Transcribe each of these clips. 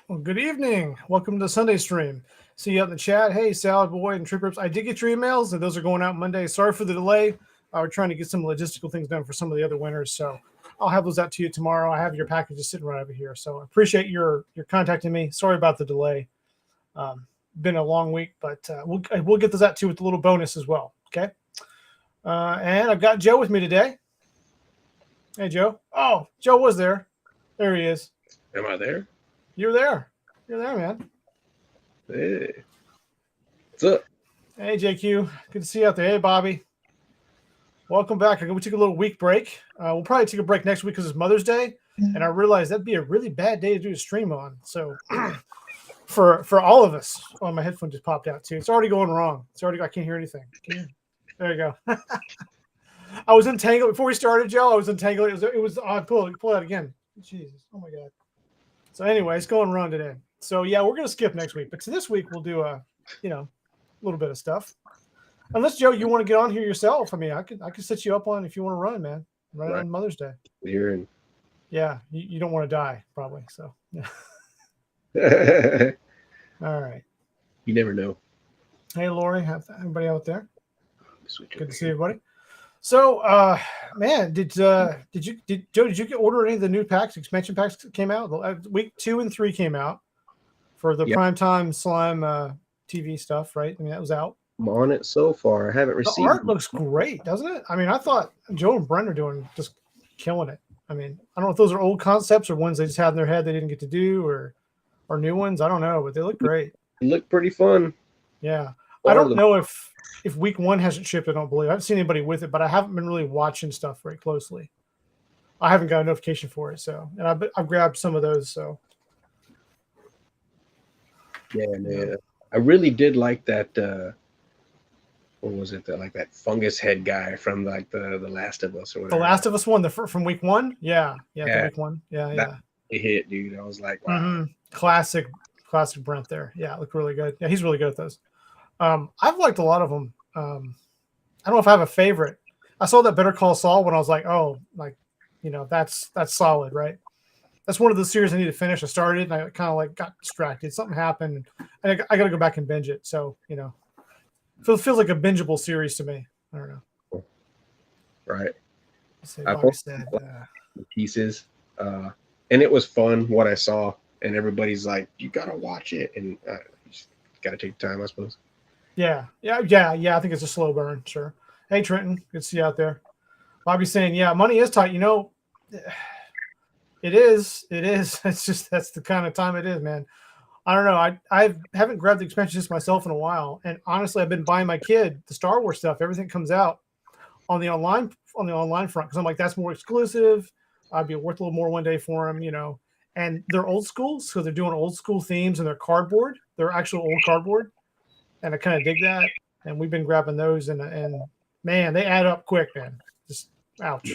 Well, good evening. Welcome to the Sunday stream. See you out in the chat. Hey, Salad Boy and Trip Rips. I did get your emails, and those are going out Monday. Sorry for the delay. We're trying to get some logistical things done for some of the other winners, so I'll have those out to you tomorrow. I have your packages sitting right over here, so I appreciate your contacting me. Sorry about the delay. Been a long week, but we'll get those out to you with a little bonus as well. Okay. And I've got Joe with me today. Hey, Joe. Oh, Joe was there. There he is. Am I there? You're there. You're there, man. Hey. What's up? Hey, JQ. Good to see you out there. Hey, Bobby. Welcome back. We took a little week break. We'll probably take a break next week because it's Mother's Day, and I realized that'd be a really bad day to do a stream on. So for all of us, oh, my headphone just popped out too. It's already going wrong. I can't hear anything. There you go. I was entangled before we started, Joe. I was entangled. It was odd. Pull it again. Jesus. Oh my God. So anyway, it's going wrong today. So yeah, we're gonna skip next week, but to this week we'll do a little bit of stuff. Unless Joe, you want to get on here yourself. I mean, I could set you up on if you want to run, man. Right on Mother's Day. Hearing. Yeah, you don't want to die, probably. So yeah. All right. You never know. Hey, Lori, everybody out there? Good to see everybody. So, man, did Joe? Did you order any of the new packs, expansion packs that came out? Week 2 and 3 came out for the primetime slime TV stuff, right? I mean, that was out. I'm on it so far. I haven't received. The art looks great, doesn't it? I mean, I thought Joe and Brent are doing just killing it. I mean, I don't know if those are old concepts or ones they just had in their head they didn't get to do, or new ones. I don't know, but they look great. They look pretty fun. Yeah, I don't know if week 1 hasn't shipped. I don't believe. I haven't seen anybody with it, but I haven't been really watching stuff very closely. I haven't got a notification for it, so and I've grabbed some of those. So yeah, man, I really did like that. What was it? That fungus head guy from like the Last of Us or whatever. The Last of Us one, from week 1. Yeah. The week 1. Yeah. It hit, dude. I was like, wow. Mm-hmm. Classic Brent there. Yeah, looked really good. Yeah, he's really good at those. I've liked a lot of them. I don't know if I have a favorite. I saw that Better Call Saul when I was like, oh, like, that's solid, right? That's one of the series I need to finish. I started and I kind of like got distracted. Something happened, and I got to go back and binge it. So feels like a bingeable series to me. I don't know. Right. I said pieces, and it was fun what I saw. And everybody's like, you gotta watch it, and you just gotta take time, I suppose. Yeah. I think it's a slow burn, sure. Hey, Trenton, good to see you out there. Bobby's saying, yeah, money is tight. It is. It's just that's the kind of time it is, man. I don't know. I haven't grabbed the expansions myself in a while, and honestly, I've been buying my kid the Star Wars stuff. Everything comes out on the online front because I'm like, that's more exclusive. I'd be worth a little more one day for them, And they're old school, so they're doing old school themes, and they're cardboard. They're actual old cardboard, and I kind of dig that. And we've been grabbing those, and man, they add up quick, man. Just ouch.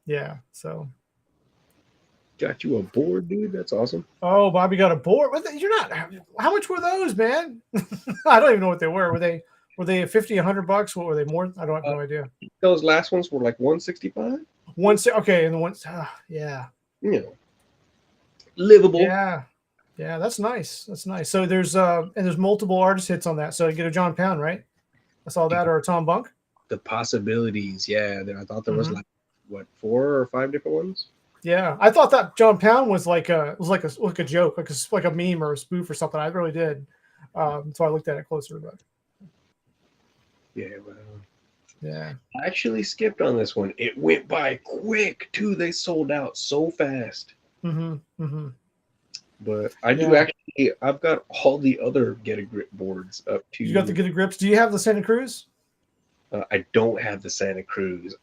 Yeah. So. Got you a board, dude. That's awesome. Oh, Bobby got a board. You're not. How much were those, man? I don't even know what they were. Were they $50, $100? What were they more? I don't have no idea. Those last ones were like $165. Okay, and the ones, yeah. Livable. Yeah, that's nice. So there's multiple artist hits on that. So you get a John Pound, right? I saw that, or a Tom Bunk. The possibilities, yeah. I thought there was like 4 or 5 different ones. Yeah, I thought that John Pound was like a joke, like a meme or a spoof or something. I really did. So I looked at it closer, but yeah, well, yeah. I actually skipped on this one. It went by quick too. They sold out so fast. Mm-hmm. But I do actually. I've got all the other Get a Grip boards up to. You got the Get a Grips. Do you have the Santa Cruz? I don't have the Santa Cruz.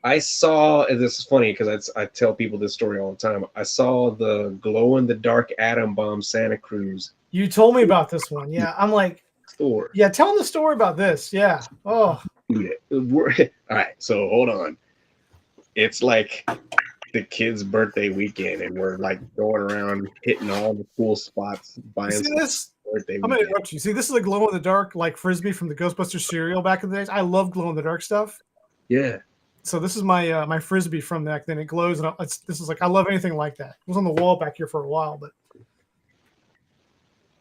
I saw, and this is funny because I tell people this story all the time. I saw the glow in the dark atom bomb Santa Cruz. You told me about this one. Yeah, I'm like, store. Yeah, tell them the story about this. Yeah. Oh. Yeah. All right. So hold on. It's like the kid's birthday weekend, and we're like going around hitting all the cool spots, buying this. I'm gonna interrupt you. See, this is a glow in the dark, like Frisbee from the Ghostbusters cereal back in the days. I love glow in the dark stuff. Yeah. So this is my my frisbee from back then. It glows, and this is like I love anything like that. It was on the wall back here for a while, but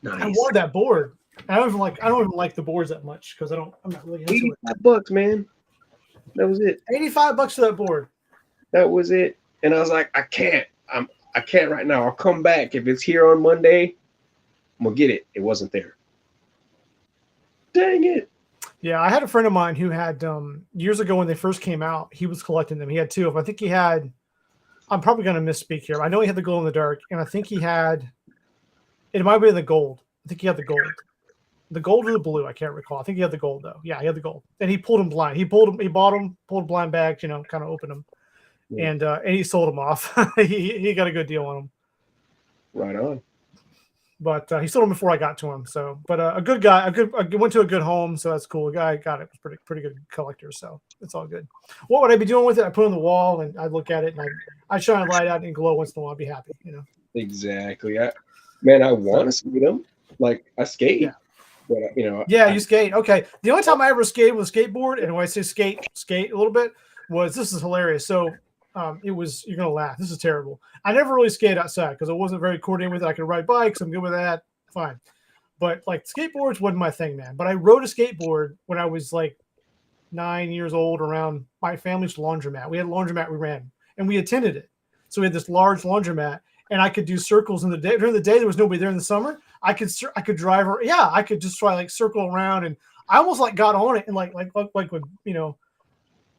I Nice. wanted that board. I don't even like the boards that much because I'm not really into it. $85, man. That was it. $85 for that board. That was it. And I was like, I can't right now. I'll come back. If it's here on Monday, I'm gonna get it. It wasn't there. Dang it. Yeah, I had a friend of mine who had years ago when they first came out, he was collecting them. He had two of them. I think he had, I'm probably going to misspeak here. I know he had the glow in the dark, and I think he had, it might be the gold. I think he had the gold. The gold or the blue, I can't recall. I think he had the gold though. Yeah, he had the gold. And he pulled them blind. He bought them, pulled blind bags, kind of opened them. Yeah. And he sold them off. he got a good deal on them. Right on. But he sold them before I got to him. So, but a good guy, went to a good home, so that's cool. The guy got it, was pretty good collector, so it's all good. What would I be doing with it? I put it on the wall, and I'd look at it, and I shine a light out and glow once in a while. I'd be happy, Exactly. I want to skate them. Like I skate, yeah. But you skate. Okay. The only time I ever skated with a skateboard, and when I say skate a little bit, was this is hilarious. So. You're gonna laugh. This is terrible. I never really skated outside because I wasn't very coordinated with it. I could ride bikes. I'm good with that. Fine. But like skateboards wasn't my thing, man. But I rode a skateboard when I was like 9 years old around my family's laundromat. We had a laundromat we ran and we attended it. So we had this large laundromat and I could do circles in the day. During the day, there was nobody there. In the summer, I could drive her. Yeah, I could just try like circle around, and I almost like got on it and like when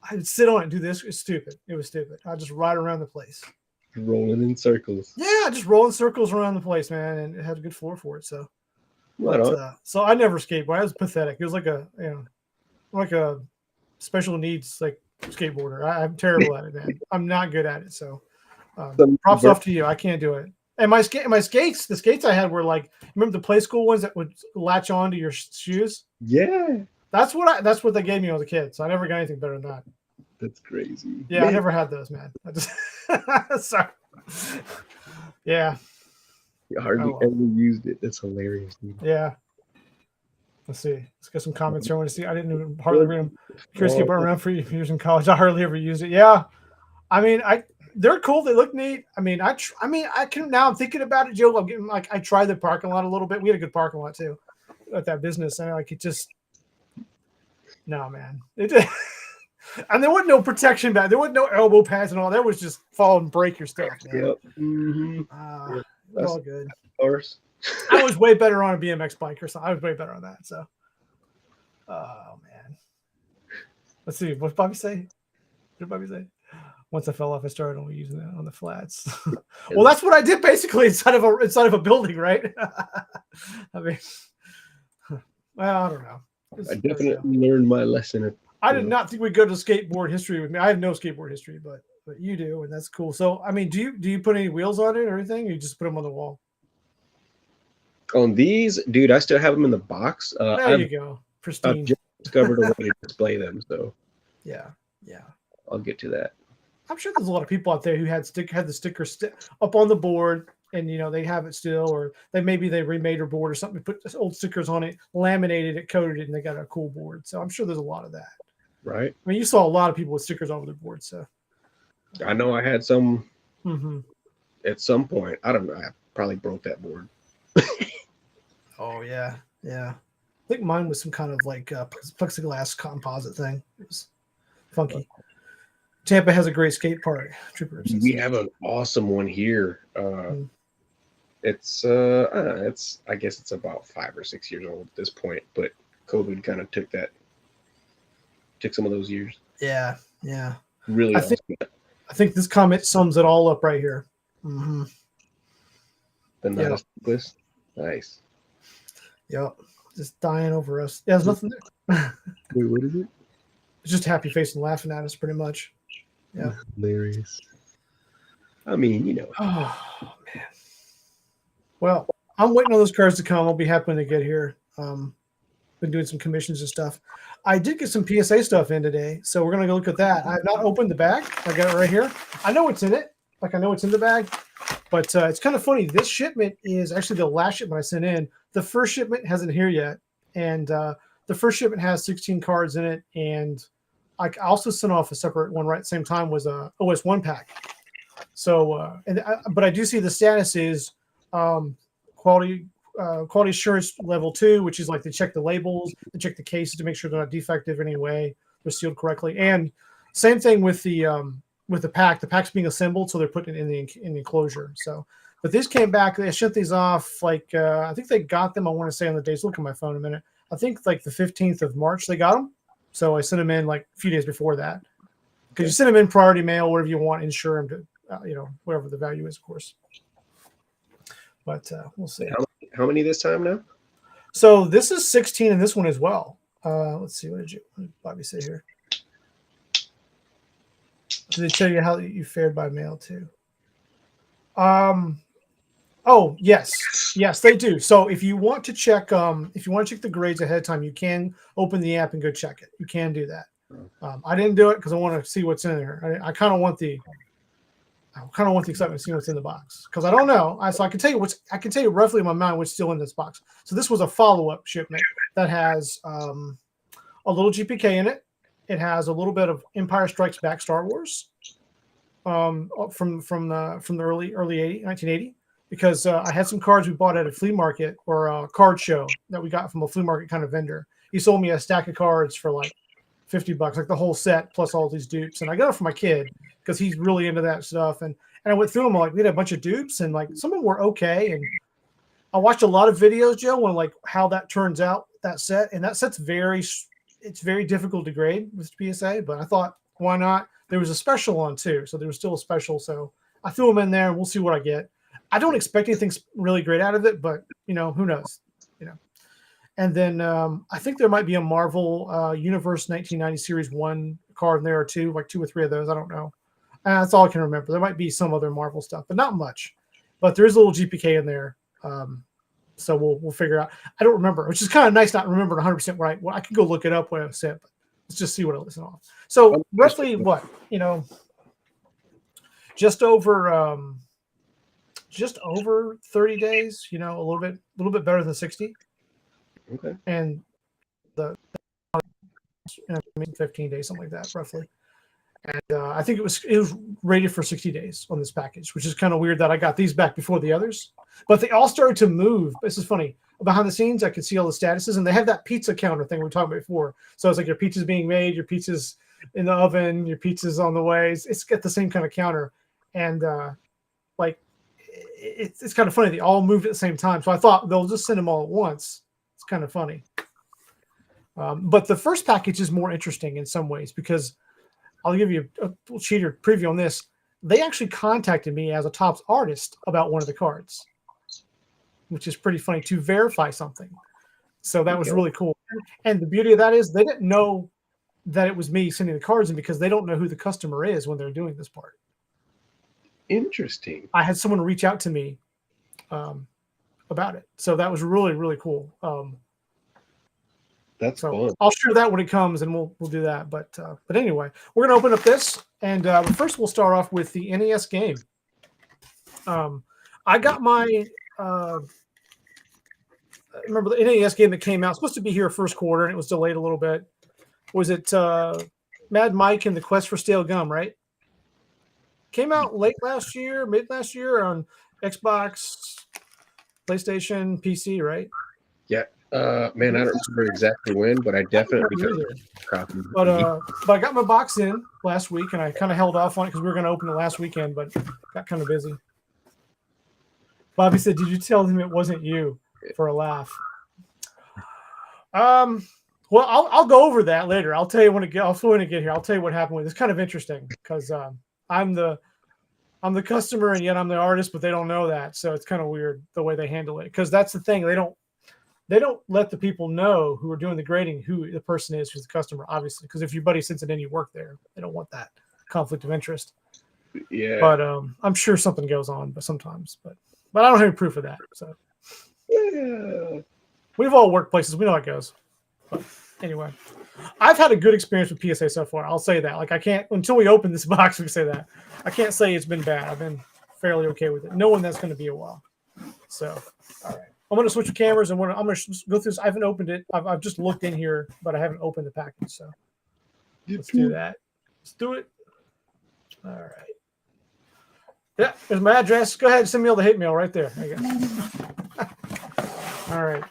I'd sit on it and do this. It's stupid. It was stupid. I'd just ride around the place. Rolling in circles. Yeah, just rolling circles around the place, man. And it had a good floor for it. So, so I never skateboard. I was pathetic. It was like a special needs like skateboarder. I'm terrible at it, man. I'm not good at it. So props off to you. I can't do it. And my skates, the skates I had were like, remember the play school ones that would latch onto your shoes? Yeah. That's what they gave me when I was a kid. So I never got anything better than that. That's crazy. Yeah, man. I never had those, man. I just sorry. Yeah. You hardly ever used it. That's hilarious, dude. Yeah. Let's see. Let's get some comments here. I want to see. I didn't even hardly read them. Curious to get around for years in college. I hardly ever used it. Yeah. I mean, they're cool. They look neat. I mean, I can now. I'm thinking about it, Joe. I'm getting I tried the parking lot a little bit. We had a good parking lot too at that business, and it just. No, man. And there wasn't no protection back. There wasn't no elbow pads and all. There was just fall and break your stuff, man. Yep. Mm-hmm. That's all good. Of course. I was way better on a BMX bike or something. I was way better on that. So, oh, man. Let's see. What did Bobby say? What did Bobby say? Once I fell off, I started only using it on the flats. Well, that's what I did basically inside of a building, right? I mean, well, I don't know. I definitely learned my lesson. I did not think we'd go to skateboard history with me. I have no skateboard history, but you do, and that's cool. So, I mean, do you put any wheels on it or anything? Or you just put them on the wall? On these, dude, I still have them in the box. There you go, pristine. I've just discovered a way to display them, so yeah, I'll get to that. I'm sure there's a lot of people out there who had the sticker up on the board. And they have it still, or they remade their board or something, put old stickers on it, laminated it, coated it, and they got a cool board. So I'm sure there's a lot of that. Right. I mean, you saw a lot of people with stickers over their boards. So I know I had some at some point. I don't know. I probably broke that board. Oh yeah. I think mine was some kind of like plexiglass composite thing. It was funky. Tampa has a great skate park. We have an awesome one here. It's I guess it's about 5 or 6 years old at this point, but COVID kind of took some of those years. Yeah. Really awesome. I think this comment sums it all up right here. Mm-hmm. The nice list. Nice. Yep. Just dying over us. Yeah, there's nothing there. Wait, what is it? It's just happy face and laughing at us pretty much. Yeah. Hilarious. I mean, Oh man. Well, I'm waiting on those cards to come. I'll be happy when they get here. Been doing some commissions and stuff. I did get some PSA stuff in today, so we're gonna go look at that. I have not opened the bag. I got it right here. I know what's in it. Like I know what's in the bag, but it's kind of funny. This shipment is actually the last shipment I sent in. The first shipment hasn't here yet, and the first shipment has 16 cards in it, and I also sent off a separate one right at the same time, was a OS 1 pack. So, but I do see the status is quality assurance level 2, which is like they check the labels, they check the cases to make sure they're not defective in any way, they're sealed correctly. And same thing with the pack. The pack's being assembled, so they're putting it in the enclosure. So, but these came back. They shipped these off like I think they got them. I want to say on the days. Look at my phone a minute. I think like the 15th of March they got them. So I sent them in like a few days before that, because you send them in priority mail, whatever you want, insure them to whatever the value is, of course. But we'll see. How many this time now? So this is 16 in this one as well. Let's see. What did Bobby say here? Did they tell you how you fared by mail too? Oh, yes, they do. So if you want to check, the grades ahead of time, you can open the app and go check it. You can do that. I didn't do it because I want to see what's in there. I kind of want the excitement to see what's in the box, because I don't know. So I can tell you roughly in my mind what's still in this box. So this was a follow-up shipment that has a little GPK in it. It has a little bit of Empire Strikes Back Star Wars from the early 1980, because I had some cards we bought at a flea market or a card show that we got from a flea market kind of vendor. He sold me a stack of cards for like $50, like the whole set plus all these dupes, and I got it for my kid because he's really into that stuff. And I went through them, like we had a bunch of dupes, and like some of them were okay. And I watched a lot of videos, Joe, on like how that turns out, that set, and that set's very difficult to grade with PSA, but I thought, why not? There was a special on too, so there was still a special. So I threw them in there, and we'll see what I get. I don't expect anything really great out of it, but who knows? And then I think there might be a Marvel Universe 1990 Series 1 card in there, or two, like 2 or 3 of those. I don't know. That's all I can remember. There might be some other Marvel stuff, but not much. But there is a little GPK in there. So we'll figure out. I don't remember, which is kind of nice not remembering 100% what I can go look it up what I said, but let's just see what I listen off. So roughly what, just over 30 days, a little bit better than 60. Okay. And the 15 days, something like that, roughly. And I think it was rated for 60 days on this package, which is kind of weird that I got these back before the others. But they all started to move. This is funny. Behind the scenes, I could see all the statuses, and they have that pizza counter thing we were talking about before. So it's like your pizza's being made, your pizza's in the oven, your pizza's on the way. It's got the same kind of counter. And it's kind of funny. They all moved at the same time. So I thought they'll just send them all at once. It's kind of funny. But the first package is more interesting in some ways, because I'll give you a little cheater preview on this. They actually contacted me as a Topps artist about one of the cards, which is pretty funny, to verify something. So that was really cool. And the beauty of that is they didn't know that it was me sending the cards in, because they don't know who the customer is when they're doing this part. Interesting. I had someone reach out to me about it. So that was really, really cool. That's fun. I'll share that when it comes, and we'll do that. But anyway, we're gonna open up this, and first we'll start off with the NES game. I got my remember the NES game that came out, supposed to be here first quarter, and it was delayed a little bit. Was it Mad Mike and the Quest for Stale Gum? Right? Came out late last year, mid last year on Xbox, PlayStation, PC, right? Yeah. Man, I don't remember exactly when, but I definitely got a copy. But I got my box in last week, and I kind of held off on it because we were going to open it last weekend, but got kind of busy. Bobby said, "Did you tell him it wasn't you?" For a laugh. Well, I'll go over that later. I'll tell you when it get. I'll get here. I'll tell you what happened with it. It's kind of interesting because I'm the customer, and yet I'm the artist, but they don't know that, so it's kind of weird the way they handle it. Because that's the thing, they don't let the people know who are doing the grading who the person is who's the customer, obviously, because if your buddy sends it in, you work there, they don't want that conflict of interest. Yeah. But I'm sure something goes on, but sometimes, but I don't have any proof of that. So yeah, we've all worked places, we know how it goes. But anyway, I've had a good experience with PSA so far. I'll say that. Like, I can't, until we open this box, we say that. I can't say it's been bad. I've been fairly okay with it, knowing that's going to be a while. So, all right. I'm going to switch the cameras, and I'm going to go through this. I haven't opened it. I've just looked in here, but I haven't opened the package. So Let's do that. Let's do it. All right. Yeah, there's my address. Go ahead and send me all the hate mail right there. There you go. All right.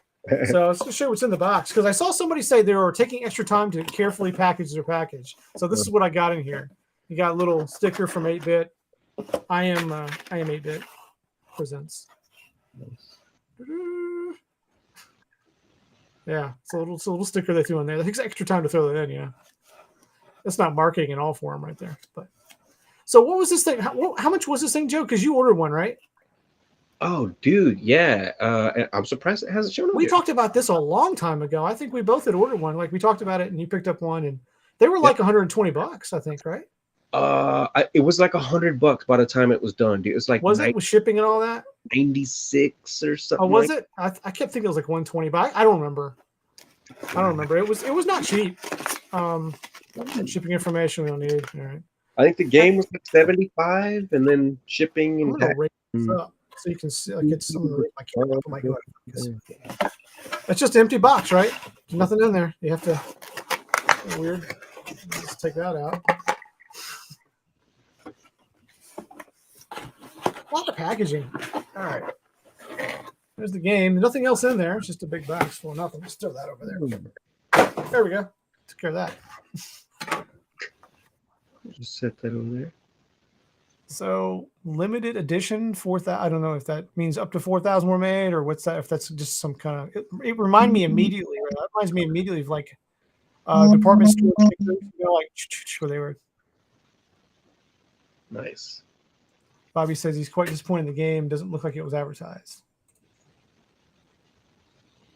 So let's just show you what's in the box, because I saw somebody say they were taking extra time to carefully package their package. So this is what I got in here. You got a little sticker from 8-Bit. I am 8-Bit presents. Yeah, it's a little sticker they threw in there. That takes extra time to throw that in. Yeah, that's not marketing in all form right there. But so what was this thing? How much was this thing, Joe? Because you ordered one, right? Oh, dude, yeah. I'm surprised it hasn't shown up. We talked about this a long time ago. I think we both had ordered one. Like we talked about it, and you picked up one, and they were like $120, I think, right? It was like $100 by the time it was done, dude. It was like it with shipping and all that? 96 or something. Oh, was it? I kept thinking it was like 120, but I don't remember. It was not cheap. Shipping information we don't need. All right. I think the game was like 75, and then shipping and so you can see, get some of the. I can't. Oh my God! It's just an empty box, right? There's nothing in there. You have to. Weird. Let's take that out. A lot of packaging. All right. There's the game. Nothing else in there. It's just a big box full of nothing. Just throw that over there. There we go. Took care of that. Just set that over there. So limited edition 4,000. I don't know if that means up to 4,000 were made, or what's that? If that's just some kind of. It reminded me immediately. Right? It reminds me immediately of like department store pictures, like where they were. Nice. Bobby says he's quite disappointed in the game. Doesn't look like it was advertised.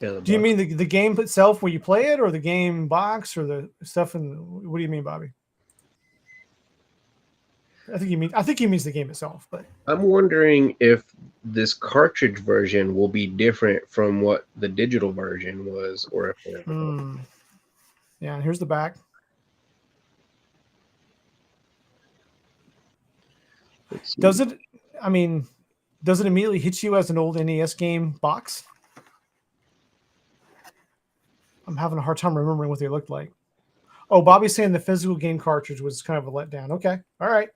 Yeah, do you mean the game itself where you play it, or the game box, or the stuff in? What do you mean, Bobby? I think he means the game itself. But I'm wondering if this cartridge version will be different from what the digital version was, or if. Yeah, here's the back. Does it immediately hit you as an old NES game box? I'm having a hard time remembering what they looked like. Oh, Bobby's saying the physical game cartridge was kind of a letdown. Okay. All right.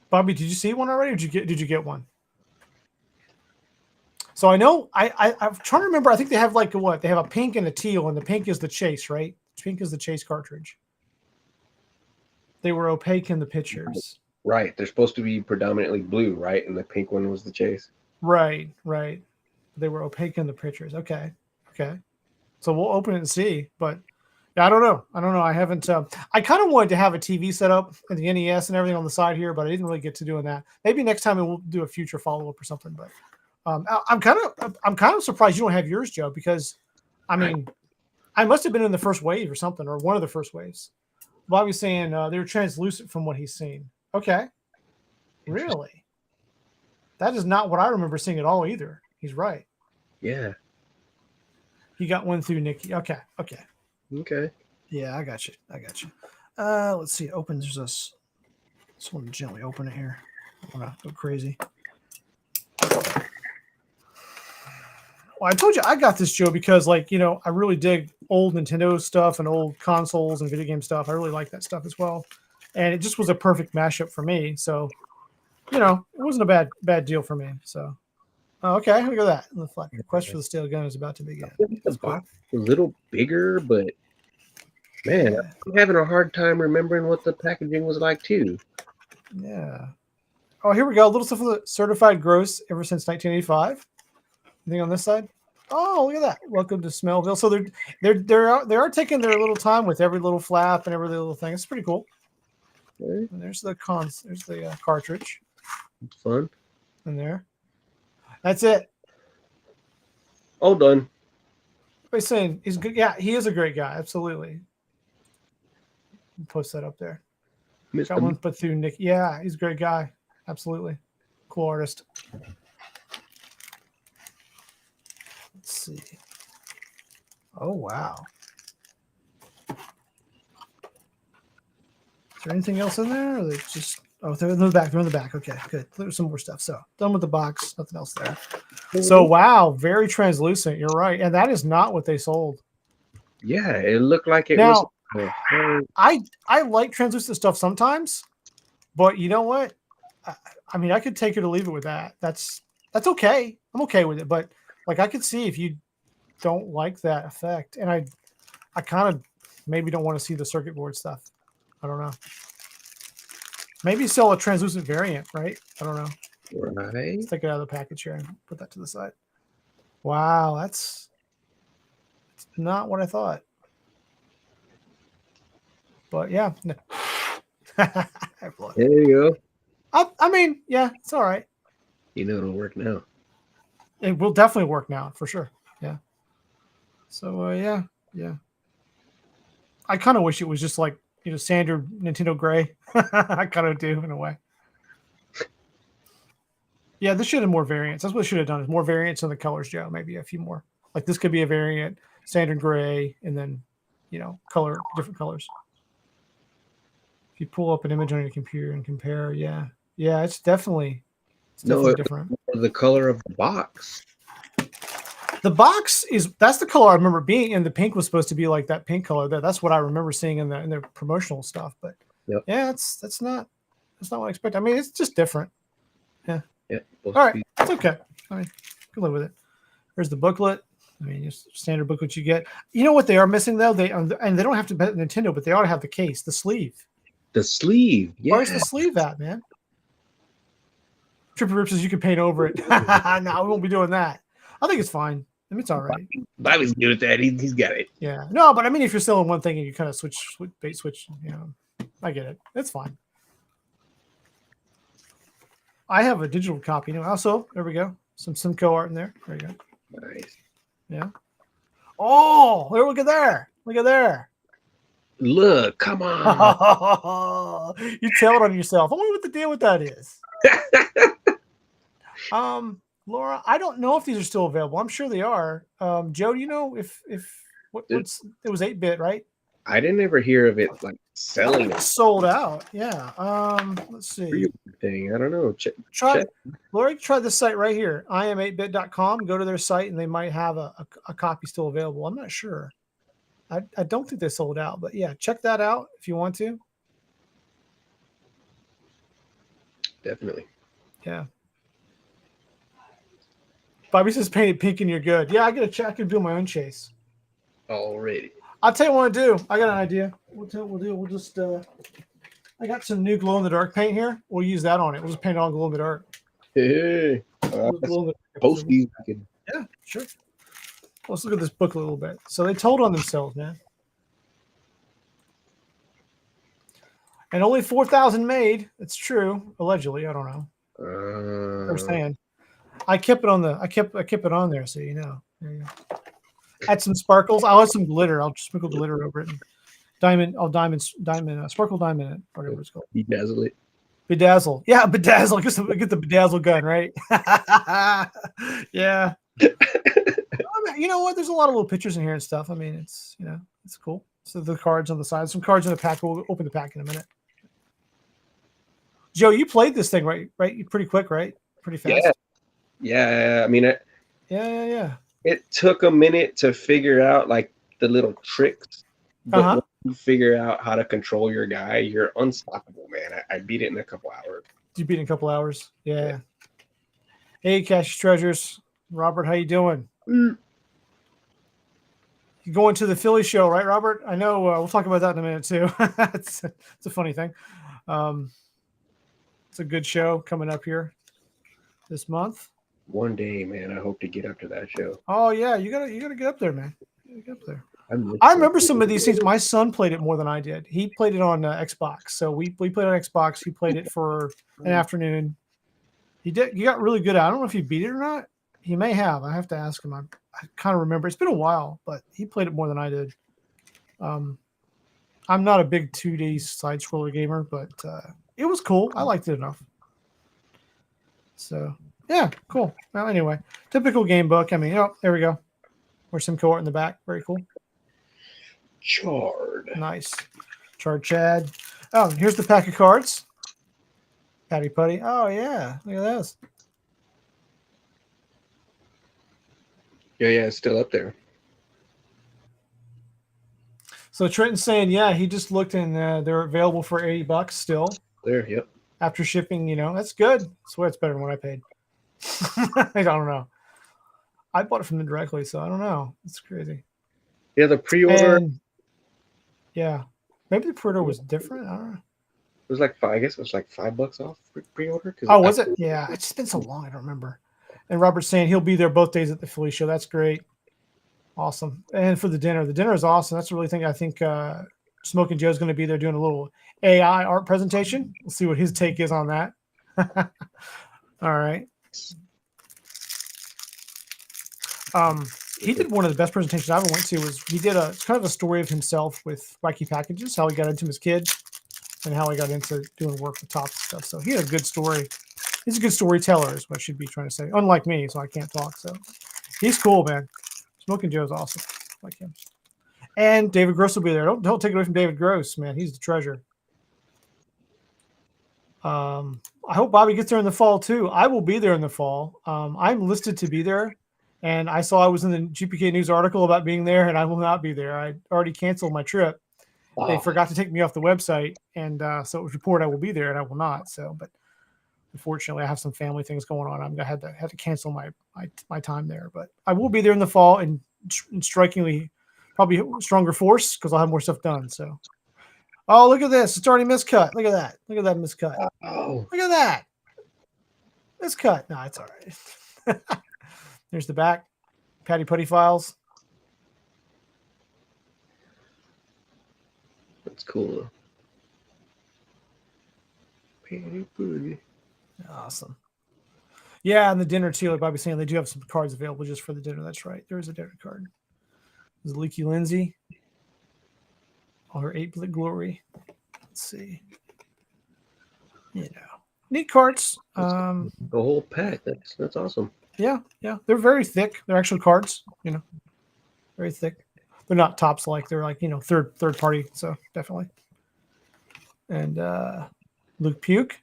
Bobby, did you see one already? Or did you get one? So I know I'm trying to remember. I think they have like what? They have a pink and a teal, and the pink is the chase, right? Pink is the chase cartridge. They were opaque in the pictures. Right. They're supposed to be predominantly blue, right? And the pink one was the chase. Right. They were opaque in the pictures. Okay. So we'll open it and see. But yeah, I don't know. I haven't. I kind of wanted to have a TV set up and the NES and everything on the side here, but I didn't really get to doing that. Maybe next time we'll do a future follow up or something. But I'm kind of surprised you don't have yours, Joe, because I mean, I must have been in the first wave or something, or one of the first waves. Bobby's saying they were translucent from what he's seen. Okay. Really? That is not what I remember seeing at all either. He's right. Yeah. He got one through Nikki. Okay. Yeah, I got you. Let's see. It opens. There's this. Just want to gently open it here. I want to go crazy. Well, I told you I got this, Joe, because I really dig old Nintendo stuff and old consoles and video game stuff. I really like that stuff as well. And it just was a perfect mashup for me. So, it wasn't a bad deal for me. So, okay, look at that. The quest for the steel gun is about to begin. The box was a little bigger, but man, yeah. I'm having a hard time remembering what the packaging was like too. Yeah. Oh, here we go. A little stuff for the certified gross ever since 1985. Anything on this side? Oh, look at that! Welcome to Smellville. So they are taking their little time with every little flap and every little thing. It's pretty cool. Okay. And there's the cartridge. It's fun. And there. That's it. All done. Everybody's saying he's good. Yeah, he is a great guy. Absolutely. Post that up there. Got one put through Nick. Yeah, he's a great guy. Absolutely. Cool artist. Let's see. Oh, wow. Is there anything else in there? Or they just they're in the back. They're in the back. Okay, good. There's some more stuff. So done with the box. Nothing else there. So wow, very translucent. You're right, and that is not what they sold. Yeah, it looked like it was. Now, I like translucent stuff sometimes, but you know what? I mean, I could take it or leave it with that. That's okay. I'm okay with it. But like, I could see if you don't like that effect, and I kind of maybe don't want to see the circuit board stuff. I don't know. Maybe sell a translucent variant, right? I don't know. Right. Let's take it out of the package here and put that to the side. Wow, that's not what I thought. But yeah. No. There you go. I mean, yeah, it's all right. You know it'll work now. It will definitely work now for sure. Yeah. So yeah. I kind of wish it was just like standard Nintendo gray. I kind of do in a way. Yeah, this should have more variants. That's what it should have done. Is more variants in the colors, Joe. Maybe a few more. Like this could be a variant, standard gray, and then different colors. If you pull up an image on your computer and compare, yeah, it's definitely different. The color of the box. The box that's the color I remember being, and the pink was supposed to be like that pink color. That's what I remember seeing in the promotional stuff. But Yep. yeah, that's not what I expected. I mean, it's just different. Yeah. Yeah. All right, it's okay. I mean, you can live with it. There's the booklet. I mean, just standard booklet you get. You know what they are missing though? They don't have to bet Nintendo, but they ought to have the case, the sleeve. The sleeve. Yeah. Where's the sleeve at, man? Trippy Rip says you can paint over it. No, we won't be doing that. I think it's fine. I mean, it's all right. Bobby's good at that. He's got it. Yeah. No, but I mean, if you're selling one thing and you kind of switch, I get it. It's fine. I have a digital copy. Also, there we go. Some Simcoe art in there. There you go. Nice. Yeah. Oh, look at there. Look at there. Look, come on. You tell it on yourself. I wonder what the deal with that is. Laura, I don't know if these are still available. I'm sure they are. Joe, do you know if it was 8-bit, right? I didn't ever hear of it like selling. It sold out. Yeah. Let's see. Thing. I don't know. Check. Laura, try this site right here. iam8bit.com. Go to their site and they might have a copy still available. I'm not sure. I don't think they sold out, but yeah, check that out if you want to. Definitely. Yeah. Bobby says painted pink and you're good. Yeah, I gotta check. I can do my own chase. Already. I'll tell you what to do. I got an idea. We'll just I got some new glow in the dark paint here. We'll use that on it. We'll just paint it on glow in the dark. Hey. Posties. Yeah, sure. Let's look at this book a little bit. So they told on themselves, man. And only 4,000 made. It's true, allegedly. I don't know. They're saying. I kept it on on there, so you know. There you go. Add some sparkles. I'll add some glitter. I'll just sprinkle glitter over it. Sparkle diamond, whatever it's called. Bedazzle it. Bedazzle. Yeah, bedazzle. Get the bedazzle gun, right? Yeah. You know what? There's a lot of little pictures in here and stuff. I mean, it's it's cool. So the cards on the side, some cards in the pack. We'll open the pack in a minute. Joe, you played this thing right? Pretty quick, right? Pretty fast. Yeah. I mean, Yeah. It took a minute to figure out like the little tricks. But when you figure out how to control your guy, you're unstoppable, man. I beat it in a couple hours. You beat it in a couple hours? Yeah. Hey, Cash Treasures. Robert, how you doing? You going to the Philly show, right, Robert? I know. We'll talk about that in a minute too. It's a funny thing. It's a good show coming up here this month. One day, man, I hope to get up to that show. Oh yeah, you gotta get up there, man. Get up there. I remember some of these things. My son played it more than I did. He played it on Xbox, so we played on Xbox. He played it for an afternoon. He got really good at it. I don't know if he beat it or not. He may have. I have to ask him. I kind of remember. It's been a while, but he played it more than I did. I'm not a big 2D side scroller gamer, but it was cool. I liked it enough. So yeah, cool. Well, anyway, typical game book. I mean, there we go. There's some cohort in the back. Very cool. Charred. Nice. Charred Chad. Oh, here's the pack of cards. Patty Putty. Oh yeah, look at those. Yeah, it's still up there. So Trenton's saying, yeah, he just looked and they're available for $80 still There, yep. after shipping. You know, that's good. I swear it's better than what I paid. I don't know. I bought it from them directly, so I don't know. It's crazy. Yeah, the pre-order And yeah, maybe the pre-order was different. I don't know. it was like five. I guess it was like $5 off pre-order. Oh, was it? Yeah, it's just been so long. I don't remember. And Robert's saying he'll be there both days at the Philly show. That's great. Awesome. And for the dinner is awesome. That's the really thing. I think Smoking Joe's going to be there doing a little AI art presentation. We'll see what his take is on that. All right. He did one of the best presentations I ever went to. Was he did it's kind of a story of himself with Wacky Packages, how he got into his kid, and how he got into doing work with Tops and stuff. So he had a good story. He's a good storyteller, is what I should be trying to say. Unlike me, so I can't talk. So he's cool, man. Smoking Joe's awesome. Like him. And David Gross will be there. Don't take it away from David Gross, man. He's the treasure. I hope Bobby gets there in the fall too. I will be there in the fall. I'm listed to be there, and I saw I was in the GPK News article about being there, and I will not be there. I already canceled my trip. Wow. They forgot to take me off the website, and so it was reported I will be there, and I will not. So, but unfortunately, I have some family things going on. I had to cancel my time there, but I will be there in the fall, and strikingly, probably stronger force because I'll have more stuff done. So. Oh, look at this. It's already miscut. Look at that. Look at that miscut. Oh. Look at that. Miscut. No, it's all right. There's the back. Patty Putty files. That's cool. Patty Putty. Awesome. Yeah, and the dinner too, like Bobby's saying, they do have some cards available just for the dinner. That's right. There is a dinner card. There's Leaky Lindsay. All her 8-bit glory. Let's see. You know, neat cards. The whole pack. That's awesome. Yeah. They're very thick. They're actual cards. You know, very thick. They're not tops like. They're like third party. So definitely. And Luke Puke.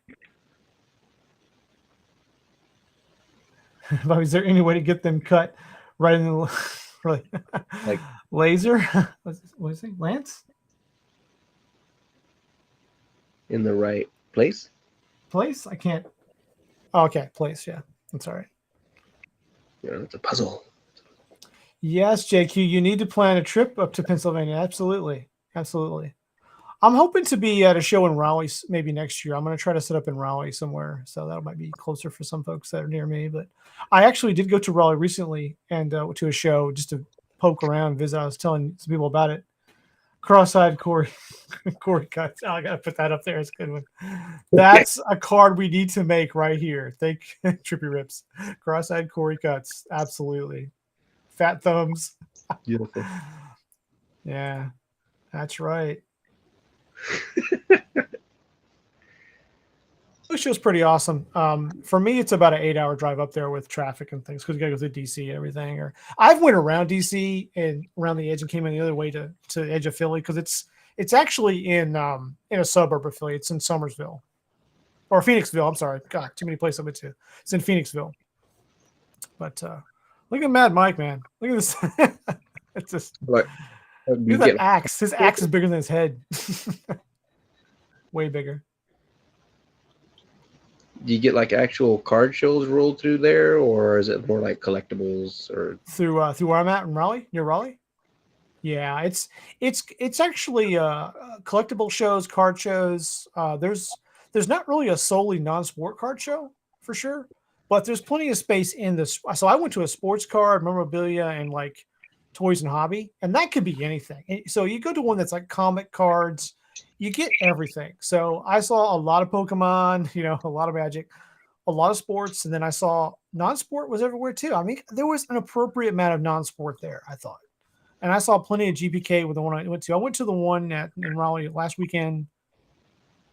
Bobby, is there any way to get them cut right in the really like laser? What is it? Lance? In the right place? Place? I can't. Oh, okay, place. Yeah, that's all right. Yeah, it's a puzzle. Yes, JQ, you need to plan a trip up to Pennsylvania. Absolutely. I'm hoping to be at a show in Raleigh maybe next year. I'm going to try to set up in Raleigh somewhere, so that might be closer for some folks that are near me. But I actually did go to Raleigh recently and to a show just to poke around, visit. I was telling some people about it. Cross-eyed Corey cuts. Oh, I gotta put that up there. It's a good one. That's a card we need to make right here. Thank Trippy Rips. Cross-eyed Corey cuts. Absolutely. Fat thumbs. Beautiful. Yeah, that's right. This show's pretty awesome. For me, it's about an 8-hour drive up there with traffic and things because you gotta go through DC and everything. Or I've went around DC and around the edge and came in the other way to the edge of Philly because it's actually in a suburb of Philly. It's in Somersville or Phoenixville. I'm sorry. God, too many places I've been to. It's in Phoenixville. But look at Mad Mike, man. Look at this. It's just What? Look at that axe. His axe is bigger than his head. Way bigger. Do you get like actual card shows rolled through there, or is it more like collectibles or through where I'm at in Raleigh, near Raleigh? Yeah, it's actually collectible shows, card shows. There's not really a solely non-sport card show for sure, but there's plenty of space in this. So I went to a sports card, memorabilia, and like toys and hobby, and that could be anything. So you go to one that's like comic cards, you get everything. So I saw a lot of Pokemon, a lot of Magic, a lot of sports, and then I saw non-sport was everywhere too. I mean, there was an appropriate amount of non-sport there, I thought. And I saw plenty of GPK with the one I went to. I went to the one in Raleigh last weekend.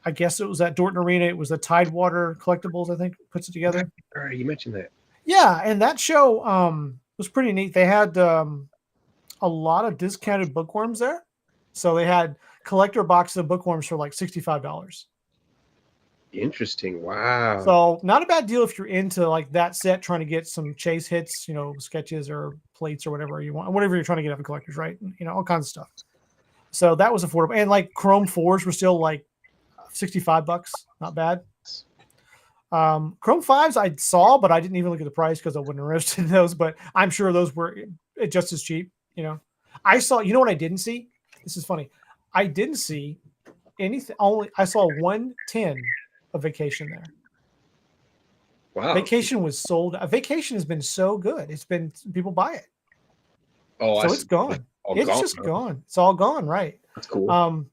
I guess it was at Dorton Arena. It was the Tidewater Collectibles, I think, puts it together. All right, you mentioned that. Yeah, and that show was pretty neat. They had a lot of discounted bookworms there. So they had collector boxes of bookworms for like $65. Interesting. Wow. So not a bad deal if you're into like that set, trying to get some chase hits, sketches or plates or whatever you want, whatever you're trying to get out of collectors, right? All kinds of stuff. So that was affordable. And like Chrome 4s were still like $65, not bad. Chrome 5s I saw, but I didn't even look at the price because I wasn't interested in those. But I'm sure those were just as cheap. You know, I saw. You know what I didn't see? This is funny. I didn't see anything. Only I saw 110 of Vacation there. Wow. Vacation was sold. Vacation has been so good. It's been people buy it. Oh, So it's gone. It's just gone. It's all gone. Right. That's cool.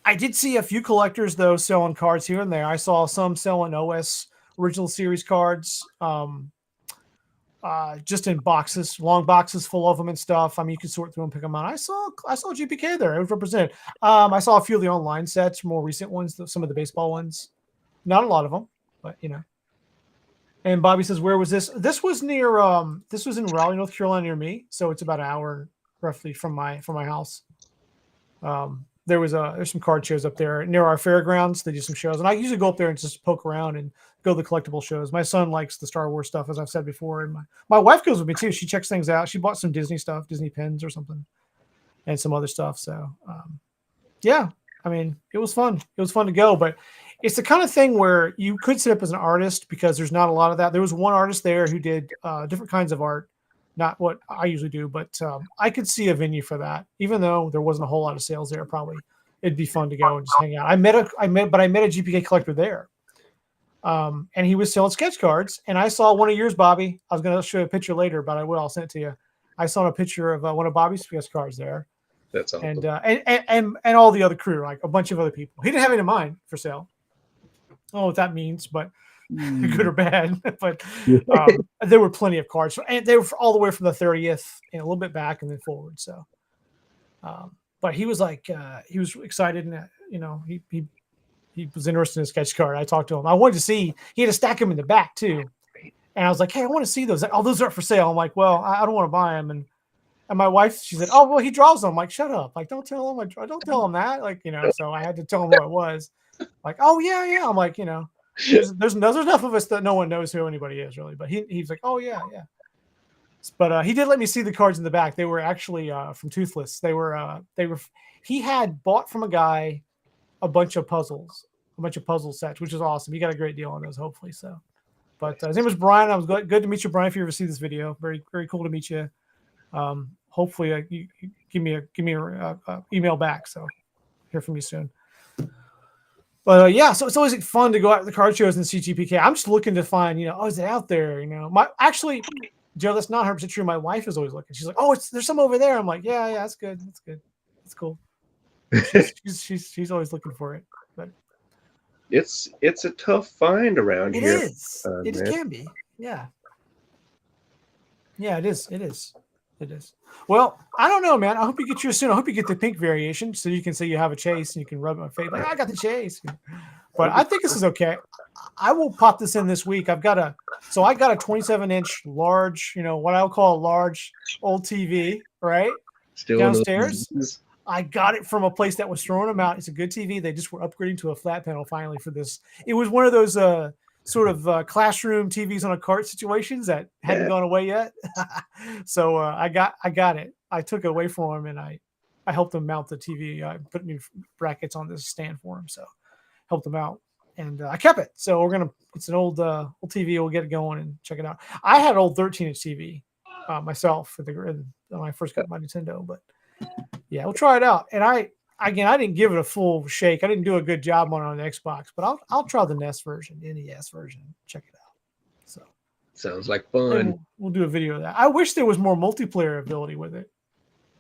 I did see a few collectors though selling cards here and there. I saw some selling OS original series cards, just in boxes, long boxes full of them and stuff. I mean, you can sort through and pick them out. I saw GPK there. It was represented. I saw a few of the online sets, more recent ones, some of the baseball ones. Not a lot of them, but you know. And Bobby says, "Where was this? This was near. This was in Raleigh, North Carolina, near me. So it's about an hour roughly from my house. There's some card shows up there near our fairgrounds. They do some shows, and I usually go up there and just poke around and go to the collectible shows. My son likes the Star Wars stuff, as I've said before, and my wife goes with me too. She checks things out. She bought some Disney stuff, Disney pins or something, and some other stuff. So, yeah, I mean, it was fun. It was fun to go, but it's the kind of thing where you could sit up as an artist because there's not a lot of that. There was one artist there who did different kinds of art. Not what I usually do, but I could see a venue for that. Even though there wasn't a whole lot of sales there, probably it'd be fun to go and just hang out. I met a GPK collector there, and he was selling sketch cards. And I saw one of yours, Bobby. I was going to show you a picture later, but I will. I'll send it to you. I saw a picture of one of Bobby's sketch cards there. That's awesome. And all the other crew, like a bunch of other people. He didn't have any of mine for sale. I don't know what that means, but good or bad. But there were plenty of cards, and they were all the way from the 30th and a little bit back and then forward. So, but he was like, he was excited, and you know, he was interested in a sketch card. I talked to him. I wanted to see. He had to stack them in the back too, and I was like, hey, I want to see those. Oh, those aren't for sale. I'm like, well, I don't want to buy them. And my wife, she said, oh, well, he draws them. I'm like, shut up. Like, don't tell him. Don't tell him that. Like, you know, so I had to tell him who it was. Like, oh, yeah. I'm like, you know, there's enough of us that no one knows who anybody is really. But he's like, oh, yeah. But he did let me see the cards in the back. They were actually from Toothless. He had bought from a guy a bunch of puzzle sets, which is awesome. He got a great deal on those, hopefully. So, but his name was Brian. I was good to meet you, Brian. If you ever see this video, very, very cool to meet you. Hopefully you give me a email back. So hear from you soon. But yeah, so it's always fun to go out to the card shows and see GPK. I'm just looking to find, you know, is it out there? You know, Joe, that's not 100% true. My wife is always looking. She's like, oh, there's some over there. I'm like, yeah, that's good. That's cool. She's always looking for it. But it's a tough find around here. It is. It can be. Yeah. Yeah, it is. Well, I don't know, man. I hope you get yours soon. I hope you get the pink variation so you can say you have a chase and you can rub it on my face. Like, I got the chase. But I think this is okay. I will pop this in this week. I got a 27-inch large, you know, what I'll call a large old TV, right? Still downstairs. I got it from a place that was throwing them out. It's a good TV. They just were upgrading to a flat panel finally for this. It was one of those sort of classroom TVs on a cart situations that hadn't gone away yet. So I got it. I took it away from him and I helped him mount the TV. I put new brackets on this stand for him, so helped him out. And I kept it. So it's an old TV. We'll get it going and check it out. I had an old 13-inch TV myself when I first got my Nintendo, but yeah, we'll try it out. And I didn't give it a full shake. I didn't do a good job on the Xbox, but I'll try the NES version. Check it out. So sounds like fun. We'll do a video of that. I wish there was more multiplayer ability with it.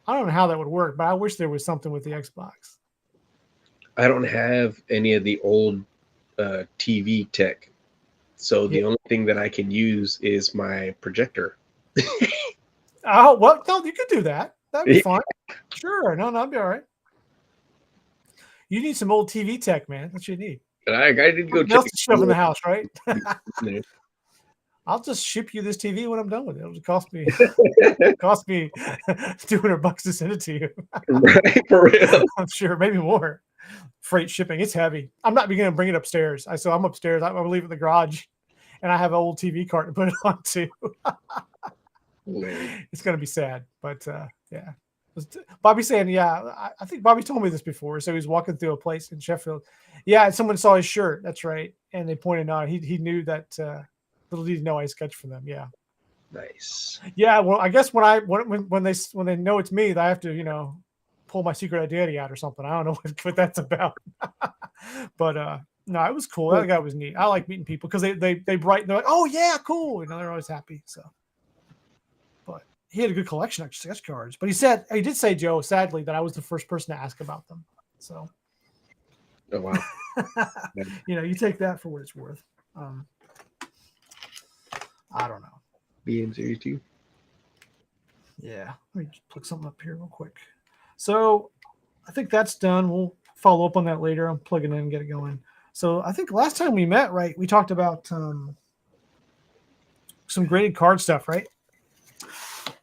I don't know how that would work, but I wish there was something with the Xbox. I don't have any of the old TV tech, so the only thing that I can use is my projector. Oh, well, no, you could do that. That'd be fun. Sure. No, that'd be all right. You need some old TV tech, man. That's what you need. And I didn't go check stuff in the house, right? I'll just ship you this TV when I'm done with it. It'll cost me $200 to send it to you. Right, for real. I'm sure, maybe more. Freight shipping, it's heavy. I'm not going to bring it upstairs. So I'm upstairs. I'm going to leave it in the garage, and I have an old TV cart to put it on too. It's going to be sad, but yeah, Bobby saying, yeah, I think Bobby told me this before. So he was walking through a place in Sheffield. Yeah, someone saw his shirt. That's right. And they pointed out he knew that little did he know I sketched for them. Yeah. Nice. Yeah. Well, I guess when they know it's me, I have to, pull my secret identity out or something. I don't know what that's about. But no, it was cool. That guy was neat. I like meeting people because they brighten. They're like, oh yeah, cool. They're always happy. So, but he had a good collection of sketch cards. But he did say, Joe, sadly, that I was the first person to ask about them. So, Oh wow. you take that for what it's worth. I don't know. BM Series 2. Yeah, let me just plug something up here real quick. So, I think that's done. We'll follow up on that later. I'm plugging in and get it going. So, I think last time we met, right, we talked about some graded card stuff, right?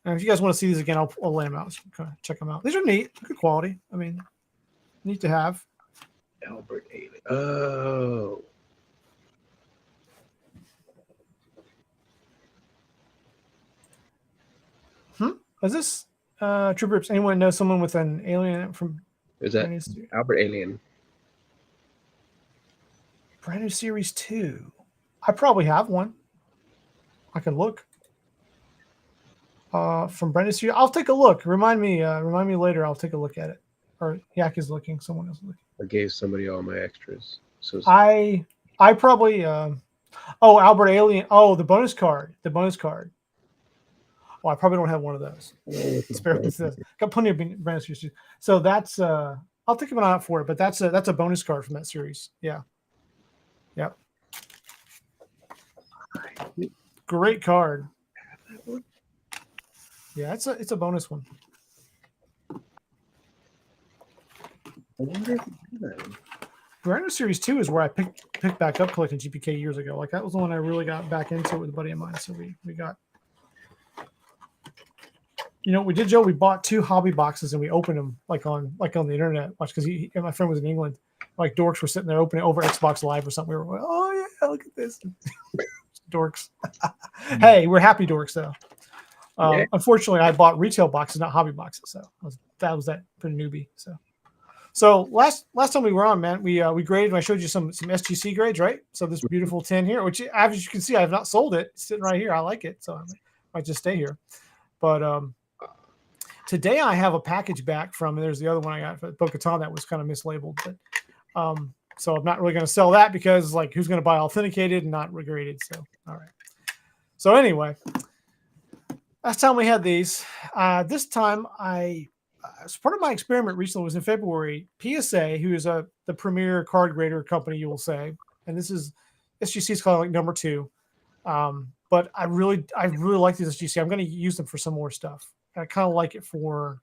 And if you guys want to see these again, I'll lay them out. So check them out. These are neat, good quality. I mean, neat to have. Albert Alien. Oh. Is this True Grips? Anyone know someone with an alien from? Is that Albert Alien? Brand new Series 2. I probably have one. I can look. From brand new Series. I'll take a look. Remind me later. I'll take a look at it. Or Yak is looking. Someone else is looking. I gave somebody all my extras. So I probably. Albert Alien. Oh, the bonus card. Well, I probably don't have one of those. Spare pieces. Got plenty of brand new Series 2. So that's. I'll take an eye out for it. But that's a bonus card from that series. Yeah. Yep. Great card. Yeah, it's a bonus one. Brand new Series 2 is where I picked back up collecting GPK years ago. Like that was the one I really got back into with a buddy of mine. So we got. We did, Joe. We bought 2 hobby boxes and we opened them like on the internet. Watch, because my friend was in England. Like dorks were sitting there opening over Xbox Live or something. We were like, oh yeah, look at this, dorks. Hey, we're happy dorks though. Unfortunately, I bought retail boxes, not hobby boxes. So that was for newbie. So last time we were on, man, we graded. And I showed you some SGC grades, right? So this beautiful tin here, which as you can see, I have not sold it. It's sitting right here. I like it, so I might just stay here. But today I have a package back from. There's the other one I got for Bo-Katan that was kind of mislabeled, but so I'm not really going to sell that because like who's going to buy authenticated and not regraded? So all right. So anyway. Last time we had these, this time as part of my experiment recently was in February. PSA, who is the premier card grader company, you will say, and this is SGC is called like number 2. But I really like these SGC. I'm going to use them for some more stuff. I kind of like it for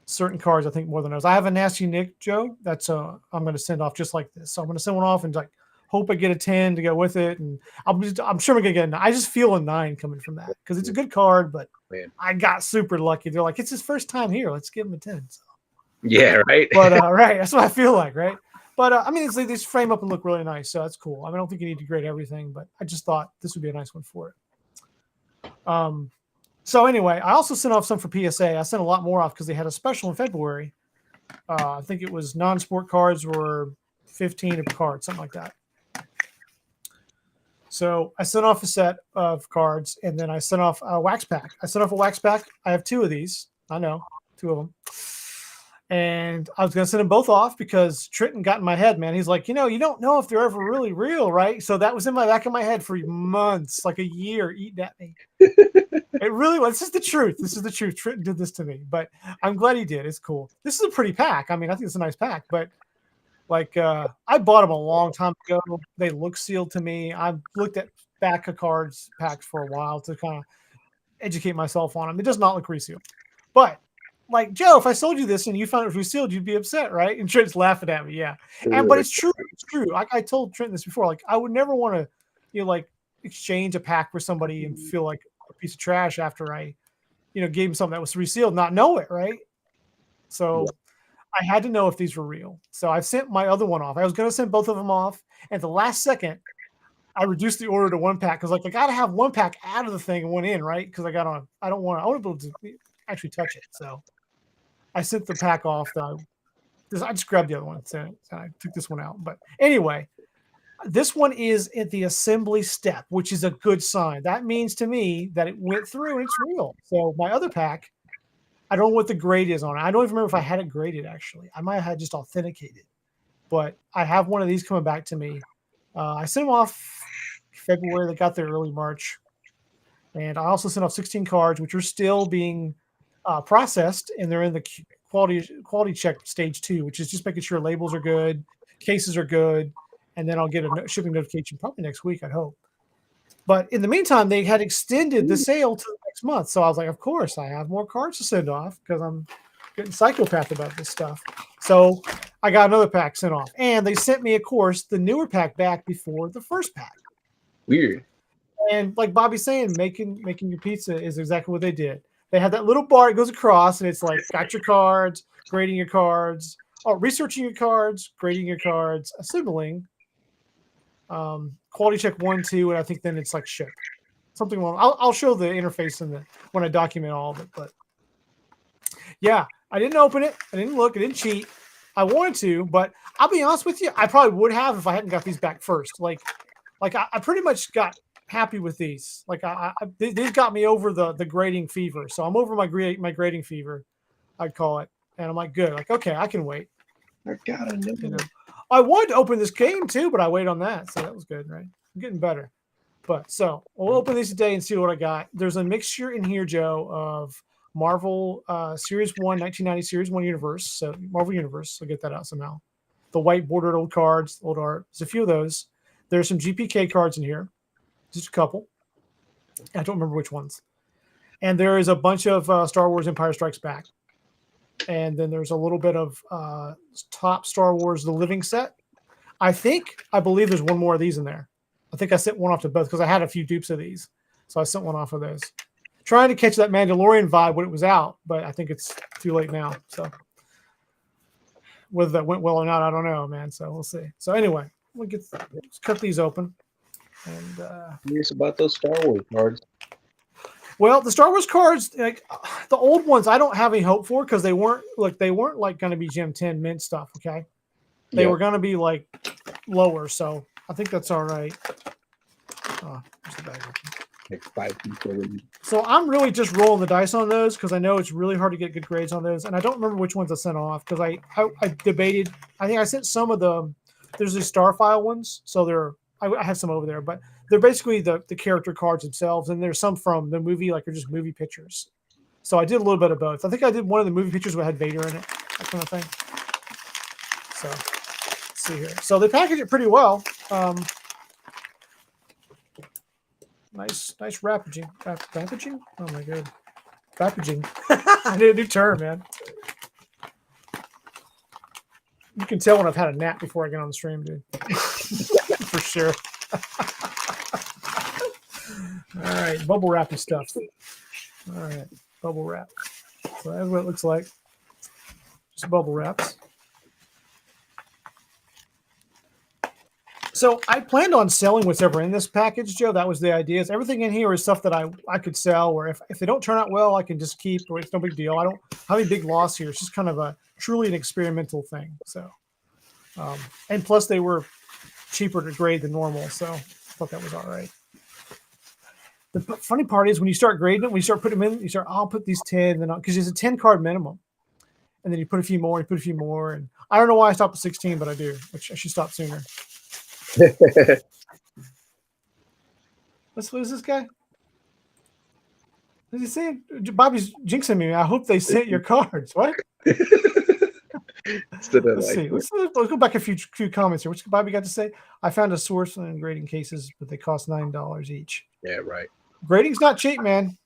certain cards. I think more than others. I have a Nasty Nick, Joe. That's I'm going to send off just like this. So I'm going to send one off and like. Hope I get a 10 to go with it, and I'm sure I'm gonna get a 9. I just feel a 9 coming from that because it's a good card. But I got super lucky. They're like, it's his first time here. Let's give him a 10. So. Yeah, right. But right, that's what I feel like, right? But I mean, it's like these frame up and look really nice, so that's cool. I mean, I don't think you need to grade everything, but I just thought this would be a nice one for it. So anyway, I also sent off some for PSA. I sent a lot more off because they had a special in February. I think it was non-sport cards were 15 a card, something like that. So I sent off a set of cards, and then I sent off a wax pack. I have 2 of these. I know, 2 of them. And I was going to send them both off because Trenton got in my head, man. He's like, you don't know if they're ever really real, right? So that was in my back of my head for months, like a year, eating at me. It really was. This is the truth. Trenton did this to me, but I'm glad he did. It's cool. This is a pretty pack. I mean, I think it's a nice pack, but like I bought them a long time ago. They look sealed to me. I've looked at back of cards packs for a while to kind of educate myself on them. It does not look resealed. But like, Joe, if I sold you this and you found it was resealed, you'd be upset, right? And Trent's laughing at me. Yeah. But it's true. It's true. I told Trent this before. Like, I would never want to, like exchange a pack with somebody and feel like a piece of trash after I, gave him something that was resealed, not know it, right? So I had to know if these were real. So I sent my other one off. I was going to send both of them off. And at the last second, I reduced the order to 1 pack because, like, I got to have 1 pack out of the thing and 1 in, right? Because I want to be able to actually touch it. So I sent the pack off. I just grabbed the other one. So I took this one out. But anyway, this one is at the assembly step, which is a good sign. That means to me that it went through and it's real. So my other pack, I don't know what the grade is on it. I don't even remember if I had it graded, actually. I might have had just authenticated. But I have one of these coming back to me. I sent them off February. They got there early March. And I also sent off 16 cards, which are still being processed, and they're in the quality check stage 2, which is just making sure labels are good, cases are good, and then I'll get a shipping notification probably next week, I hope. But in the meantime, they had extended the sale to the next month. So I was like, of course, I have more cards to send off because I'm getting psychopath about this stuff. So I got another pack sent off. And they sent me, of course, the newer pack back before the first pack. Weird. And like Bobby's saying, making your pizza is exactly what they did. They had that little bar that goes across, and it's like, got your cards, grading your cards, researching your cards, grading your cards, assembling, quality check 1, 2, and I think then it's like ship. Something along. I'll show the interface when I document all of it. But yeah, I didn't open it. I didn't look. I didn't cheat. I wanted to, but I'll be honest with you, I probably would have if I hadn't got these back first. Like I pretty much got happy with these. Like these got me over the grading fever. So I'm over my grading fever, I'd call it. And I'm like, good. Like, okay, I can wait. I gotta know. You know, I wanted to open this game too, but I waited on that, so that was good, right? I'm getting better. But so we'll open these today and see what I got. There's a mixture in here, Joe, of Marvel Series 1, 1990 Series 1 Universe. So Marvel Universe. I'll get that out somehow. The white bordered old cards, old art. There's a few of those. There's some GPK cards in here. Just a couple. I don't remember which ones. And there is a bunch of Star Wars Empire Strikes Back. And then there's a little bit of top Star Wars The Living set. I believe there's one more of these in there. I think I sent one off to both because I had a few dupes of these. So I sent one off of those. Trying to catch that Mandalorian vibe when it was out, but I think it's too late now. So whether that went well or not, I don't know, man. So we'll see. So anyway, let's cut these open. And Curious about those Star Wars cards. Well, the Star Wars cards, like the old ones, I don't have any hope for because they weren't like going to be Gem 10 mint stuff. Okay, they were going to be like lower, so I think that's all right. There's the bag. Like 5 people. So I'm really just rolling the dice on those because I know it's really hard to get good grades on those, and I don't remember which ones I sent off because I debated. I think I sent some of the. There's these Starfile ones, so I have some over there, but they're basically the character cards themselves, and there's some from the movie, like they're just movie pictures. So I did a little bit of both. I think I did one of the movie pictures that had Vader in it, that kind of thing. So let's see here. So they package it pretty well. Nice packaging. Packaging? Oh my god. Packaging. I need a new term, man. You can tell when I've had a nap before I get on the stream, dude. For sure. All right, bubble wrappy stuff. All right, bubble wrap. So that's what it looks like. Just bubble wraps. So I planned on selling whatever in this package, Joe. That was the idea. Everything in here is stuff that I could sell, or if they don't turn out well, I can just keep, or it's no big deal. I don't have any big loss here. It's just kind of truly an experimental thing. So, and plus they were cheaper to grade than normal, so I thought that was all right. The funny part is when you start grading it, when you start putting them in, I'll put these 10, because there's a 10 card minimum. And then you put a few more, and I don't know why I stopped at 16, but I do, which I should stop sooner. What is this guy? What is he saying? Bobby's jinxing me. I hope they sent your cards. What? Let's see. Let's go back a few comments here. What's Bobby got to say? I found a source on grading cases, but they cost $9 each. Yeah, right. Grading's not cheap, man.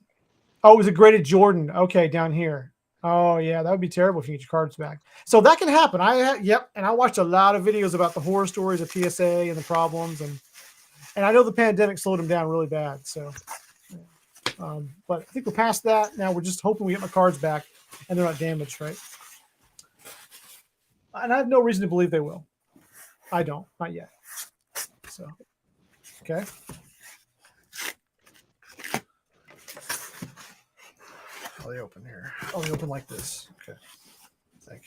Oh, it was a graded Jordan. Okay, down here. Oh, yeah, that would be terrible if you get your cards back. So that can happen. And I watched a lot of videos about the horror stories of PSA and the problems, and I know the pandemic slowed them down really bad. So, but I think we're past that. Now we're just hoping we get my cards back and they're not damaged, right? And I have no reason to believe they will. I don't, not yet. So, okay. How they open here? Oh, they open like this. Okay. think.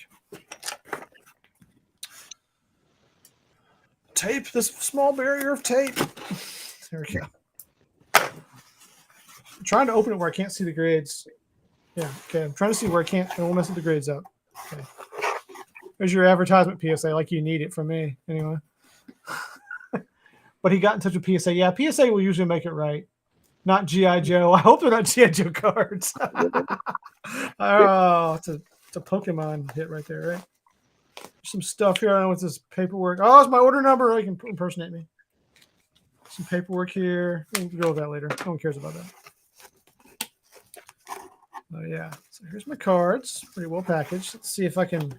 Tape, this small barrier of tape. There we go. I'm trying to open it where I can't see the grades. Yeah, okay. I'm trying to see where I won't mess with the grades up. Okay. There's your advertisement PSA, like you need it from me, anyway. But he got in touch with PSA. Yeah, PSA will usually make it right. Not G.I. Joe. I hope they're not G.I. Joe cards. Oh, it's a Pokemon hit right there, right? Some stuff here. I don't know what's this paperwork. Oh, it's my order number. You can impersonate me. Some paperwork here. We'll go with that later. No one cares about that. Oh, yeah. So here's my cards. Pretty well packaged. Let's see if I can.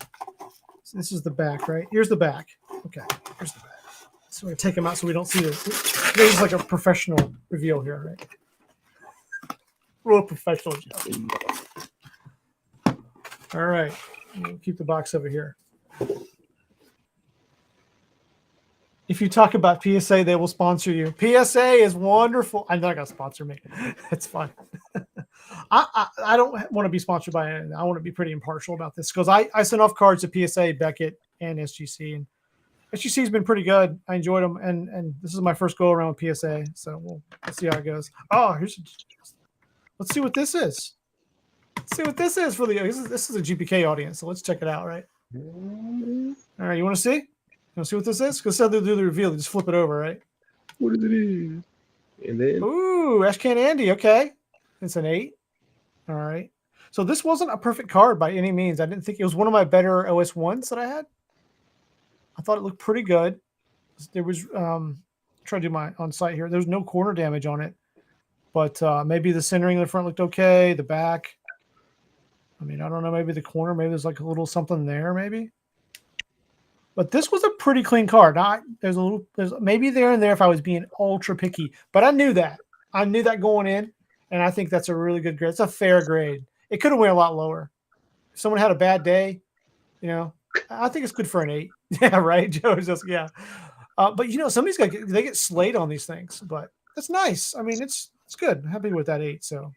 So this is the back, right? Here's the back. Okay. Here's the back. So we're going to take them out so we don't see this. This is like a professional reveal here, right? Real professional job. All right. We'll keep the box over here. If you talk about PSA, they will sponsor you. PSA is wonderful. I'm not going to sponsor me. It's fine. I don't want to be sponsored by anything. I want to be pretty impartial about this because I sent off cards to PSA, Beckett, and SGC. And SGC has been pretty good. I enjoyed them. And this is my first go around with PSA. So we'll see how it goes. Oh, let's see what this is. Let's see what this is for the. This is a GPK audience. So let's check it out, right? All right. You want to see? You want to see what this is? Because they'll do the reveal. They just flip it over, right? What is it? And then. Ooh, Ashcan Andy. Okay. It's an 8. All right. So this wasn't a perfect card by any means. I didn't think it was one of my better OS1s that I had. I thought it looked pretty good. There was trying to do my on site here. There's no corner damage on it, but maybe the centering of the front looked okay. The back, I mean, I don't know. Maybe the corner, maybe there's like a little something there, maybe. But this was a pretty clean card. There's maybe there and there if I was being ultra picky, but I knew that. I knew that going in, and I think that's a really good grade. It's a fair grade. It could have went a lot lower. If someone had a bad day, I think it's good for an 8. Yeah, right. Joe's just but some of these guys they get slayed on these things, but that's nice. I mean, it's good. I'm happy with that 8. So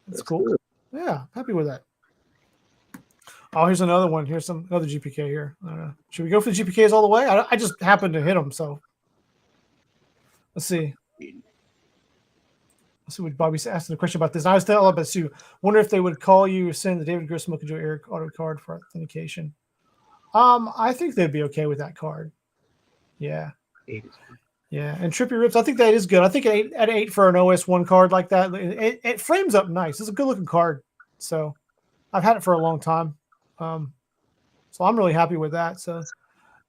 that's cool. Good. Yeah, happy with that. Oh, here's another one. Here's another GPK here. Should we go for the GPKs all the way? I just happened to hit them, so let's see. Let's see what Bobby's asking a question about this. I was telling about Sue. Wonder if they would call you or send the David Grissom and Joe Eric auto card for authentication. I think they'd be okay with that card. Yeah. Yeah. And Trippy Rips, I think that is good. I think at 8 for an OS1 card like that, it frames up nice. It's a good looking card. So I've had it for a long time. So I'm really happy with that. So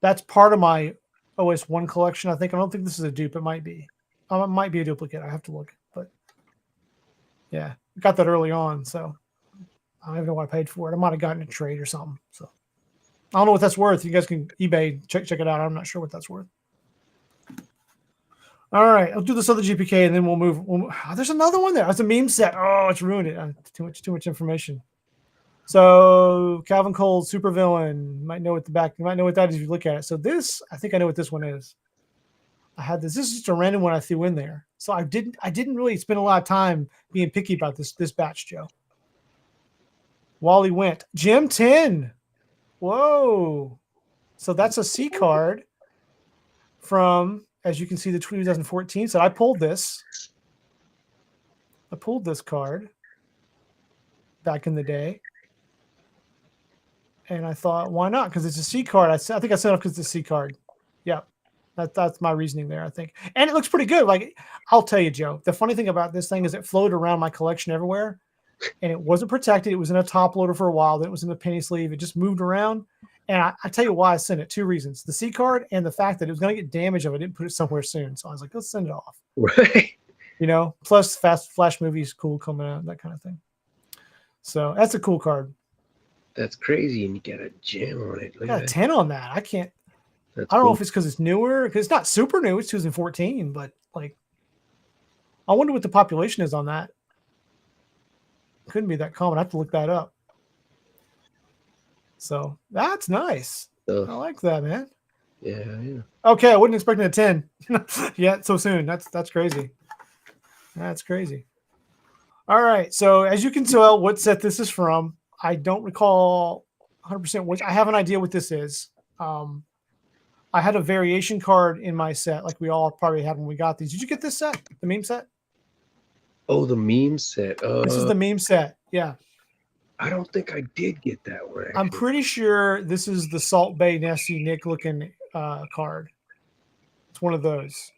that's part of my OS1 collection. I don't think this is a dupe. It might be. It might be a duplicate. I have to look. But yeah, got that early on. So I don't even know what I paid for it. I might have gotten a trade or something. So I don't know what that's worth. You guys can eBay check it out. I'm not sure what that's worth. All right, I'll do this other GPK and then we'll move. There's another one there. That's a meme set. Oh, it's ruined it. Too much information. So Calvin Cole's supervillain. You might know what that is if you look at it. So this, I think I know what this one is. I had this. This is just a random one I threw in there. So I didn't really spend a lot of time being picky about this batch, Joe. Wally Went. Jim 10. Whoa. So that's a C card from, as you can see, the 2014. So I pulled this. I pulled this card back in the day. And I thought, why not? Because it's a C card. I think I sent it off because it's a C card. Yeah. That's my reasoning there, I think. And it looks pretty good. Like, I'll tell you, Joe, the funny thing about this thing is it floated around my collection everywhere. And it wasn't protected. It was in a top loader for a while. Then it was in a penny sleeve. It just moved around. And I tell you why I sent it. 2 reasons. The C card and the fact that it was going to get damage if I didn't put it somewhere soon. So I was like, let's send it off. Right. Plus Fast Flash movies cool coming out, that kind of thing. So that's a cool card. That's crazy. And you got a gem on it. Got a 10 on that. I can't. That's I don't cool. know if it's because it's newer. Because it's not super new. It's 2014. But, like, I wonder what the population is on that. Couldn't be that common. I have to look that up. So that's nice. I like that, man. Yeah. Okay, I wasn't expecting a 10 yet so soon. That's crazy. That's crazy. All right. So as you can tell, what set this is from, I don't recall 100% which. I have an idea what this is. I had a variation card in my set, like we all probably had when we got these. Did you get this set, the meme set? Oh, the meme set. This is the meme set. Yeah. I don't think I did get that one. Actually. I'm pretty sure this is the Salt Bay Nessie Nick looking card. It's one of those,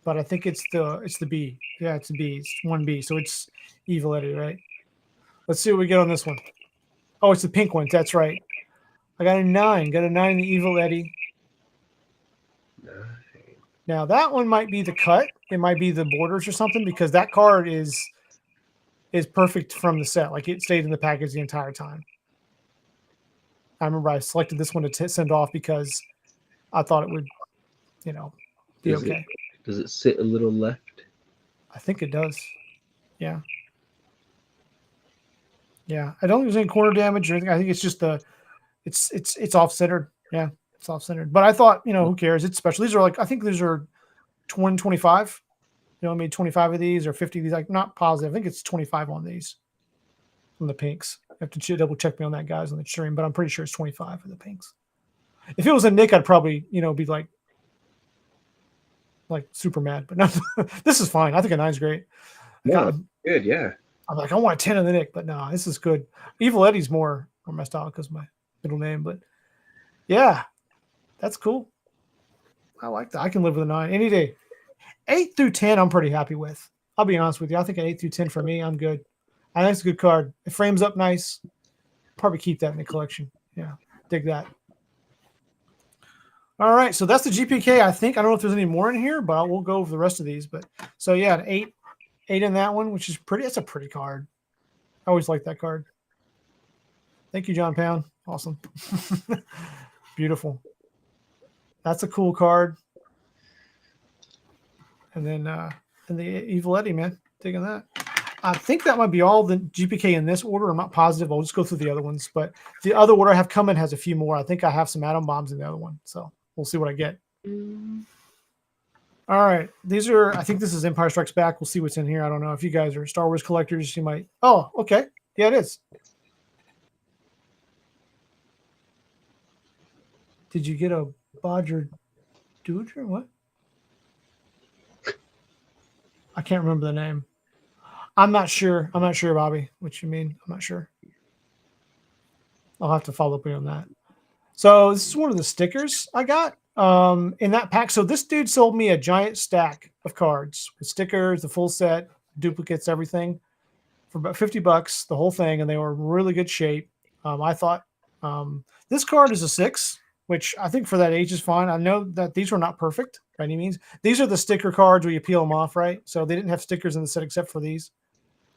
but I think it's the B. Yeah, it's a B. It's 1B, so it's Evil Eddie, right? Let's see what we get on this one. Oh, it's the pink one. That's right. I got a 9. Got a 9 in the Evil Eddie. 9. Now that one might be the cut. It might be the borders or something because that card is perfect from the set. Like it stayed in the package the entire time. I remember I selected this one to send off because I thought it would, be okay. Does it sit a little left? I think it does. Yeah. Yeah. I don't think there's any corner damage or anything. I think it's just it's off centered. Yeah. It's off centered. But I thought, who cares? It's special. These are I think these are 25. I made 25 of these or 50 of these. Like not positive. I think it's 25 on these. On the pinks. You have to double check me on that, guys, on the stream, but I'm pretty sure it's 25 for the pinks. If it was a Nick, I'd probably, be like super mad. But no, this is fine. I think a 9's great. Good, yeah. I'm like, I want a 10 in the Nick, but no, this is good. Evil Eddie's more my style because my middle name, but yeah, that's cool. I like that. I can live with a 9 any day. 8 through 10, I'm pretty happy with. I'll be honest with you. I think an 8 through 10 for me, I'm good. I think it's a good card. It frames up nice. Probably keep that in the collection. Yeah, dig that. All right, so that's the GPK. I think I don't know if there's any more in here, but we'll go over the rest of these. But so yeah, an 8 in that one, which is pretty. That's a pretty card. I always like that card. Thank you, John Pound. Awesome, beautiful. That's a cool card. And then the Evil Eddie, man, digging that. I think that might be all the GPK in this order. I'm not positive. I'll just go through the other ones. But the other order I have coming has a few more. I think I have some atom bombs in the other one. So we'll see what I get. All right. I think this is Empire Strikes Back. We'll see what's in here. I don't know. If you guys are Star Wars collectors, you might. Oh, okay. Yeah, it is. Did you get a Bodger Dooger? What? I can't remember the name. I'm not sure. I'm not sure, Bobby, what you mean. I'm not sure. I'll have to follow up with you on that. So this is one of the stickers I got in that pack. So this dude sold me a giant stack of cards with stickers, the full set, duplicates, everything for about $50, the whole thing, and they were in really good shape. I thought this card is a 6, which I think for that age is fine. I know that these were not perfect by any means. These are the sticker cards where you peel them off, right? So they didn't have stickers in the set except for these.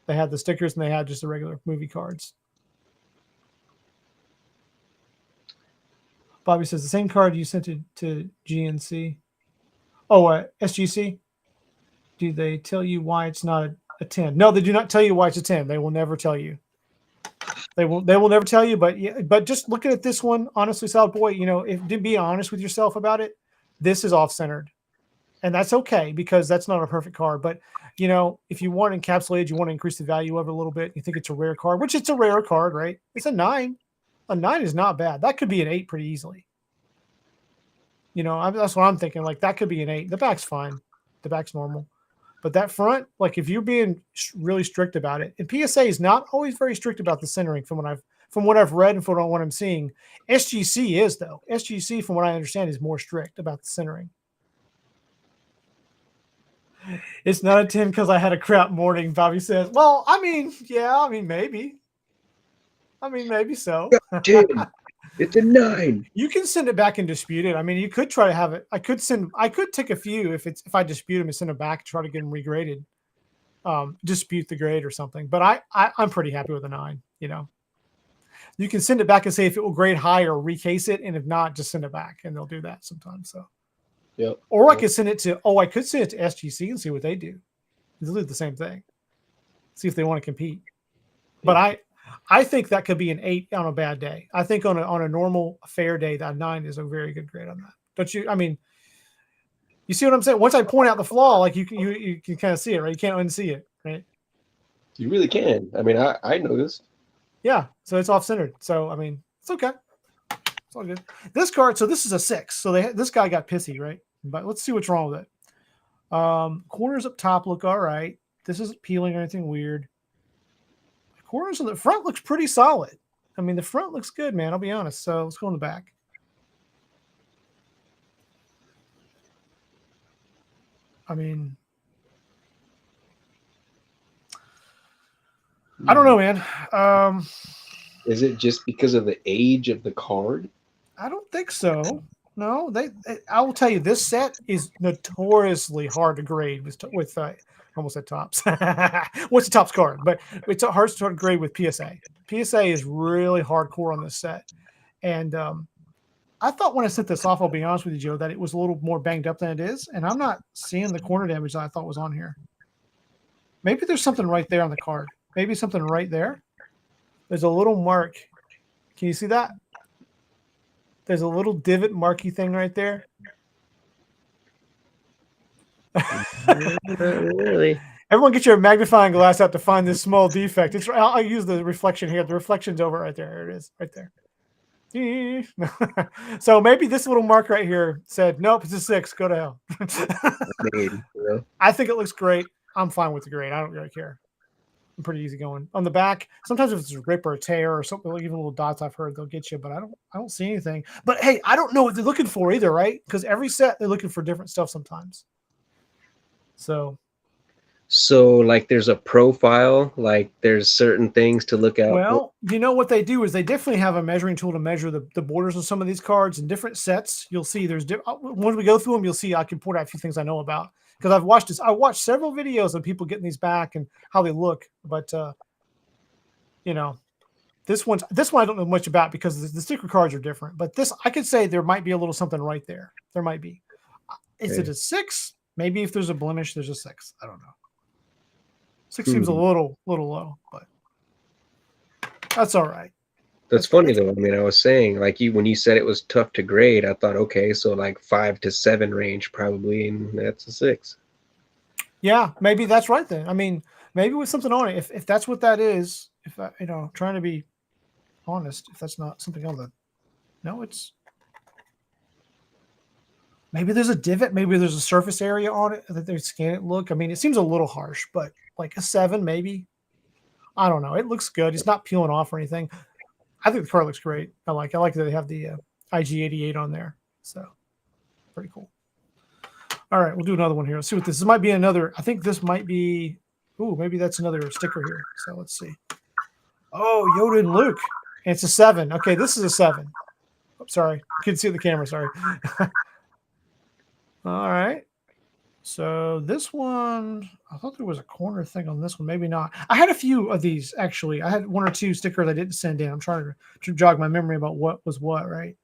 They had the stickers and they had just the regular movie cards. Bobby says the same card you sent to GNC. Oh, SGC. Do they tell you why it's not a 10? No, they do not tell you why it's a 10. They will never tell you. They will never tell you. But just looking at this one, honestly, Solid Boy, if to be honest with yourself about it, this is off-centered. And that's okay because that's not a perfect card. But, if you want encapsulated, you want to increase the value of it a little bit, you think it's a rare card, which it's a rare card, right? It's a 9. A 9 is not bad. That could be an 8 pretty easily. That's what I'm thinking. Like, that could be an 8. The back's fine. The back's normal. But that front, like, if you're being really strict about it, and PSA is not always very strict about the centering from what I've read and from what I'm seeing. SGC is, though. SGC, from what I understand, is more strict about the centering. It's not a 10 because I had a crap morning, Bobby says. Well, maybe. Maybe so. 10. It's a 9. You can send it back and dispute it. I mean, you could try to have it. I could take a few if I dispute them and send them back, try to get them regraded. Dispute the grade or something. But I'm pretty happy with a 9, You can send it back and say if it will grade high or recase it, and if not, just send it back, and they'll do that sometimes. So yep. Or I could send it to SGC and see what they do. They'll do the same thing. See if they want to compete. But I think that could be an 8 on a bad day. I think on a normal fair day, that 9 is a very good grade on that. Don't you? I mean, you see what I'm saying? Once I point out the flaw, like you can kind of see it, right? You can't unsee it, right? You really can. I mean, I noticed. Yeah. So it's off centered. So I mean, it's okay. It's all good. This card, so this is a 6. So this guy got pissy, right? But let's see what's wrong with it. Corners up top look all right. This isn't peeling or anything weird. The corners on the front looks pretty solid. I mean, the front looks good, man. I'll be honest. So let's go in the back. I mean, I don't know, man. Is it just because of the age of the card? I don't think so. No, I will tell you, this set is notoriously hard to grade with almost at tops. What's the tops card? But it's hard to grade with PSA. PSA is really hardcore on this set, and I thought when I sent this off, I'll be honest with you, Joe, that it was a little more banged up than it is, and I'm not seeing the corner damage that I thought was on here. Maybe there's something right there on the card. Maybe something right there. There's a little mark. Can you see that? There's a little divot marky thing right there. Not really. Everyone get your magnifying glass out to find this small defect. I'll use the reflection here. The reflection's over right there. There it is, right there. So maybe this little mark right here said, nope, it's a 6. Go to hell. I think it looks great. I'm fine with the grade. I don't really care. I'm pretty easy going. On the back, sometimes if it's a rip or a tear or something, like even little dots I've heard, they'll get you, but I don't see anything. But hey, I don't know what they're looking for either, right? Because every set they're looking for different stuff sometimes. So like there's a profile, like there's certain things to look out for. Well, you know what they do is they definitely have a measuring tool to measure the borders of some of these cards in different sets. You'll see there's when we go through them, you'll see I can point out a few things I know about because I've watched this. I watched several videos of people getting these back and how they look, but you know, this one I don't know much about because the sticker cards are different. But this I could say there might be a little something right there. There might be. Is it a 6? Maybe if there's a blemish, there's a 6. I don't know. 6 seems a little low, but that's all right. That's funny though. I mean, I was saying like when you said it was tough to grade, I thought okay, so like 5 to 7 range probably, and that's a 6. Yeah, maybe that's right then. I mean, maybe with something on it, if that's what that is, if I, trying to be honest, if that's not something on the, no, it's maybe there's a divot, maybe there's a surface area on it that they scan it. Look, I mean, it seems a little harsh, but like a 7 maybe. I don't know. It looks good. It's not peeling off or anything. I think the card looks great. I like that they have the IG88 on there. So pretty cool. All right, we'll do another one here. Let's see what this might be. Another. I think this might be. Ooh, maybe that's another sticker here. So let's see. Oh, Yoda and Luke. And it's a 7. Okay, this is a 7. Oh, sorry, couldn't see the camera. Sorry. All right. So this one, I thought there was a corner thing on this one. Maybe not. I had a few of these, actually. I had 1 or 2 stickers I didn't send in. I'm trying to jog my memory about what was what, right?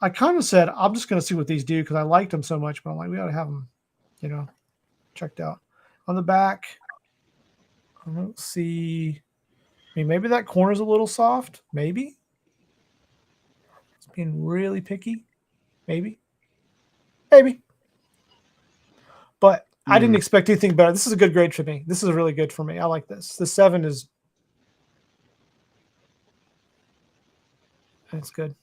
I kind of said, I'm just going to see what these do because I liked them so much. But I'm like, we got to have them, checked out. On the back, I don't see. I mean, maybe that corner's a little soft. Maybe. It's being really picky. Maybe. But I didn't expect anything better. This is a good grade for me. This is really good for me. I like this. The 7 is. That's good.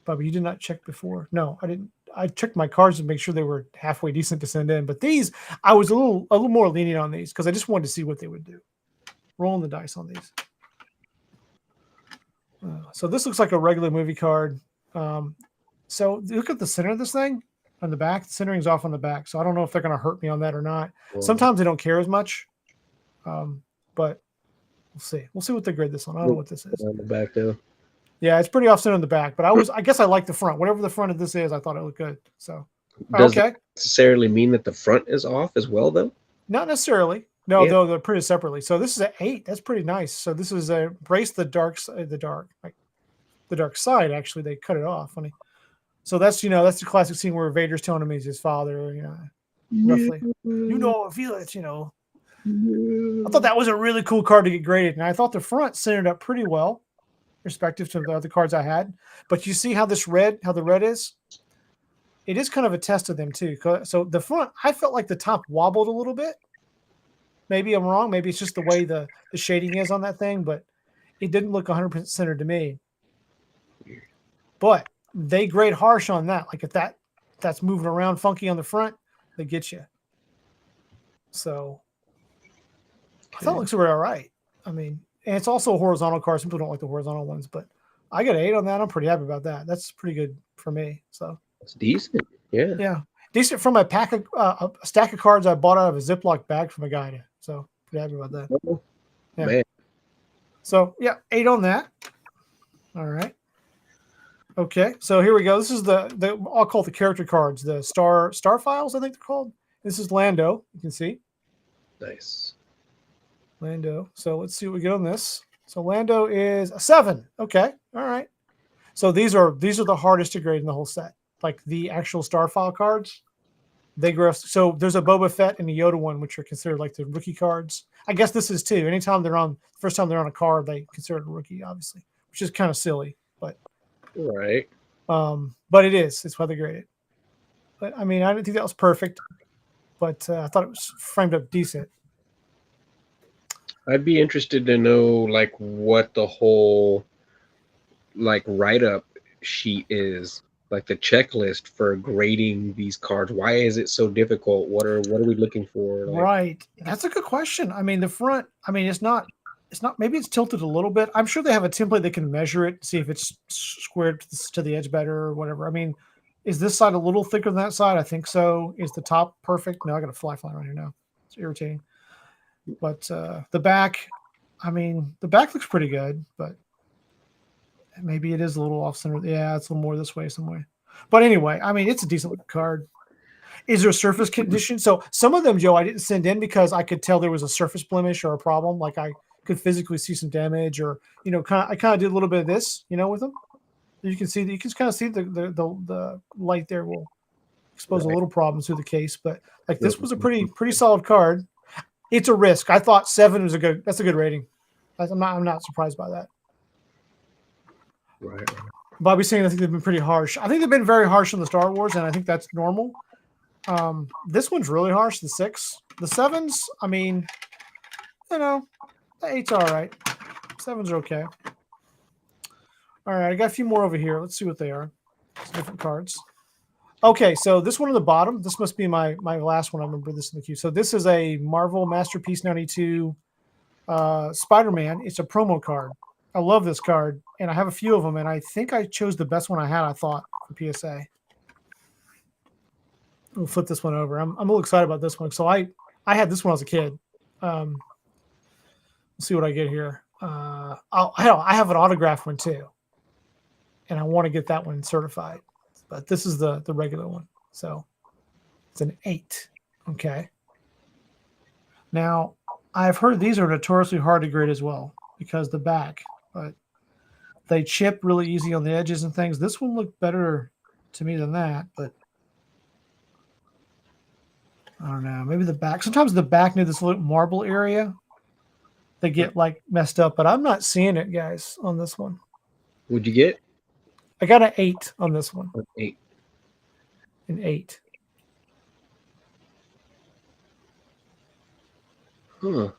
Bobby, you did not check before. No, I didn't. I checked my cards to make sure they were halfway decent to send in. But these, I was a little more lenient on these because I just wanted to see what they would do. Rolling the dice on these. So this looks like a regular movie card. So look at the center of this thing. On the back, the centering's off on the back, so I don't know if they're going to hurt me on that or not. Sometimes they don't care as much, but we'll see. We'll see what they grade this on. I don't know what this is. On the back though. Yeah, it's pretty off center on the back, but I guess I like the front. Whatever the front of this is, I thought it looked good. So does it necessarily mean that the front is off as well though? Not necessarily. No, though they're printed separately. So this is an 8. That's pretty nice. So this is a Brace the Dark Side. Actually, they cut it off. Funny. So that's that's the classic scene where Vader's telling him he's his father, roughly. I feel it, I thought that was a really cool card to get graded, and I thought the front centered up pretty well, respective to the other cards I had. But you see how the red is? It is kind of a test of them too. So the front, I felt like the top wobbled a little bit. Maybe I'm wrong. Maybe it's just the way the shading is on that thing, but it didn't look 100% centered to me. but they grade harsh on that. Like if that's moving around funky on the front, they get you. So I thought it looks really all right. I mean, and it's also a horizontal card. Some people don't like the horizontal ones, but I got an 8 on that. I'm pretty happy about that. That's pretty good for me. So It's decent. Yeah. yeah, decent from a pack of a stack of cards I bought out of a Ziploc bag from a guy. So pretty happy about that. Oh, Yeah. man. So yeah, 8 on that. All right. Okay, so here we go. This is the I'll call it the character cards, the star files, I think they're called. This is Lando. You can see Nice. Lando. So let's see what we get on this. So Lando is a 7. Okay, all right. So these are the hardest to grade in the whole set. Like the actual star file cards, they grow. So there's a Boba Fett and a Yoda one, which are considered like the rookie cards. I guess this is too. Anytime first time they're on a card, they consider it a rookie, obviously, which is kind of silly, but. Right. But it's why they grade it. But I mean, I didn't think that was perfect, but I thought it was framed up decent. I'd be interested to know like what the whole like write-up sheet is, like the checklist for grading these cards. Why is it so difficult? What are we looking for? Like, Right. That's a good question. I mean, the front, I mean, it's not, maybe it's tilted a little bit. I'm sure they have a template that can measure it, see if it's squared to the edge better or whatever. I mean, is this side a little thicker than that side? I think so. Is the top perfect? No, I got a fly around here now. It's irritating. But the back, I mean, the back looks pretty good, but maybe it is a little off center. Yeah, it's a little more this way somewhere. But anyway, I mean, it's a decent card. Is there a surface condition? So some of them, Joe, I didn't send in because I could tell there was a surface blemish or a problem. Like I could physically see some damage, or I kind of did a little bit of this, with them. You can kind of see the light there will expose a little problems through the case. But like this was a pretty solid card. It's a risk. I thought 7 was that's a good rating. I'm not surprised by that. right. Bobby's saying I think they've been pretty harsh. I think they've been very harsh on the Star Wars, and I think that's normal. This one's really harsh, the 6. The 7s, I mean, the 8's all right. 7s are okay. All right, I got a few more over here. Let's see what they are. Some different cards. Okay, so this one on the bottom, this must be my last one. I remember this in the queue. So this is a Marvel Masterpiece 92 Spider-Man. It's a promo card. I love this card, and I have a few of them, and I think I chose the best one I had, I thought, for PSA. We'll flip this one over. I'm a little excited about this one. So I had this when I was a kid. Let's see what I get here. I have an autographed one too, and I want to get that one certified. But this is the regular one. So it's an 8. Okay. Now I've heard these are notoriously hard to grade as well because the back, but they chip really easy on the edges and things. This one looked better to me than that, but. I don't know. Maybe the back. Sometimes the back near this little marble area, they get like messed up, but I'm not seeing it, guys, on this one. What'd you get? I got an 8 on this one. 8. An 8. Huh.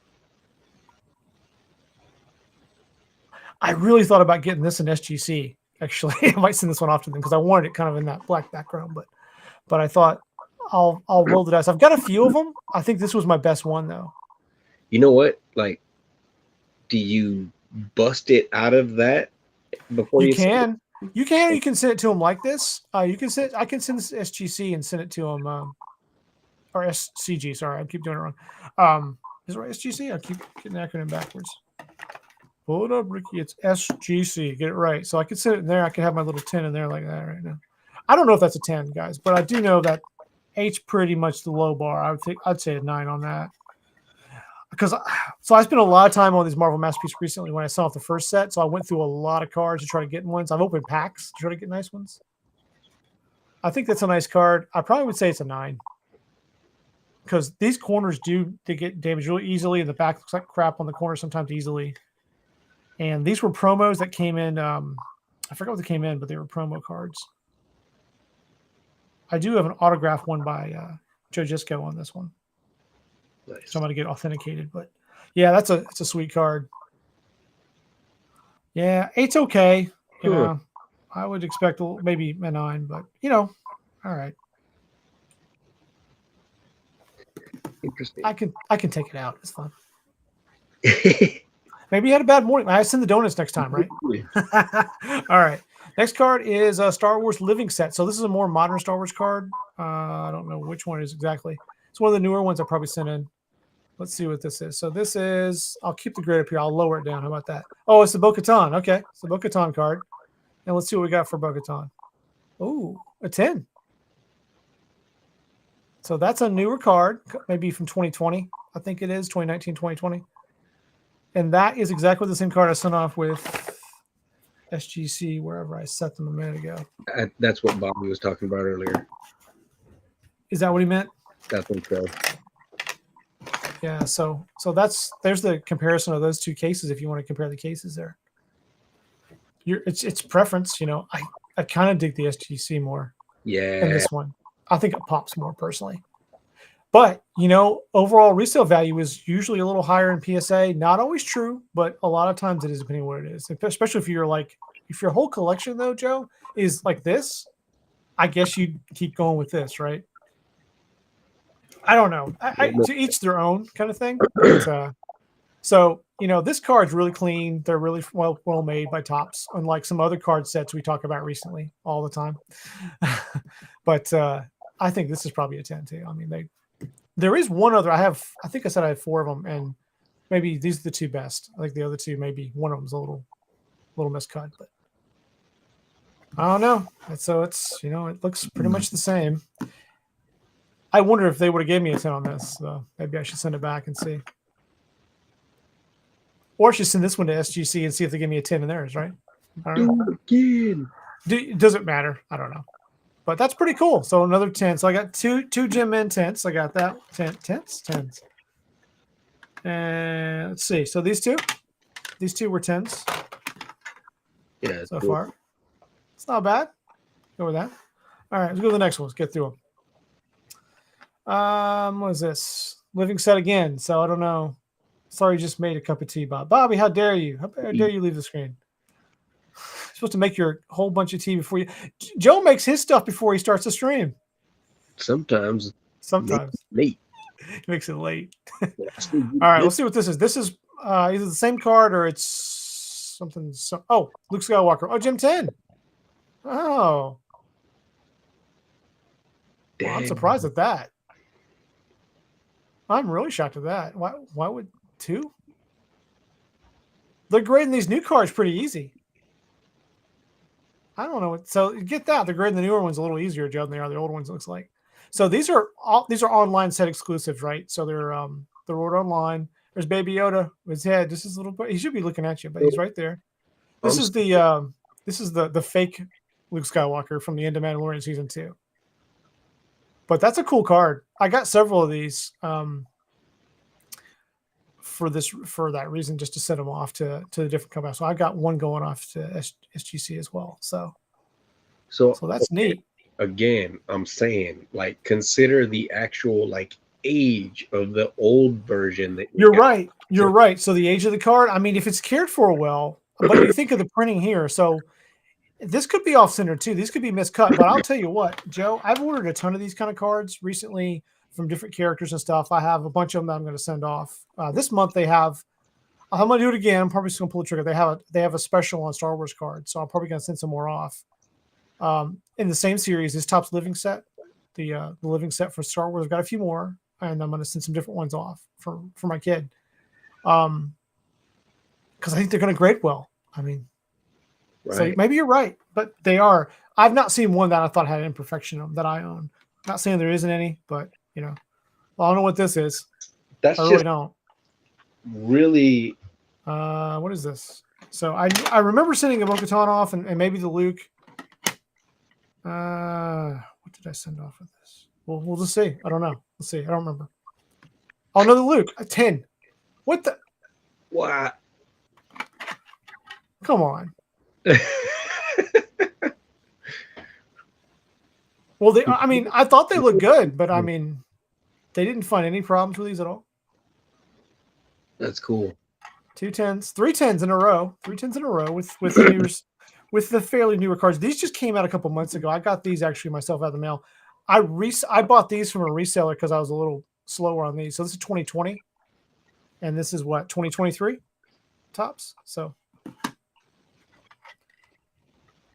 I really thought about getting this in SGC. Actually, I might send this one off to them because I wanted it kind of in that black background, but I thought I'll roll the dice. I've got a few of them. I think this was my best one though. You know what? Like, do you bust it out of that before you can? You can, or you can send it to them like this. I can send this to SGC and send it to them, or SCG. Sorry, I keep doing it wrong. Is it right, SGC? I keep getting the acronym backwards. Pull it up, Ricky. It's SGC. Get it right. So I can send it in there. I can have my little 10 in there like that right now. I don't know if that's a 10, guys, but I do know that 8's pretty much the low bar. I'd say a 9 on that. Because I spent a lot of time on these Marvel Masterpiece recently when I saw the first set. So I went through a lot of cards to try to get ones. I've opened packs to try to get nice ones. I think that's a nice card. I probably would say it's a 9. Because these corners they get damaged really easily, and the back looks like crap on the corner sometimes easily. And these were promos that came in. I forgot what they came in, but they were promo cards. I do have an autographed one by Joe Gisco on this one. Nice. So I'm going to get authenticated. But yeah, it's a sweet card. Yeah, 8's okay. You know, I would expect maybe a 9, but all right. Interesting. I can take it out. It's fun. Maybe you had a bad morning. I send the donuts next time, right? All right. Next card is a Star Wars Living Set. So this is a more modern Star Wars card. I don't know which one it is exactly. It's one of the newer ones I probably sent in. Let's see what this is. So this is, I'll keep the grid up here. I'll lower it down. How about that? Oh, it's the Bo-Katan. Okay. It's the Bo-Katan card. And let's see what we got for Bo-Katan. Oh, a 10. So that's a newer card, maybe from 2020. I think it is 2019, 2020. And that is exactly the same card I sent off with SGC, wherever I set them a minute ago. That's what Bobby was talking about earlier. Is that what he meant? That's what so. Yeah, so there's the comparison of those two cases if you want to compare the cases there. It's preference, I kind of dig the SGC more than this one. I think it pops more personally. But, overall resale value is usually a little higher in PSA. Not always true, but a lot of times it is, depending on what it is. Especially if your whole collection, though, Joe, is like this, I guess you'd keep going with this, right? I don't know. To each their own kind of thing. But, so, this card's really clean. They're really well made by Topps, unlike some other card sets we talk about recently all the time. But I think this is probably a 10 too. I mean, there is one other. I think I said I had 4 of them, and maybe these are the 2 best. I think the other 2, maybe one of them's a little miscut, but I don't know. So it's it looks pretty much the same. I wonder if they would have gave me a 10 on this. So maybe I should send it back and see. Or I should send this one to SGC and see if they give me a 10 in theirs, right? I don't know. Does it matter? I don't know. But that's pretty cool. So another 10. So I got two Gym Men 10s. I got that 10s. And let's see. So these two were 10s. Yeah. So far. It's not bad. Go with that. All right, let's go to the next one. Let's get through them. What is this? Living set again. So I don't know. Sorry, just made a cup of tea, Bob. Bobby, how dare you? How dare you leave the screen? You're supposed to make your whole bunch of tea before you. Joe makes his stuff before he starts the stream. Sometimes. Late. He makes it late. All right, let's see what this is. This is either the same card or it's something. Oh, Luke Skywalker. Oh, Gym 10. Oh. Well, I'm surprised at that. I'm really shocked at that. Why would 2? They're grading these new cards pretty easy. I don't know. So get that. They're grading the newer ones a little easier, Joe, than they are the older ones. Looks like. So these are online set exclusives, right? So they're ordered online. There's Baby Yoda with his head. This is a little bit. He should be looking at you, but he's right there. This is the fake Luke Skywalker from the end of Mandalorian season 2. But that's a cool card. I got several of these for that reason, just to send them off to the different companies. So I got one going off to SGC as well. So that's neat. Again, I'm saying, consider the actual age of the old version. You're right. You're right. So the age of the card. I mean, if it's cared for well, but you think of the printing here, so. This could be off-center too. These could be miscut, but I'll tell you what, Joe, I've ordered a ton of these kind of cards recently from different characters and stuff. I have a bunch of them that I'm going to send off. This month they have, I'm going to do it again. I'm probably just going to pull the trigger. They have a special on Star Wars cards, so I'm probably going to send some more off. In the same series, this Topps Living Set, the Living Set for Star Wars, I've got a few more, and I'm going to send some different ones off for my kid. Because I think they're going to grade well. I mean, right. So maybe you're right, but they are. I've not seen one that I thought had an imperfection that I own. Not saying there isn't any, but I don't know what this is. That's I really don't. Really. What is this? So I remember sending a Bo-Katan off and maybe the Luke. What did I send off with this? Well, we'll just see. I don't know. Let's see. I don't remember. Oh, another Luke. A 10. What the? What? Come on. Well, I thought they looked good, but they didn't find any problems with these at all. That's cool. 2 10s, 3 10s in a row, 3 10s in a row with with the fairly newer cards. These just came out a couple months ago. I got these actually myself out of the mail. I bought these from a reseller because I was a little slower on these. So this is 2020, and this is what 2023 tops. So,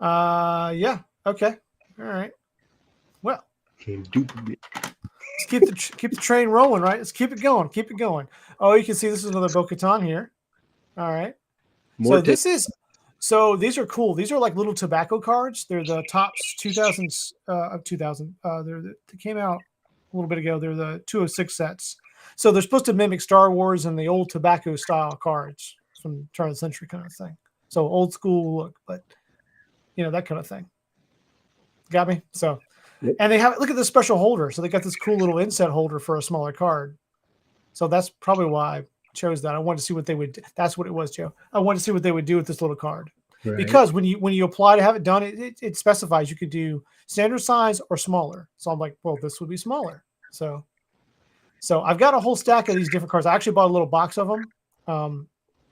yeah, okay, all right. Well, let's keep the train rolling, right? Let's keep it going. Keep it going. Oh, you can see this is another Bo-Katan here. All right. More So these are cool. These are like little tobacco cards. They're the tops 2000s of 2000. They came out a little bit ago. They're the 206 sets. So they're supposed to mimic Star Wars and the old tobacco style cards from turn of the century kind of thing. So old school look, but that kind of thing. Got me? So, and they have, look at this special holder. So they got this cool little inset holder for a smaller card. So that's probably why I chose that. I wanted to see what they would do. That's what it was, Joe. I wanted to see what they would do with this little card. Right. Because when you apply to have it done, it specifies you could do standard size or smaller. So I'm like, well, this would be smaller. So I've got a whole stack of these different cards. I actually bought a little box of them.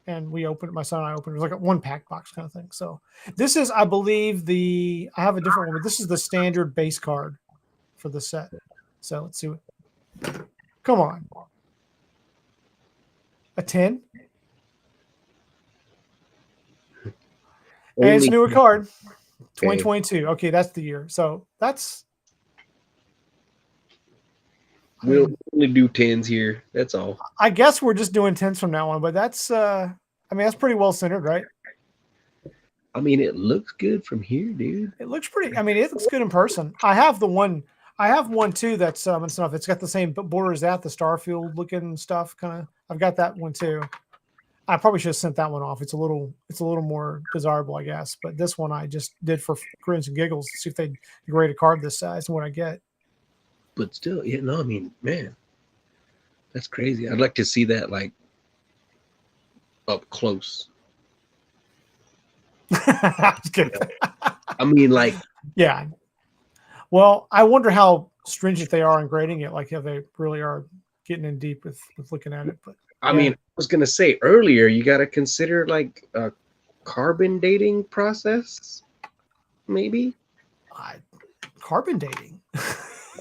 And we opened it. My son and I opened it. It was like a 1-pack box kind of thing. So this is, I believe, I have a different one, but this is the standard base card for the set. So let's see. Come on. A 10. And it's a newer card. 2022. Okay, that's the year. So that's. We'll only do 10s here. That's all. I guess we're just doing 10s from now on, but that's that's pretty well centered, right? I mean, it looks good from here, dude. It looks pretty. I mean, it looks good in person. I have one too that's and stuff. It's got the same border as that, the Starfield looking stuff, kind of. I've got that one too. I probably should have sent that one off. It's a little more desirable, I guess. But this one I just did for grins and giggles to see if they'd grade a card this size and what I get. But still, I mean, man, that's crazy. I'd like to see that like up close. I mean, like, yeah. Well, I wonder how stringent they are in grading it. Like, if they really are getting in deep with looking at it. But I mean, I was gonna say earlier, you got to consider like a carbon dating process, maybe. Carbon dating.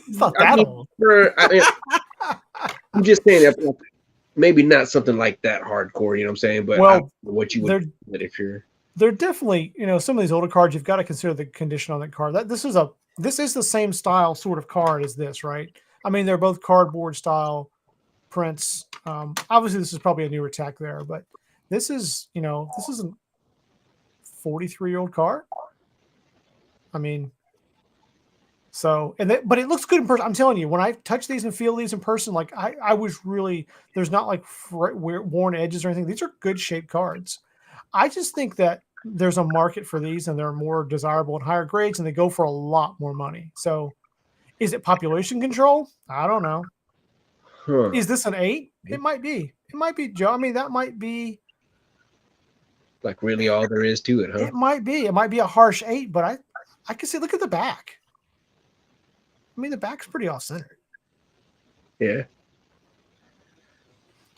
It's not that old. I'm just saying that maybe not something like that hardcore. You know what I'm saying? But what you would if you're. They're definitely, some of these older cards, you've got to consider the condition on that card. This is the same style sort of card as this, right? I mean, they're both cardboard style prints. Obviously, this is probably a newer tech there, but this is, this is a 43-year-old card. I mean, but it looks good in person. I'm telling you, when I touch these and feel these in person, like I was really, there's not like worn edges or anything. These are good shaped cards. I just think that there's a market for these and they're more desirable and higher grades and they go for a lot more money. So is it population control? I don't know. Huh. Is this an 8? It might be. It might be, Joe. I mean, that might be. Like really all there is to it, huh? It might be. It might be a harsh 8, but I can see, look at the back. I mean, the back's pretty off-centered. Yeah.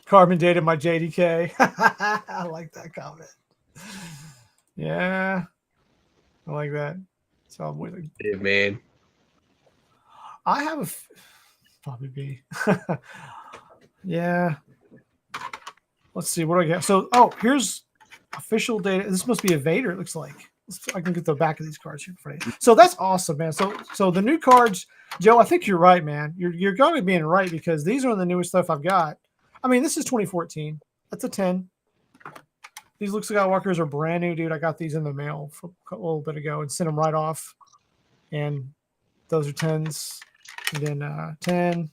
Carbon dated my JDK. I like that comment. Yeah. I like that. So yeah, man. I have probably be. Yeah. Let's see. What do I get? So, here's official data. This must be a Vader, it looks like. I can get the back of these cards here for you. So that's awesome, man. So the new cards, Joe, I think you're right, man. You're going to be being right because these are the newest stuff I've got. I mean, this is 2014. That's a 10. These Luke Skywalkers are brand new, dude. I got these in the mail a little bit ago and sent them right off. And those are 10s. And then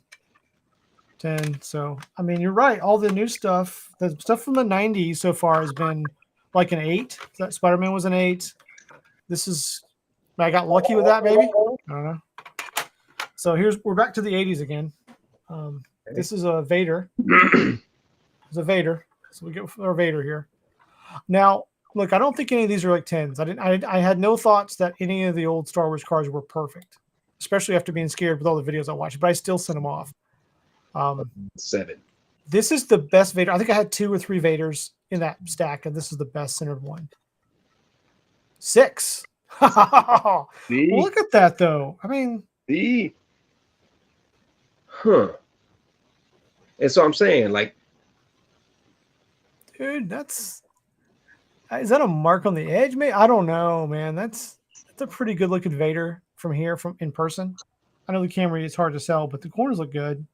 10. So, I mean, you're right. All the new stuff, the stuff from the 90s so far has been like an 8. That Spider-Man was an 8. I got lucky with that, maybe. I don't know. So we're back to the 80s again. This is a Vader. It's a Vader. So we get our Vader here. Now, look, I don't think any of these are like 10s. I had no thoughts that any of the old Star Wars cards were perfect, especially after being scared with all the videos I watched, but I still sent them off. 7. This is the best Vader. I think I had 2 or 3 Vaders in that stack, and this is the best centered one. 6. See, Look at that, though. I mean, see, huh? And so I'm saying, like, dude, is that a mark on the edge? Maybe I don't know, man. That's a pretty good looking Vader from here, from in person. I know the camera is hard to sell, but the corners look good.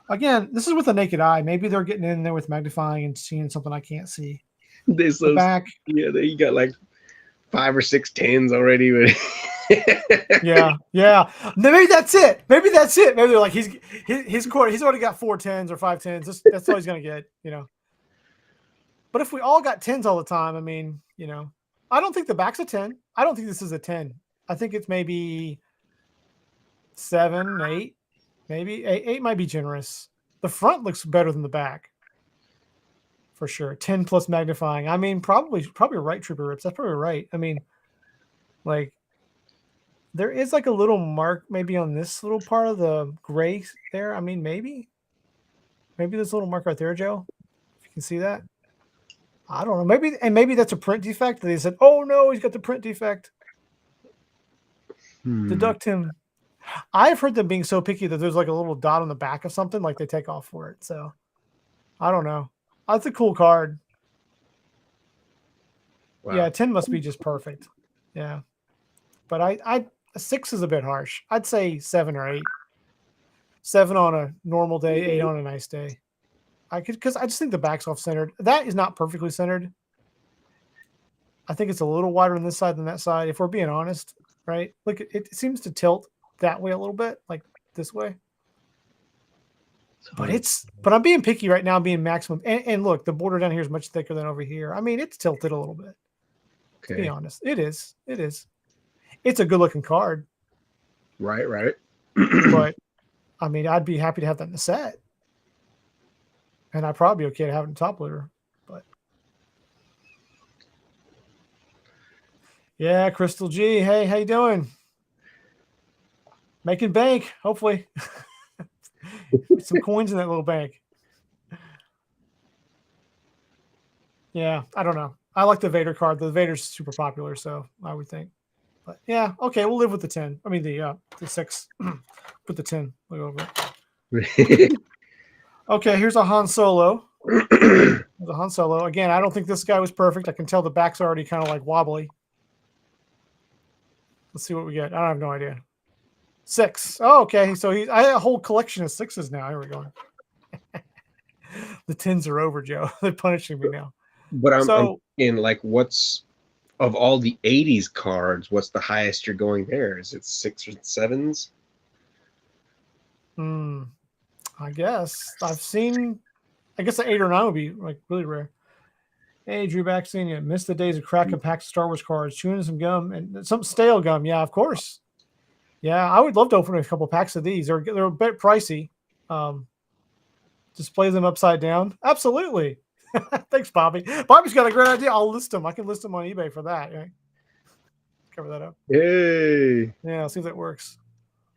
Again, this is with the naked eye. Maybe they're getting in there with magnifying and seeing something I can't see. they The so back, yeah, you got like 5 or 6 tens already, but yeah. Maybe that's it. Maybe they're like his quarter. He's already got 4 10s or 5 10s. That's all he's gonna get, But if we all got 10s all the time, I mean, I don't think the back's a 10. I don't think this is a 10. I think it's maybe 7, 8, maybe 8 might be generous. The front looks better than the back, for sure. 10 plus magnifying. I mean, probably right, Trooper Rips. That's probably right. I mean, like, there is like a little mark maybe on this little part of the gray there. I mean, maybe there's a little mark right there, Joe. If you can see that. I don't know. Maybe that's a print defect. They said, "Oh no, he's got the print defect. Deduct him." I've heard them being so picky that there's like a little dot on the back of something, like they take off for it. So I don't know. That's a cool card. Wow. Yeah, 10 must be just perfect. Yeah, but a 6 is a bit harsh. I'd say 7 or 8. 7 on a normal day, 8 on a nice day. Because I just think the back's off centered. That is not perfectly centered. I think it's a little wider on this side than that side, if we're being honest, right? Look, it seems to tilt that way a little bit, like this way. But I'm being picky right now, being maximum. And look, the border down here is much thicker than over here. I mean, it's tilted a little bit. Okay. To be honest, it is. It's a good looking card. Right. But I mean, I'd be happy to have that in the set. And I'd probably be okay to have it in top loader. But yeah, Crystal G. Hey, how you doing? Making bank, hopefully. Some coins in that little bank. Yeah, I don't know. I like the Vader card. The Vader's super popular, so I would think. But yeah, okay, we'll live with the 10. I mean the 6. Put the 10. Look over it. Okay, here's a Han Solo. There's a Han Solo. Again, I don't think this guy was perfect. I can tell the back's already kind of like wobbly. Let's see what we get. I have no idea. 6. Oh, okay. So I have a whole collection of 6s now. Here we go. The 10s are over, Joe. They're punishing me now. But I'm in like, what's of all the 80s cards, what's the highest you're going there? Is it 6 or 7s? I guess I've seen. I guess an 8 or 9 would be like really rare. Hey, Drew Baxton, you missed the days of cracking packs of Star Wars cards, chewing some gum and some stale gum. Yeah, of course. Yeah, I would love to open a couple packs of these. They're a bit pricey. Display them upside down. Absolutely. Thanks, Bobby. Bobby's got a great idea. I'll list them. I can list them on eBay for that. Right? Cover that up. Yay. Yeah, I'll see if that works.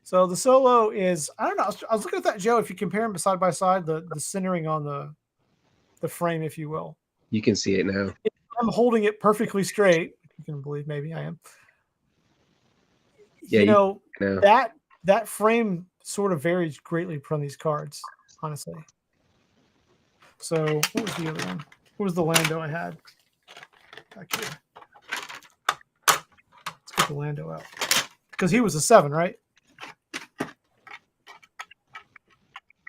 So the Solo is, I don't know. I was looking at that, Joe. If you compare them side by side, the centering on the frame, if you will. You can see it now. I'm holding it perfectly straight. You can believe maybe I am. Yeah, that frame sort of varies greatly from these cards, honestly. So what was the other one? What was the Lando I had back here? Let's get the Lando out because he was a 7, right?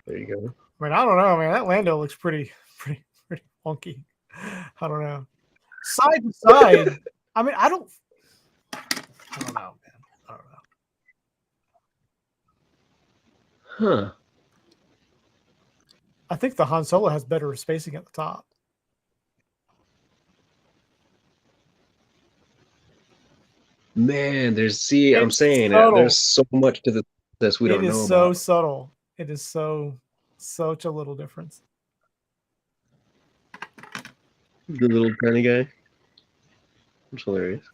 There you go. I mean, I don't know, man. That Lando looks pretty funky. I don't know. Side to side. I mean, I don't know, man. I don't know. Huh. I think the Han Solo has better spacing at the top. Man, I'm saying there's so much to this we don't know about. It is so subtle. It is such a little difference. The little tiny guy. It's hilarious.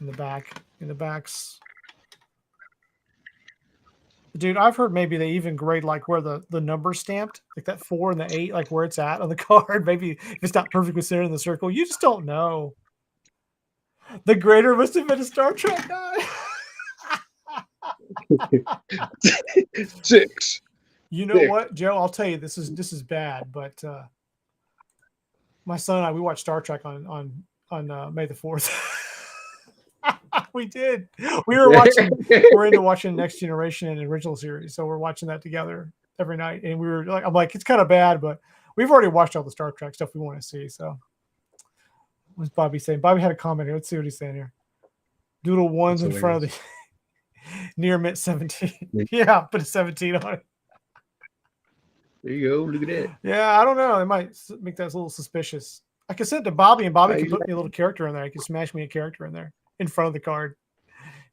In the backs. Dude, I've heard maybe they even grade like where the number stamped, like that 4 and the 8, like where it's at on the card. Maybe if it's not perfectly centered in the circle, you just don't know. The grader must have been a Star Trek guy. 6. You know 6. what, Joe? I'll tell you, this is bad, but my son and I, we watched Star Trek on May the 4th. We did. We're into watching Next Generation and original series, so we're watching that together every night. And we were like, I'm like, it's kind of bad, but we've already watched all the Star Trek stuff we want to see. So what's Bobby saying? Bobby had a comment here. Let's see what he's saying here. Doodle ones in front of the near mint 17. Yeah, put a 17 on it. There you go. Look at that. Yeah, I don't know. It might make that a little suspicious. I could send it to Bobby, and Bobby could put me a little character in there. I could smash me a character in there in front of the card,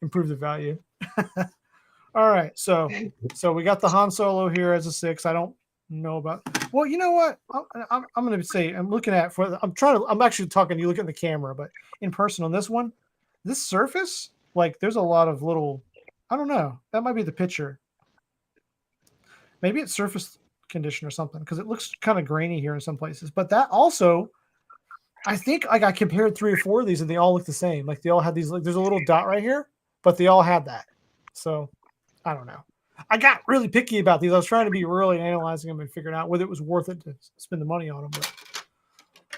improve the value. All right, so we got the Han Solo here as a 6. I don't know about. Well, you know what? I'm going to say I'm looking at I'm actually talking. You look at the camera, but in person on this one, this surface, like there's a lot of little. I don't know. That might be the picture. Maybe it's surface condition or something because it looks kind of grainy here in some places. But that also, I think like I compared 3 or 4 of these and they all look the same. Like they all had these. Like there's a little dot right here, but they all had that. So I don't know. I got really picky about these. I was trying to be really analyzing them and figuring out whether it was worth it to spend the money on them. But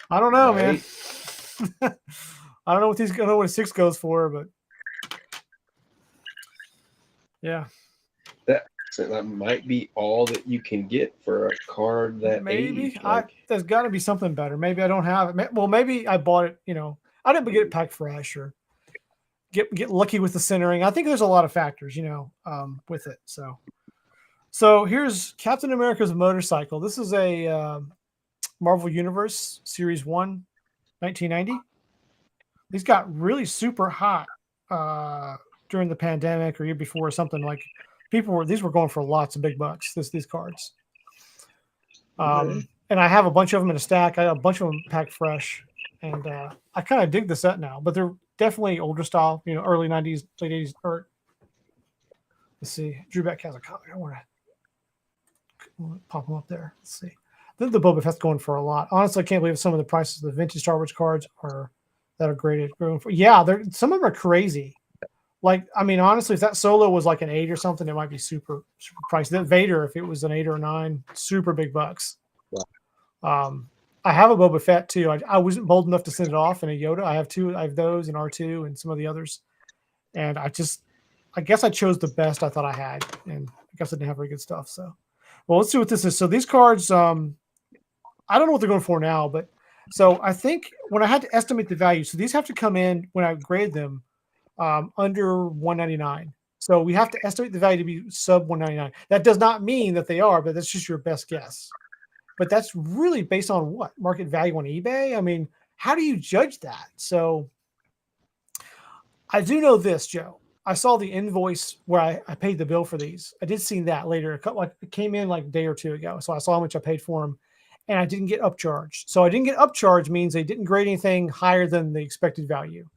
I don't know, man. I don't know what a 6 goes for, but yeah. That might be all that you can get for a card that age. There's got to be something better. Maybe I don't have it. Well, maybe I bought it. You know, I didn't get it packed fresh or get lucky with the centering. I think there's a lot of factors, you know, with it. So here's Captain America's motorcycle. This is a Marvel Universe Series 1, 1990. These got really super hot during the pandemic or year before or something like. These were going for lots of big bucks. These cards, and I have a bunch of them in a stack. I got a bunch of them packed fresh, and I kind of dig the set now. But they're definitely older style, you know, early '90s, late '80s. Or let's see, Drew Beck has a copy. I want to pop them up there. Let's see. I think the Boba Fett's going for a lot. Honestly, I can't believe some of the prices of the vintage Star Wars cards that are graded. Yeah, some of them are crazy. Like, I mean, honestly, if that Solo was like an 8 or something, it might be super pricey. That Vader, if it was an 8 or a 9, super big bucks. Yeah. I have a Boba Fett too. I wasn't bold enough to send it off, and a Yoda. I have 2. I have those and R2 and some of the others. And I guess I chose the best I thought I had, and I guess I didn't have very good stuff. So, well, let's see what this is. So these cards, I don't know what they're going for now, but so I think when I had to estimate the value, so these have to come in when I grade them. Under 199. So we have to estimate the value to be sub 199. That does not mean that they are, but that's just your best guess. But that's really based on what? Market value on eBay? I mean, how do you judge that? So I do know this, Joe. I saw the invoice where I paid the bill for these. I did see that later. It came in like a day or 2 ago. So I saw how much I paid for them and I didn't get upcharged. So I didn't get upcharged means they didn't grade anything higher than the expected value.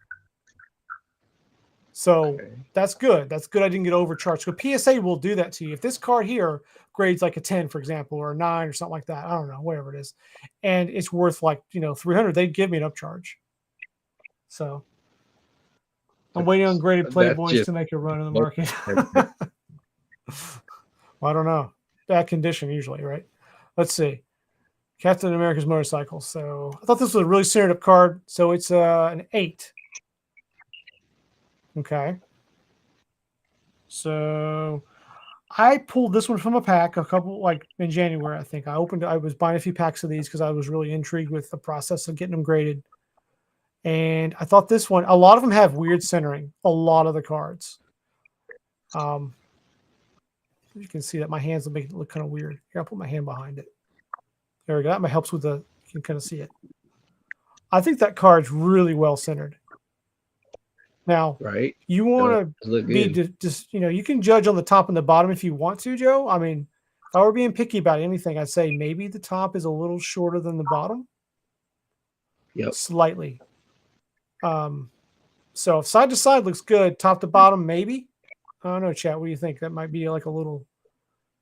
So that's good. That's good. I didn't get overcharged. So PSA will do that to you. If this card here grades like a 10, for example, or a 9 or something like that, I don't know, whatever it is, and it's worth like, you know, 300, they'd give me an upcharge. So I'm waiting on graded Playboys to make a run in the market. Well, I don't know. Bad condition usually, right? Let's see. Captain America's motorcycle. So I thought this was a really centered up card. So it's an 8. Okay. So I pulled this one from a pack a couple, like in January, I think. I was buying a few packs of these because I was really intrigued with the process of getting them graded. And I thought this one, a lot of them have weird centering, a lot of the cards. You can see that my hands will make it look kind of weird. Here, I'll put my hand behind it. There we go. That helps with you can kind of see it. I think that card's really well centered. Now, right, you want to be just, you know, you can judge on the top and the bottom if you want to, Joe. I mean, if I were being picky about anything, I'd say maybe the top is a little shorter than the bottom. Yep. Slightly. So if side to side looks good, top to bottom, maybe. I don't know, chat. What do you think? That might be like a little,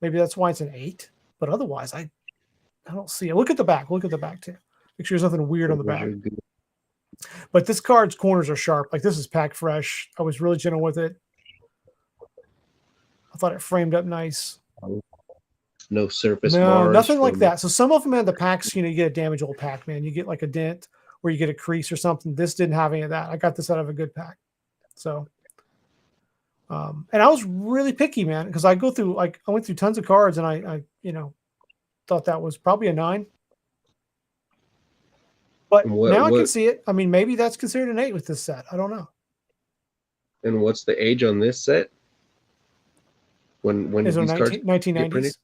maybe that's why it's an 8. But otherwise, I don't see it. Look at the back. Look at the back too. Make sure there's nothing weird on the back. But this card's corners are sharp. Like, this is packed fresh. I was really gentle with it. I thought it framed up nice. No surface No, bars. nothing like that. So some of them in the packs, you get a damaged old pack, man. You get like a dent or you get a crease or something. This didn't have any of that. I got this out of a good pack. So, and I was really picky, man, because I went through tons of cards, and I thought that was probably a 9. But now I can see it. I mean, maybe that's considered an 8 with this set. I don't know. And what's the age on this set? When These did are these cards 1990s.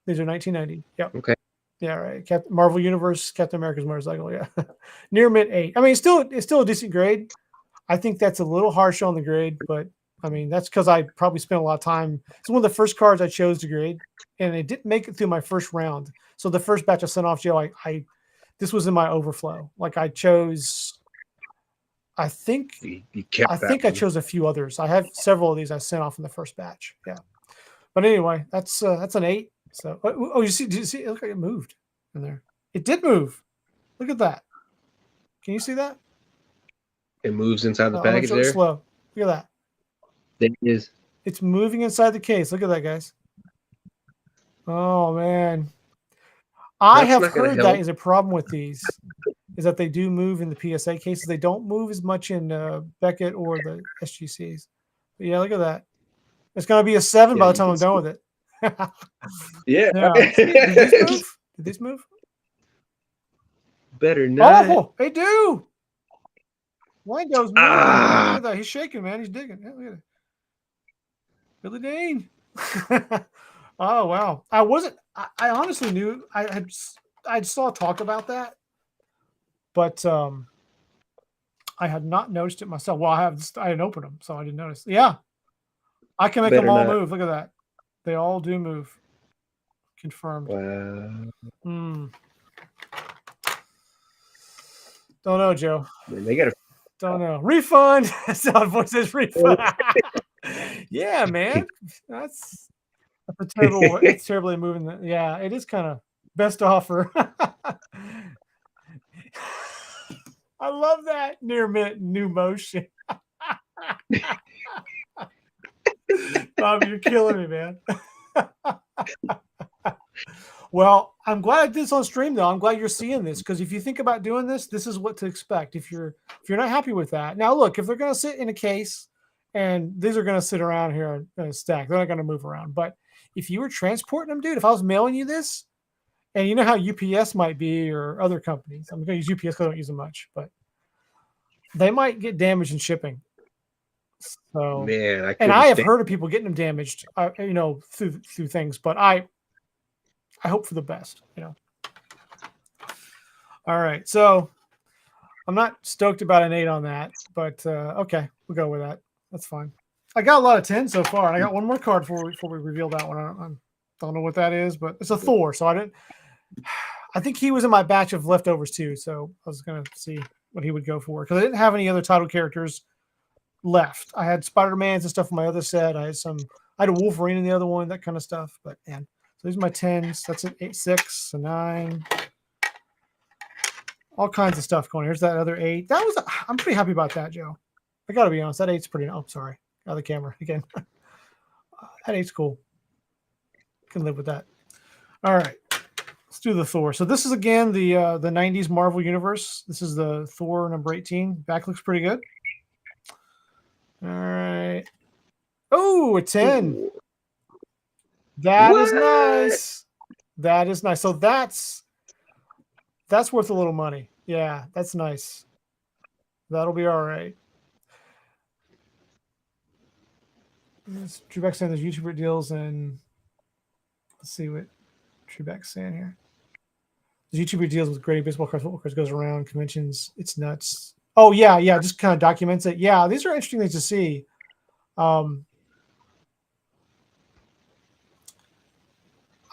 These are 1990. Yep. Okay. Yeah, right. Marvel Universe, Captain America's motorcycle. Yeah, near mint 8. I mean, it's still a decent grade. I think that's a little harsh on the grade, but I mean, that's because I probably spent a lot of time. It's one of the first cards I chose to grade, and it didn't make it through my first round. So the first batch I sent off, Joe, this was in my overflow. Like, I chose, I think I chose a few others. I have several of these I sent off in the first batch. Yeah, but anyway, that's an 8. So, oh, did you see? It looked like it moved in there. It did move. Look at that. Can you see that? It moves inside the package there. Slow. Look at that. There it is. It's moving inside the case. Look at that, guys. Oh man, I have heard that is a problem with these, is that they do move in the PSA cases. They don't move as much in Beckett or the SGCs. But yeah, look at that. It's going to be a 7 by the time I'm done with it. Yeah. Did these move? Better not. Oh, they do. Windows moving. Look at that. He's shaking, man. He's digging. Yeah, look at it. Billy Dane. Oh wow. I honestly knew I saw talk about that, but I had not noticed it myself. Well, I didn't open them, so I didn't notice. Yeah. I can make them all move. Look at that. They all do move. Confirmed. Wow. Don't know, Joe. They got Don't know. Refund. Soundboy says refund. Yeah, man. That's a terrible. It's terribly moving. Yeah, it is kind of best offer. I love that. Near mint, new motion. Bob, you're killing me, man. Well, I'm glad I did this on stream, though. I'm glad you're seeing this, because if you think about doing this, this is what to expect. If you're not happy with that, now look, if they're going to sit in a case, and these are going to sit around here in a stack, they're not going to move around. But if you were transporting them, dude, if I was mailing you this, and you know how UPS might be or other companies, I'm going to use UPS because I don't use them much, but they might get damaged in shipping. So, man, I have heard of people getting them damaged, through things, but I hope for the best, All right, so I'm not stoked about an 8 on that, but okay, we'll go with that. That's fine. I got a lot of 10 so far, and I got one more card before we reveal that one. I don't know what that is, but it's a Thor, so I think he was in my batch of leftovers too, so I was gonna see what he would go for, because I didn't have any other title characters left. I had Spider-Mans and stuff in my other set. I had a Wolverine in the other one, that kind of stuff. But man, so these are my 10s. That's an 8, 6, a 9. All kinds of stuff going. Here's that other 8. I'm pretty happy about that, Joe. I gotta be honest. That 8's pretty. Oh, sorry. Out of the camera again. That 8's cool. Can live with that. All right. Let's do the Thor. So this is again the 90s Marvel Universe. This is the Thor number 18. Back looks pretty good. All right. Oh, a 10. That is nice. That is nice. So that's worth a little money. Yeah, that's nice. That'll be all right. Trueback's saying there's YouTuber deals, and let's see what Trueback's saying here. There's YouTuber deals with grading baseball cards, football cards, goes around conventions. It's nuts. Oh yeah, just kind of documents it. Yeah, these are interesting things to see. I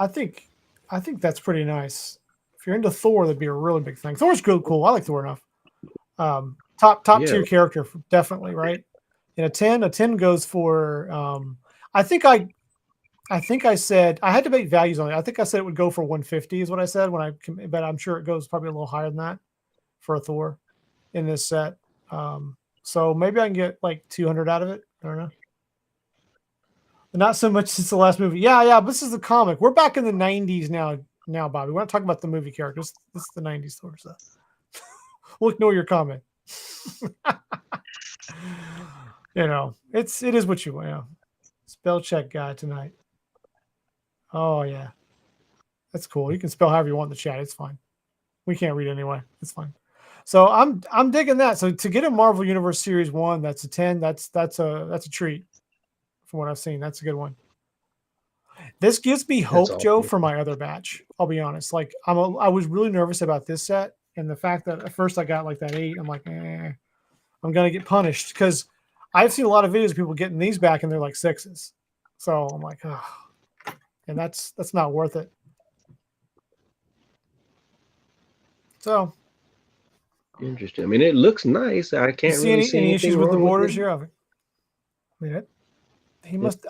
think that's pretty nice. If you're into Thor, that'd be a really big thing. Thor's cool. I like Thor enough. Top tier character, definitely, right? And a 10 goes for. I think I said I had to make values on it. I think I said it would go for 150 is what I said but I'm sure it goes probably a little higher than that for a Thor. in this set. So maybe I can get like 200 out of it. I don't know. Not so much since the last movie. Yeah. But this is the comic. We're back in the 90s now, Bobby. We're not talking about the movie characters. This is the 90s sort of stuff. We'll ignore your comment. It is what you want. Spell check guy tonight. Oh yeah, that's cool. You can spell however you want in the chat. It's fine. We can't read anyway. It's fine. So I'm digging that. So to get a Marvel Universe Series 1, that's a 10. That's a treat. From what I've seen, that's a good one. This gives me hope, Joe, for my other batch. I'll be honest. Like I was really nervous about this set, and the fact that at first I got like that 8. I'm like, I'm gonna get punished because I've seen a lot of videos of people getting these back and they're like 6s. So I'm like, oh, and that's not worth it. So interesting. I mean, it looks nice. I can't really see any issues with the borders here. I mean, he must.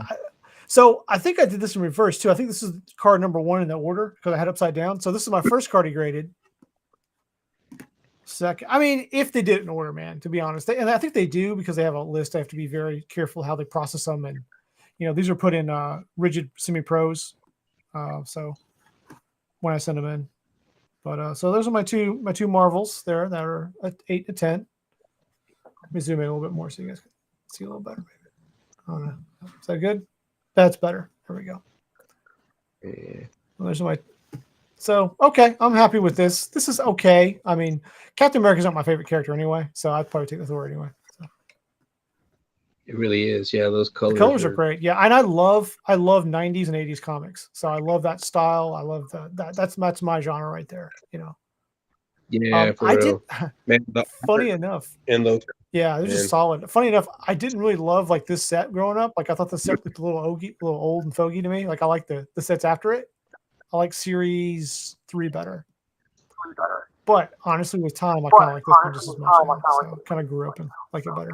So I think I did this in reverse too. I think this is card number 1 in the order because I had upside down. So this is my first card he graded. Second, I mean, if they did it in order, man, to be honest, and I think they do because they have a list. I have to be very careful how they process them, and these are put in rigid semi-pros. So when I send them in, but so those are my two Marvels there that are at 8 to 10. Let me zoom in a little bit more so you guys can see a little better. Maybe. I don't know. Is that good? That's better. There we go. Yeah. Well, there's my. So, okay, I'm happy with this. This is okay. I mean, Captain America's not my favorite character anyway, so I'd probably take the Thor anyway. So. It really is. Yeah, those colors. The colors are great. Yeah, and I love 90s and 80s comics. So I love that style. I love that's my genre right there, Yeah, for I real. did. Funny enough. And those. Yeah, they're just solid. Funny enough, I didn't really love like this set growing up. Like I thought the set looked a little old and fogey to me. Like I like the sets after it. I like Series 3 better. But honestly, with time, I kind of like this one just as much. So kind of grew up and like it better.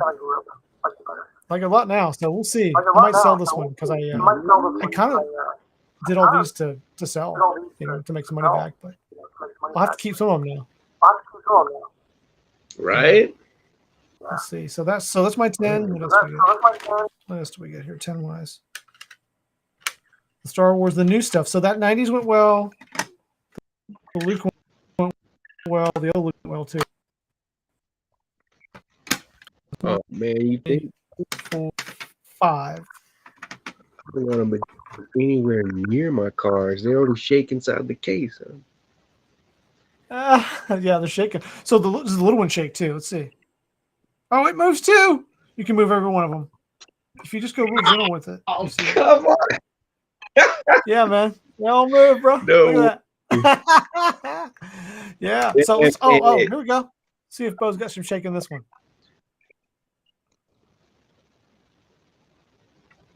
Like a lot now. So we'll see. I might sell this one because I kind of did all these to sell, to make some money back. But I'll have to keep some of them now. Right. Let's see. So that's my 10. What else do we get here? 10 wise. The Star Wars, the new stuff. So that 90s went well. The Luke went well. The other Luke went well too. Oh man, you think 4, 5. I don't want to be anywhere near my cars. They already shake inside the case. Yeah, they're shaking. So the little one shake too. Let's see. Oh, it moves too. You can move every one of them if you just go real gentle with it. Oh, come on. Yeah, man. They all move, bro. No. Look at that. Yeah. So let's, here we go. See if Bo's got some shake in this one.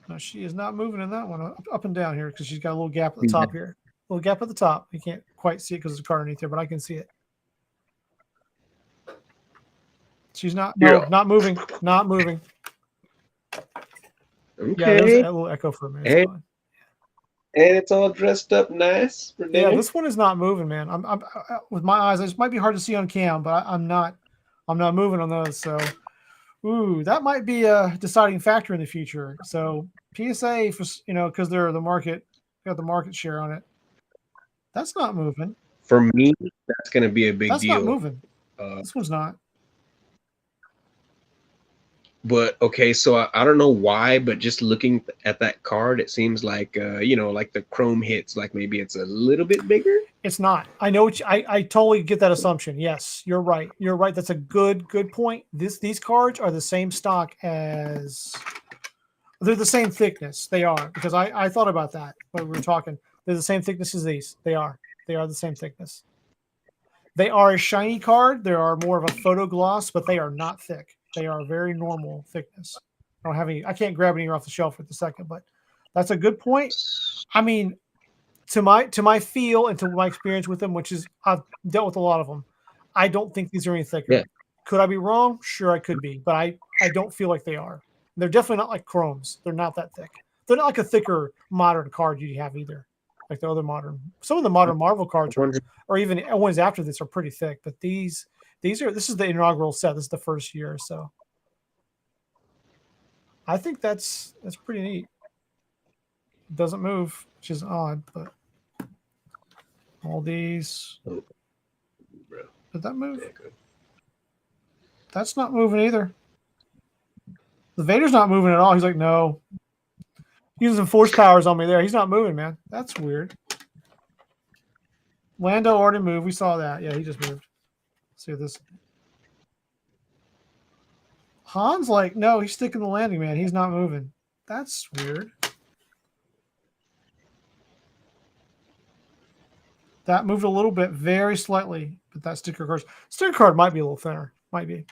No, she is not moving in that one up and down here because she's got a little gap at the top here. A little gap at the top. You can't quite see it because there's a card underneath there, but I can see it. She's not not moving. Not moving. Okay. Yeah, there's a little echo for a minute. And it's all dressed up nice for dinner. Yeah, this one is not moving, man. I'm with my eyes. This might be hard to see on cam, but I'm not moving on those. So, that might be a deciding factor in the future. So PSA for because they're the market, got the market share on it. That's not moving. For me, that's going to be a big deal. That's not moving. This one's not. But okay, so I don't know why, but just looking at that card, it seems like like the chrome hits, like maybe it's a little bit bigger. It's not. I know. I totally get that assumption. Yes, you're right. You're right. That's a good point. These cards are the same stock as. They're the same thickness. They are because I thought about that when we were talking. They're the same thickness as these. They are the same thickness. They are a shiny card. They are more of a photo gloss, but they are not thick. They are very normal thickness. I don't have any. I can't grab any off the shelf at the second, but that's a good point. I mean, to my feel and to my experience with them, which is I've dealt with a lot of them, I don't think these are any thicker. Yeah. Could I be wrong? Sure, I could be, but I don't feel like they are. They're definitely not like chromes. They're not that thick. They're not like a thicker modern card you have either, like the other modern. Some of the modern Marvel cards or even ones after this are pretty thick, but these This is the inaugural set. This is the first year, so I think that's pretty neat. It doesn't move, which is odd, but all these. Oh, bro. Did that move? Yeah, good. That's not moving either. The Vader's not moving at all. He's like, no. Using some force powers on me there. He's not moving, man. That's weird. Lando already moved. We saw that. Yeah, he just moved. Let's see what this. Han's like, no, he's sticking the landing, man. He's not moving. That's weird. That moved a little bit, very slightly, but that sticker card might be a little thinner. Might be.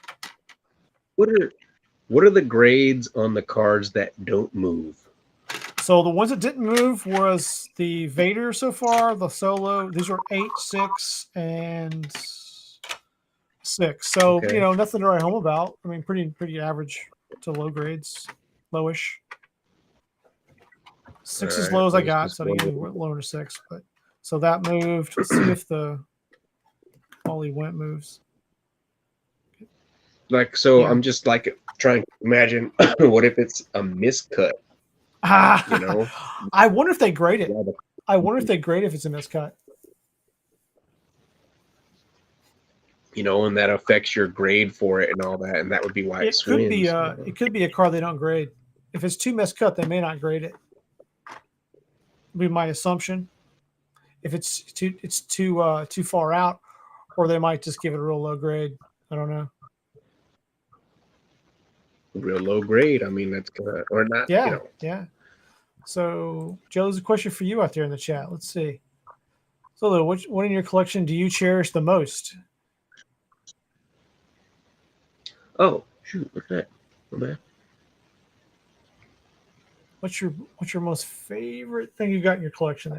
What are the grades on the cards that don't move? So the ones that didn't move was the Vader so far, the Solo. These were 8, 6, and 6. So Okay. nothing to write home about. I mean, pretty average to low grades, lowish. 6 is low as I got, so I usually went lower to 6. But so that moved. Let's see if the Wally Went moves. Like, so yeah. I'm just like trying to imagine what if it's a miscut. I wonder if they grade it. I wonder if they grade if it's a miscut. And that affects your grade for it and all that, and that would be why it swings. It could be a card they don't grade. If it's too miscut, they may not grade it. Would be my assumption. If it's too far out, or they might just give it a real low grade. I don't know. Real low grade. I mean, that's good or not. Yeah, yeah. So, Joe, there's a question for you out there in the chat. Let's see. So, what in your collection do you cherish the most? Oh, shoot! What's that? Okay. What's your most favorite thing you got in your collection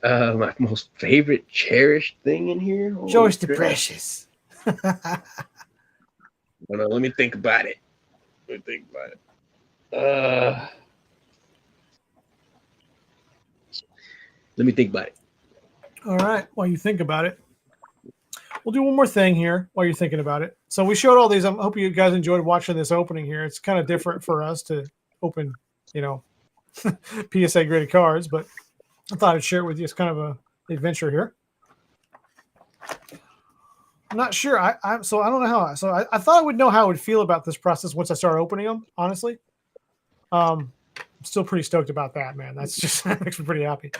there? My most favorite cherished thing in here. Joyce the Precious. Let me think about it. Let me think about it. All right. While you think about it, we'll do one more thing here while you're thinking about it. So we showed all these. I hope you guys enjoyed watching this opening here. It's kind of different for us to open, PSA graded cards, but I thought I'd share it with you. It's kind of an adventure here. I'm not sure. So I don't know how. So I thought I would know how I would feel about this process once I start opening them. Honestly, I'm still pretty stoked about that, man. That makes me pretty happy.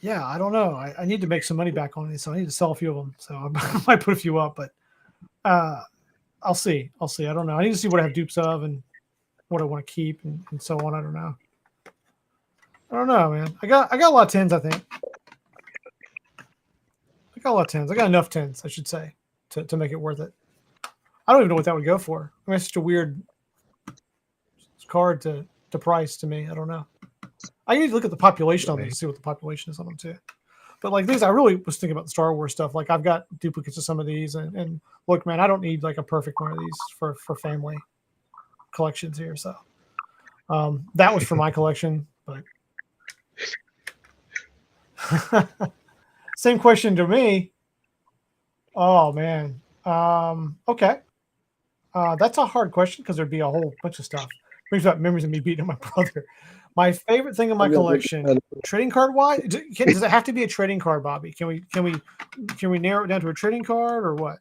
Yeah, I don't know. I need to make some money back on these, so I need to sell a few of them. So I might put a few up, but I'll see. I don't know. I need to see what I have dupes of and what I want to keep and so on. I don't know. Man. I got a lot of 10s, I think. I got a lot of 10s. I got enough 10s, I should say, to make it worth it. I don't even know what that would go for. I mean, it's such a weird card to price to me. I don't know. I need to look at the population on these to see what the population is on them too. But like these, I really was thinking about the Star Wars stuff. Like I've got duplicates of some of these, and look, man, I don't need like a perfect one of these for family collections here. So that was for my collection, but same question to me. Oh man. Okay. That's a hard question because there'd be a whole bunch of stuff. Brings back memories of me beating my brother. My favorite thing in my collection, trading card wise, does it have to be a trading card, Bobby? Can we narrow it down to a trading card or what?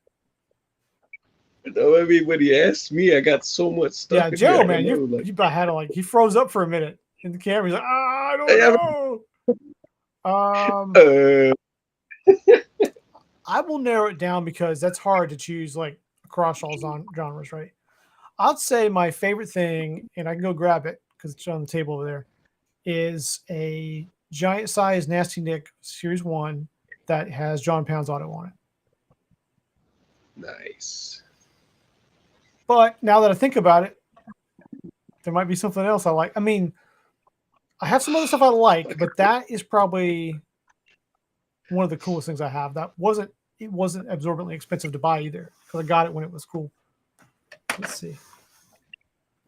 No, I mean when he asked me, I got so much stuff. Yeah, Joe, man, you had to he froze up for a minute in the camera. He's like, I don't know. I will narrow it down because that's hard to choose like across all genres, right? I'd say my favorite thing, and I can go grab it because it's on the table over there, is a giant size Nasty Nick Series 1 that has John Pound's auto on it. Nice. But now that I think about it, there might be something else I like. I mean, I have some other stuff I like, but that is probably one of the coolest things I have. It wasn't absorbently expensive to buy either because I got it when it was cool. Let's see.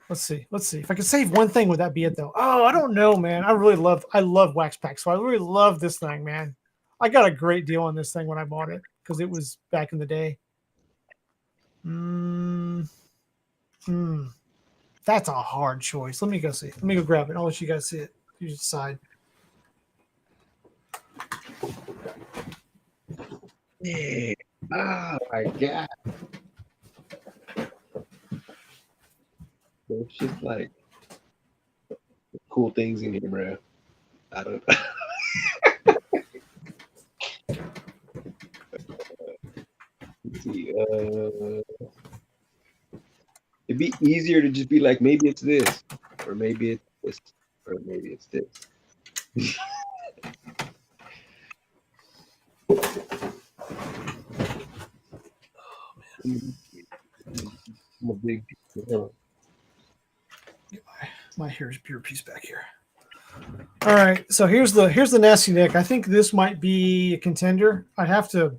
Let's see. Let's see. If I could save one thing, would that be it though? Oh, I don't know, man. I love Wax Pack, so I really love this thing, man. I got a great deal on this thing when I bought it because it was back in the day. That's a hard choice. Let me go see. Let me go grab it. I'll let you guys see it. You decide. Yeah. Oh my god. There's just like cool things in here, bro. I don't. Let's see. It'd be easier to just be like, maybe it's this, or maybe it's this, or maybe it's this. I'm a big. My hair's pure piece back here. All right, so here's the Nasty Nick. I think this might be a contender. I'd have to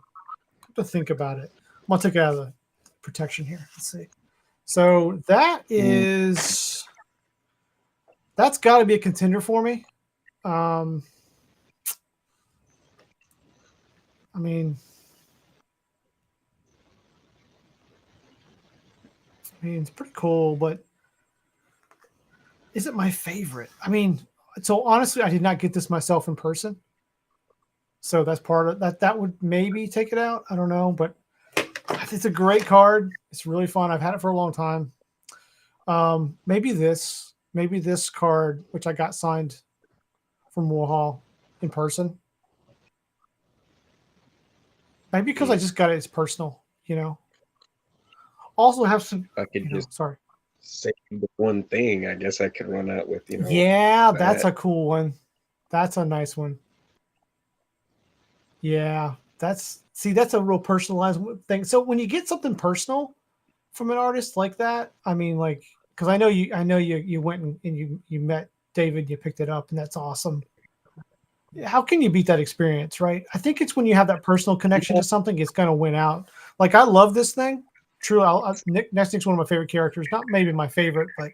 think about it. I'm gonna take it out of the protection here. Let's see. So that's got to be a contender for me. I mean, it's pretty cool, but is it my favorite? I mean, so honestly, I did not get this myself in person. So that's part of that. That would maybe take it out. I don't know, but it's a great card. It's really fun. I've had it for a long time. Maybe this card, which I got signed from Warhol in person. Maybe because I just got it. It's personal, you know. Also have some. I could just sorry. say the one thing. I guess I could run out with, Yeah, that's a cool one. That's a nice one. Yeah, that's a real personalized thing. So when you get something personal from an artist like that, I mean, like, because I know you went and you met David, you picked it up, and that's awesome. How can you beat that experience, right? I think it's when you have that personal connection to something, it's going to win out. Like, I love this thing. True, Nick's one of my favorite characters. Not maybe my favorite, but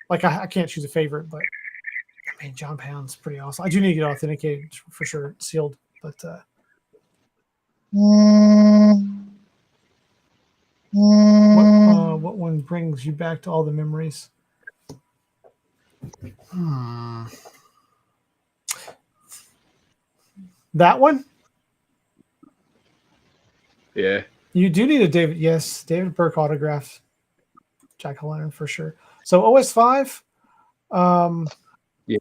like I can't choose a favorite. But I mean, John Pound's pretty awesome. I do need to get authenticated for sure, sealed. But what one brings you back to all the memories? That one? Yeah. You do need a David Burke autograph. Jack O'Lantern for sure. So OS5. Yeah.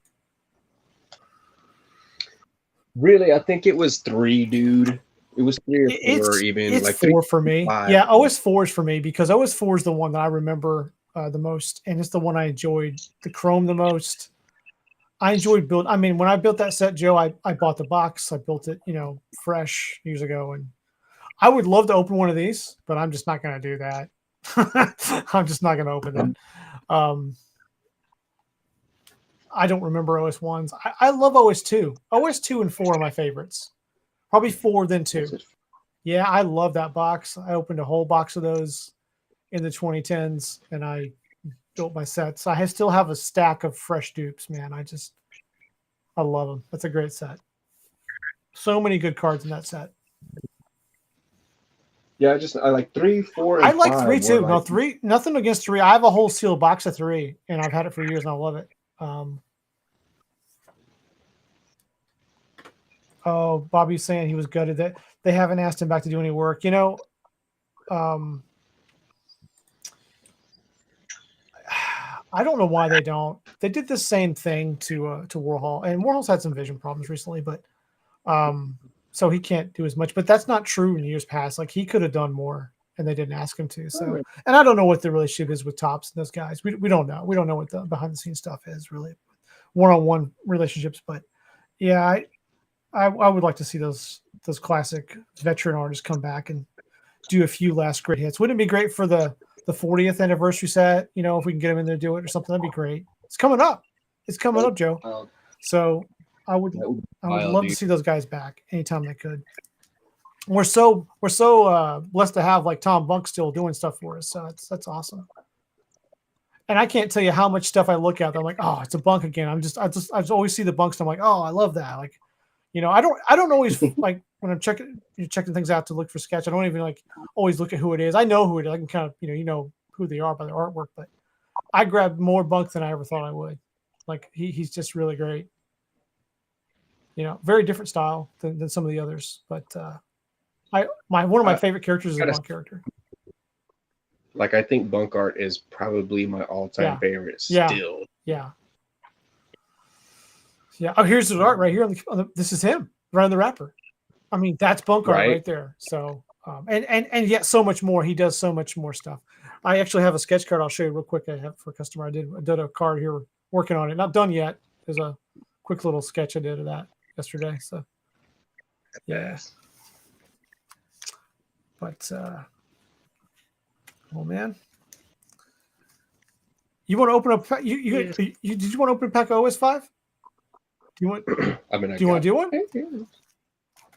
Really, I think it was 3, dude. It was 3 or 4, even. It's like 4 for me. 5. Yeah, OS4 is for me because OS4 is the one that I remember the most, and it's the one I enjoyed the Chrome the most. I enjoyed build. I mean, when I built that set, Joe, I bought the box. I built it, fresh years ago, and I would love to open one of these, but I'm just not going to do that. I'm just not going to open it. I don't remember OS1s. I love OS2. OS2 and 4 are my favorites. Probably 4, then 2. Yeah, I love that box. I opened a whole box of those in the 2010s, and I built my sets. I still have a stack of fresh dupes, man. I love them. That's a great set. So many good cards in that set. Yeah, I like 3, 4, and I like 5 3 too. like, No, 3. Nothing against 3. I have a whole sealed box of 3, and I've had it for years, and I love it. Oh, Bobby's saying he was gutted that they haven't asked him back to do any work. I don't know why they don't. They did the same thing to Warhol, and Warhol's had some vision problems recently, but so he can't do as much. But that's not true in years past. Like, he could have done more, and they didn't ask him to. So, and I don't know what the relationship is with Topps and those guys. We don't know. We don't know what the behind the scenes stuff is really, one-on-one relationships. But yeah, I would like to see those classic veteran artists come back and do a few last great hits. Wouldn't it be great for the 40th anniversary set? If we can get them in there to do it or something, that'd be great. It's coming up. It's coming up, Joe. So I would love to see those guys back anytime they could. We're so blessed to have like Tom Bunk still doing stuff for us. So that's awesome. And I can't tell you how much stuff I look at. I'm like, oh, it's a bunk again. I just always see the bunks. And I'm like, oh, I love that. Like, I don't always like when I'm checking things out to look for sketch. I don't even like always look at who it is. I know who it is. I can kind of, who they are by their artwork, but I grabbed more bunk than I ever thought I would. Like he's just really great. Very different style than some of the others, but one of my favorite characters is a bunk character. Like I think bunk art is probably my all-time favorite still. Yeah. Oh, here's the art right here. This is him running the wrapper. I mean, that's bunk art right there. So, and yet so much more. He does so much more stuff. I actually have a sketch card. I'll show you real quick. I have for a customer. I did a card here, working on it. Not done yet. There's a quick little sketch I did of that yesterday. So, yeah. But, oh man, you want to open up? Did you want to open a pack of OS5? Do you want? Do you want to do one?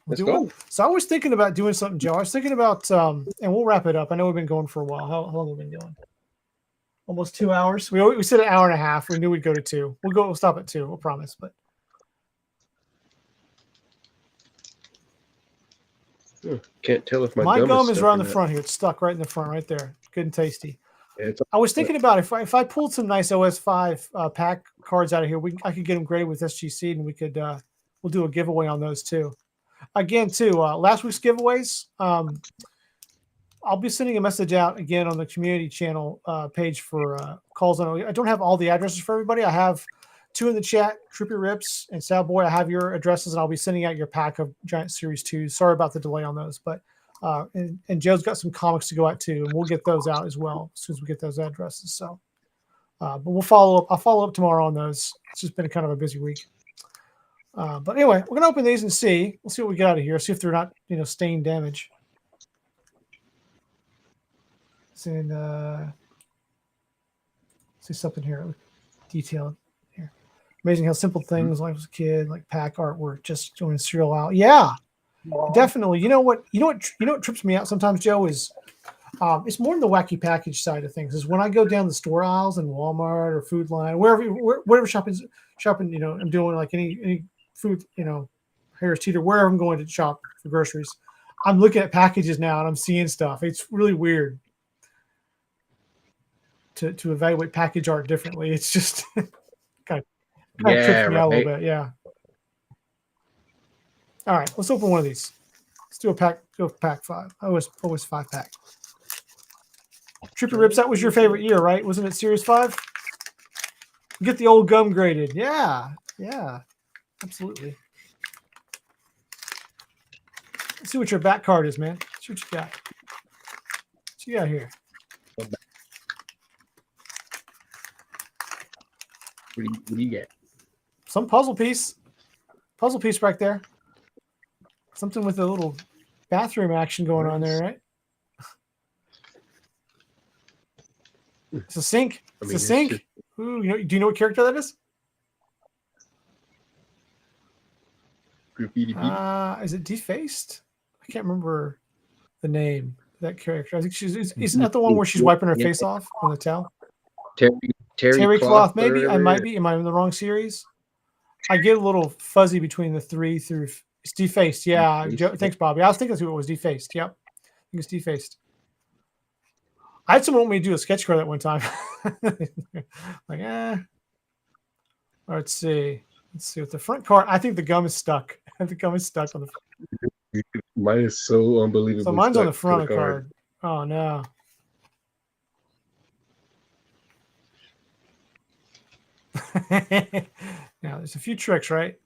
Let's go. So I was thinking about doing something, Joe. I was thinking about, and we'll wrap it up. I know we've been going for a while. How long have we been going? Almost 2 hours. We said an hour and a half. We knew we'd go to 2. We'll stop at 2. We'll promise. But can't tell if my gum is right on the front here. It's stuck right in the front, right there. Good and tasty. I was thinking about if I pulled some nice OS5 pack cards out of here, I could get them graded with SGC, and we could we'll do a giveaway on those too. Again, too, last week's giveaways. I'll be sending a message out again on the community channel page for calls on. I don't have all the addresses for everybody. I have 2 in the chat, Trippy Rips and Salboy. I have your addresses, and I'll be sending out your pack of Giant Series 2s. Sorry about the delay on those, but and Joe's got some comics to go out too, and we'll get those out as well as soon as we get those addresses. So, but we'll follow up. I'll follow up tomorrow on those. It's just been kind of a busy week. But anyway, we're gonna open these and see. We'll see what we get out of here. See if they're not, stain damage. And see something here, detailed here. Amazing how simple things like as a kid, like pack artwork, just doing serial out. Yeah, definitely. You know what trips me out sometimes, Joe, is it's more in the wacky package side of things. Is when I go down the store aisles in Walmart or Food Line, wherever shopping, I'm doing like any food, Harris Teeter, wherever I'm going to shop for groceries. I'm looking at packages now and I'm seeing stuff. It's really weird to evaluate package art differently. It's just kind of trips me out a little bit. Yeah. All right, let's open one of these. Let's do a pack. Go pack 5. Always 5 pack. Trippy Rips, that was your favorite year, right? Wasn't it Series 5? Get the old gum graded. Yeah, absolutely. Let's see what your back card is, man. Let's see what you got. What you got here? What do you get? Some puzzle piece. Puzzle piece right there. Something with a little bathroom action going on there, right? It's a sink. It's a sink. Ooh, do you know what character that is? Graffiti. Is it Defaced? I can't remember the name of that character. I think isn't that the one where she's wiping her face off on the towel? Terry Cloth, maybe. I might be. Am I in the wrong series? I get a little fuzzy between the 3 through. It's Defaced. Yeah. Thanks, Bobby. I was thinking that's who it was. Defaced. Yep. I think it's Defaced. I had someone want me to do a sketch card that one time. Let's see. Let's see what the front card. I think the gum is stuck. The gum is stuck on the front. Mine is so unbelievable. So mine's on the front of the card. Oh no. Now there's a few tricks, right?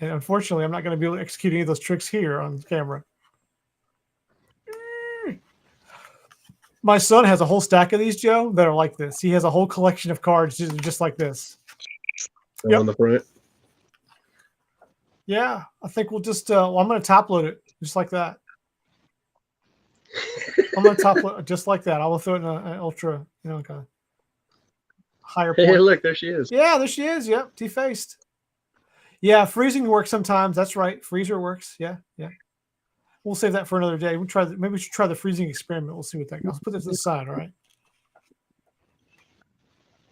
And unfortunately, I'm not going to be able to execute any of those tricks here on camera. My son has a whole stack of these, Joe, that are like this. He has a whole collection of cards just like this. Yep. On the front? Yeah, I think we'll just, I'm going to top load it just like that. I'm going to top load it just like that. I will throw it in an ultra, like a higher point. Hey, look, there she is. Yeah, there she is. Yep, Defaced. Yeah, freezing works sometimes. That's right. Freezer works. Yeah. we'll save that for another day. We'll try. Maybe we should try the freezing experiment. We'll see what that goes. Let's put this to the side. All right.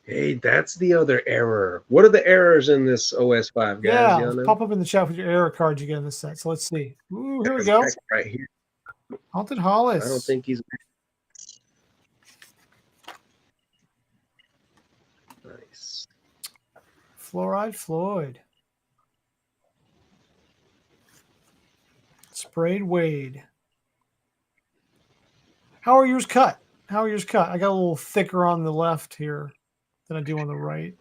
Hey, that's the other error. What are the errors in this OS 5, guys? Yeah, Y'all know? pop up in the chat with your error cards you get in this set. So let's see. Ooh, here we go. Right here. Haunted Hollis. I don't think he's nice. Fluoride Floyd. Sprayed Wade. How are yours cut? How are yours cut? I got a little thicker on the left here than I do on the right.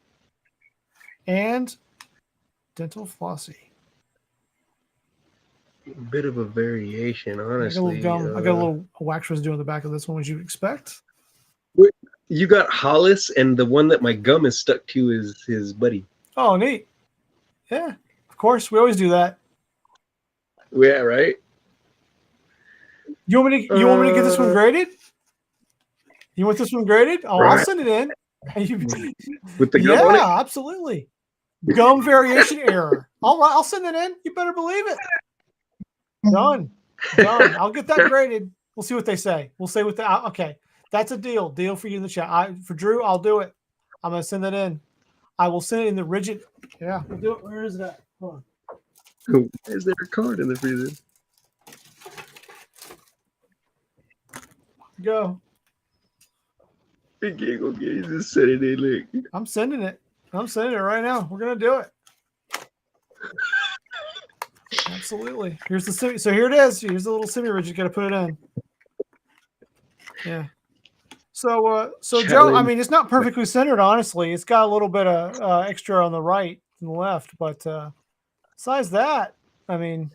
And Dental Flossy. Bit of a variation, honestly. I got a little gum. I got a little wax residue on the back of this one, as you expect. You got Hollis, and the one that my gum is stuck to is his buddy. Oh, neat. Yeah, of course. We always do that. Yeah, right? You want me to get this one graded? You want this one graded? Oh, right. I'll send it in. With the gum on it? Yeah, absolutely. Gum variation error. All right, I'll send it in. You better believe it. Done. I'll get that graded. We'll see what they say. We'll say what the okay. That's a deal. Deal for you in the chat. For Drew, I'll do it. I'm gonna send that in. I will send it in the rigid. Yeah, we'll do it. Where is that? Hold on. Is there a card in the freezer? Go. Big giggle, he's just sending it. Look. I'm sending it. I'm sending it right now. We're gonna do it. Absolutely. Here's the semi. So here it is. Here's the little semi-rigid. Got to put it in. Yeah. So Joe, I mean, it's not perfectly centered, honestly. It's got a little bit of extra on the right and the left, but besides that, I mean,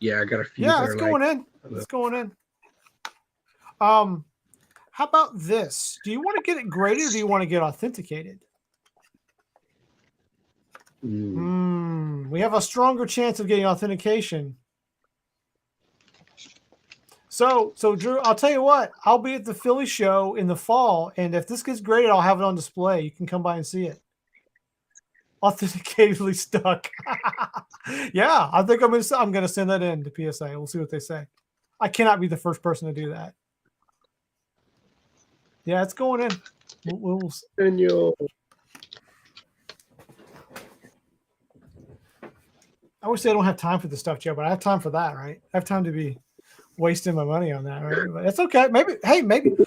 yeah, I got a few. Yeah, it's going in. It's going in. How about this? Do you want to get it graded or do you want to get authenticated? We have a stronger chance of getting authentication. So Drew, I'll tell you what, I'll be at the Philly show in the fall, and if this gets graded, I'll have it on display. You can come by and see it. Authenticatedly stuck. Yeah, I think I'm gonna send that in to PSA. We'll see what they say. I cannot be the first person to do that. Yeah, it's going in. We'll and yo. I would say I don't have time for this stuff, Joe, but I have time for that, right? I have time to be wasting my money on that, right? But it's okay. Maybe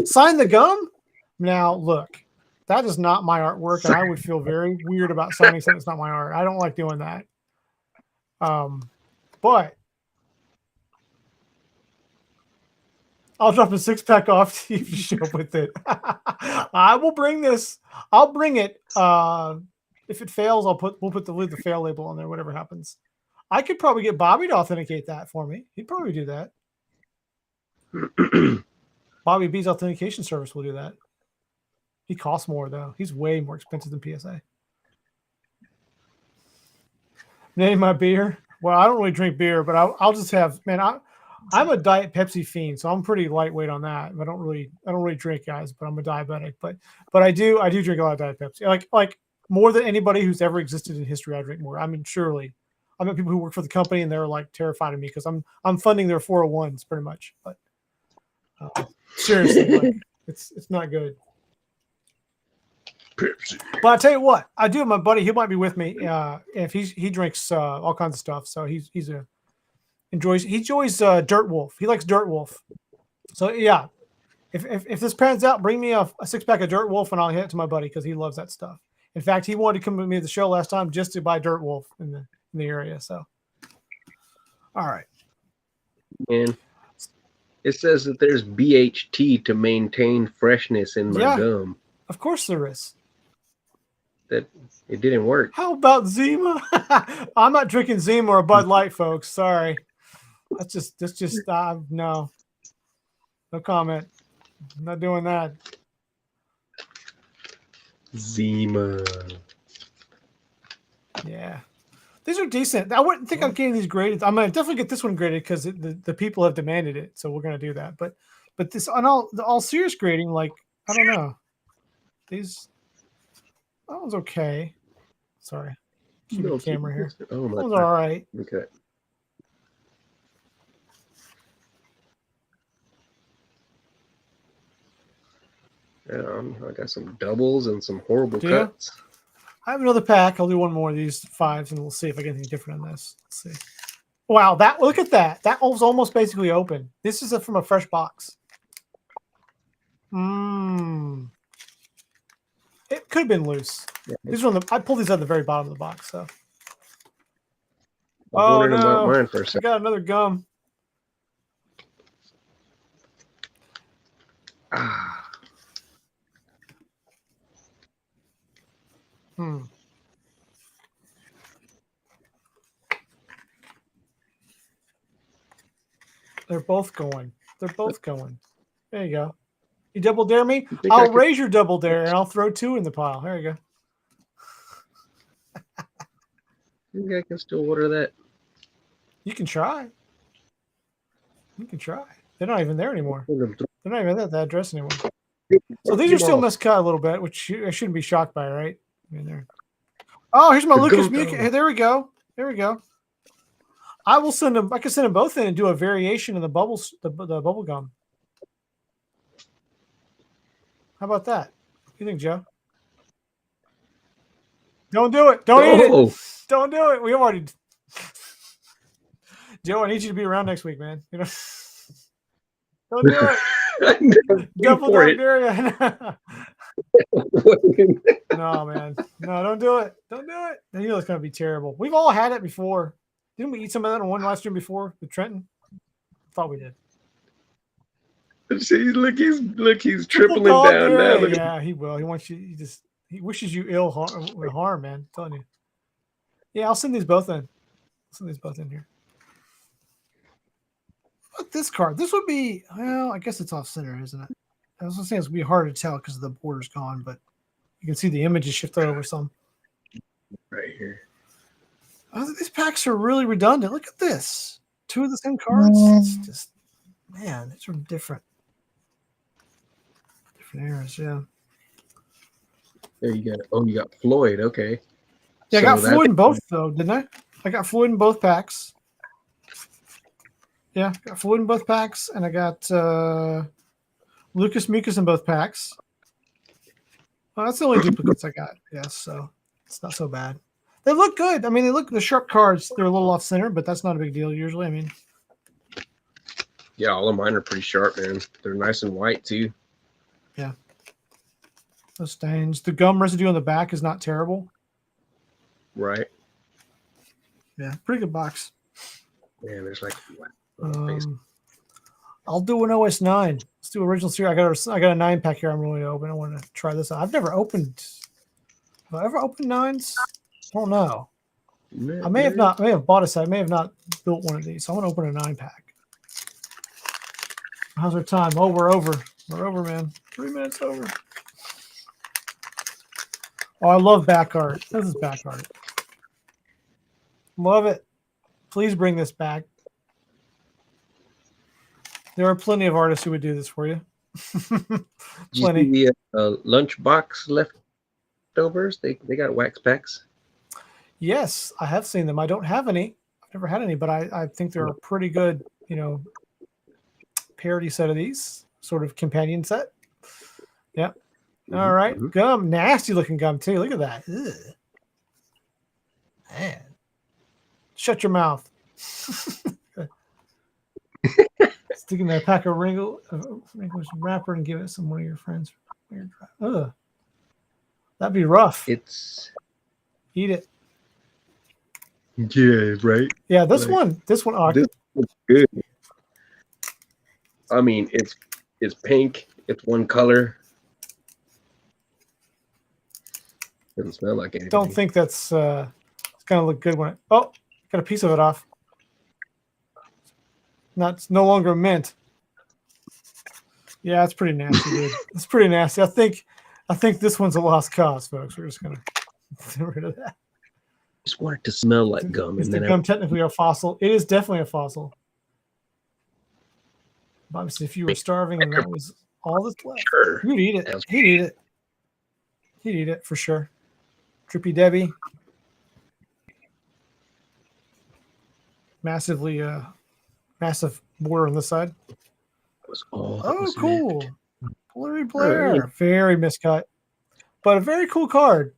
sign the gum. Now, look, that is not my artwork, and I would feel very weird about signing something that's not my art. I don't like doing that. But I'll drop a 6-pack off to you if you show up with it. I will bring this. I'll bring it. If it fails, we'll put the fail label on there, whatever happens. I could probably get Bobby to authenticate that for me. He'd probably do that. Bobby B's authentication service will do that. He costs more, though. He's way more expensive than PSA. Name my beer. Well, I don't really drink beer, but I'll just have, man, I'm a Diet Pepsi fiend, so I'm pretty lightweight on that. I don't really drink, guys, but I'm a diabetic. But I do drink a lot of Diet Pepsi. Like more than anybody who's ever existed in history, I drink more. I mean, surely. I met people who work for the company and they're like terrified of me because I'm funding their 401s pretty much. But seriously, like, it's not good. Pepsi. But I tell you what, I do have my buddy. He might be with me. If he drinks all kinds of stuff, so he enjoys Dirt Wolf. He likes Dirt Wolf. So yeah, if this pans out, bring me a 6-pack of Dirt Wolf and I'll hit it to my buddy because he loves that stuff. In fact, he wanted to come with me to the show last time just to buy Dirt Wolf in the area. So, all right. And it says that there's BHT to maintain freshness in my gum. Of course there is. That it didn't work. How about Zima? I'm not drinking Zima or Bud Light, folks. Sorry. That's just no comment. I'm not doing that. Zima. Yeah. These are decent. I wouldn't think I'm getting these graded. I'm going to definitely get this one graded because the people have demanded it. So we're going to do that. But this on all serious grading, like, I don't know. That one's okay. Sorry. Keep the camera here. Oh, that one's all right. Okay. I got some doubles and some horrible Do you? cuts. I have another pack. I'll do one more of these 5s, and we'll see if I get anything different on this. Let's see. Wow, look at that. That was almost basically open. This is from a fresh box. It could have been loose. Yeah. These are I pulled these at the very bottom of the box. So. I was wondering about mine for a I second. got another gum. Ah. They're both going. They're both going. There you go. You double dare me? You think I'll raise your double dare and I'll throw 2 in the pile. There you go. You think I can still order that? You can try. You can try. They're not even there anymore. They're not even at that address anymore. So these are still miscut a little bit, which I shouldn't be shocked by, right? I mean, they're... Oh, here's my Lucas Muke. Hey, there we go. There we go. I will send them. I can send them both in and do a variation of the bubbles, the bubble gum. How about that? What do you think, Joe? Don't do it. Don't eat it. Don't do it. We already. Joe, I need you to be around next week, man. You know. Don't do it. Double dare. No, man. No, don't do it. Don't do it. You know it's gonna be terrible. We've all had it before. Didn't we eat some of that on one last stream before with Trenton? Thought we did. See, look, he's tripling down now. Yeah, he will. He wants you. He wishes you ill harm, man. I'm telling you. Yeah, I'll send these both in. I'll send these both in here. What this card? This would be. Well, I guess it's off center, isn't it? I was gonna say it's gonna be hard to tell because the border's gone, but you can see the images shifted over some. Right here. Oh, these packs are really redundant. Look at this. 2 of the same cards. It's just, man, these are different. Different eras, yeah. There you go. Oh, you got Floyd. Okay. Yeah, so I got Floyd in both, though, didn't I? I got Floyd in both packs. Yeah, got Floyd in both packs, and I got Lucas Mucus in both packs. Well, that's the only duplicates I got. Yes, so it's not so bad. They look good. I mean, the sharp cards, they're a little off center, but that's not a big deal usually. I mean, yeah, all of mine are pretty sharp, man. They're nice and white too. Yeah. The stains. The gum residue on the back is not terrible. Right. Yeah, pretty good box. Man, there's like. I'll do an OS 9. Let's do original series. I got a 9-pack here. I'm willing to open. I want to try this out. I've never opened. Have I ever opened 9s? I don't know. I may have not. I may have bought a set. I may have not built one of these. So I want to open a 9-pack. How's our time? Oh, we're over. We're over, man. 3 minutes over. Oh, I love back art. This is back art. Love it. Please bring this back. There are plenty of artists who would do this for you. Plenty. Did you see the lunchbox leftovers? They got wax packs. Yes, I have seen them. I don't have any. I've never had any, but I think they're a pretty good, parody set of these, sort of companion set. Yep. All right. Gum. Nasty looking gum, too. Look at that. Ugh. Man. Shut your mouth. Sticking that pack of Wrinkles wrapper and give it to one of your friends. Ugh. That'd be rough. Eat it. Yeah, right. Yeah, this one. This one's good. I mean, it's pink. It's one color. Doesn't smell like anything. Don't think that's it's gonna look good when it. Oh, got a piece of it off. It's no longer mint. Yeah, it's pretty nasty, dude. It's pretty nasty. I think this one's a lost cause, folks. We're just gonna get rid of that. Just want it to smell like gum. Is the gum technically a fossil? It is definitely a fossil. Obviously, if you were starving and that was all that's left, sure. You'd eat it. He'd eat it. He'd eat it for sure. Trippy Debbie. Massive border on this side. Was all oh, cool. Blurry Blair. Very miscut. But a very cool card.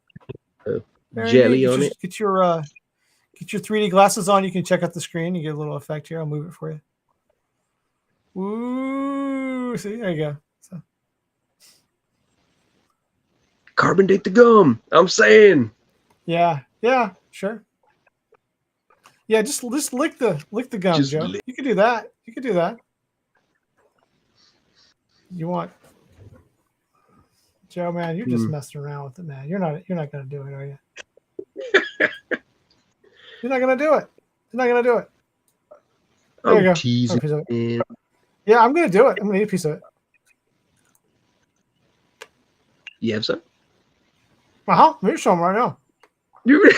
Very jelly neat. on it. Get your 3D glasses on. You can check out the screen. You get a little effect here. I'll move it for you. Ooh, see, there you go. So. Carbon date the gum. I'm saying. Yeah, sure. Yeah, just lick the gum, Just Joe. You can do that. You can do that. You want Joe, man? You're just messing around with it, man. You're not gonna do it, are you? You're not gonna do it. You're not gonna do it. There you go. Teasing. Yeah, I'm gonna do it. I'm gonna eat a piece of it. You have some? Maybe some right now. You.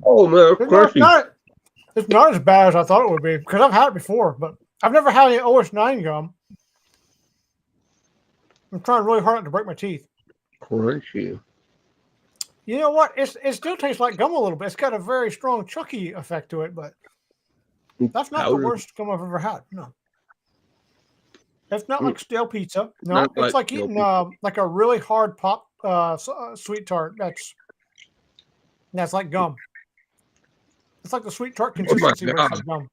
Oh man, crunchy. It's not as bad as I thought it would be because I've had it before, but I've never had any OS9 gum. I'm trying really hard not to break my teeth. Crunchy. You know what? It still tastes like gum a little bit. It's got a very strong chucky effect to it, but that's not the worst gum I've ever had. No. It's not like stale pizza. No, it's like eating like a really hard pop sweet tart. That's like gum. It's like the sweet tart consistency versus gum.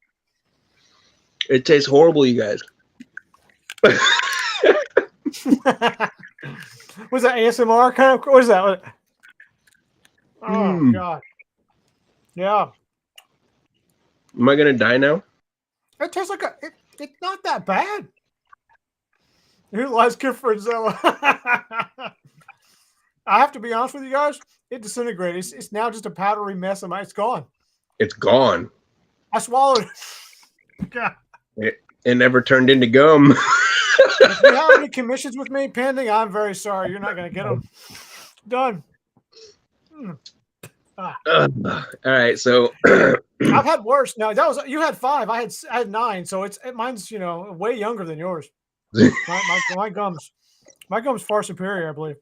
It tastes horrible, you guys. Was that ASMR kind of? What is that? Oh God. Yeah. Am I gonna die now? It tastes like it's not that bad. Who lies good for Zella? I have to be honest with you guys. It disintegrated. It's now just a powdery mess. It's gone. It's gone. I swallowed it. God. It never turned into gum. If you have any commissions with me pending, I'm very sorry. You're not going to get them. Done. All right, so I've had worse. Now that was you had 5. I had 9. So mine's way younger than yours. My gum's far superior, I believe.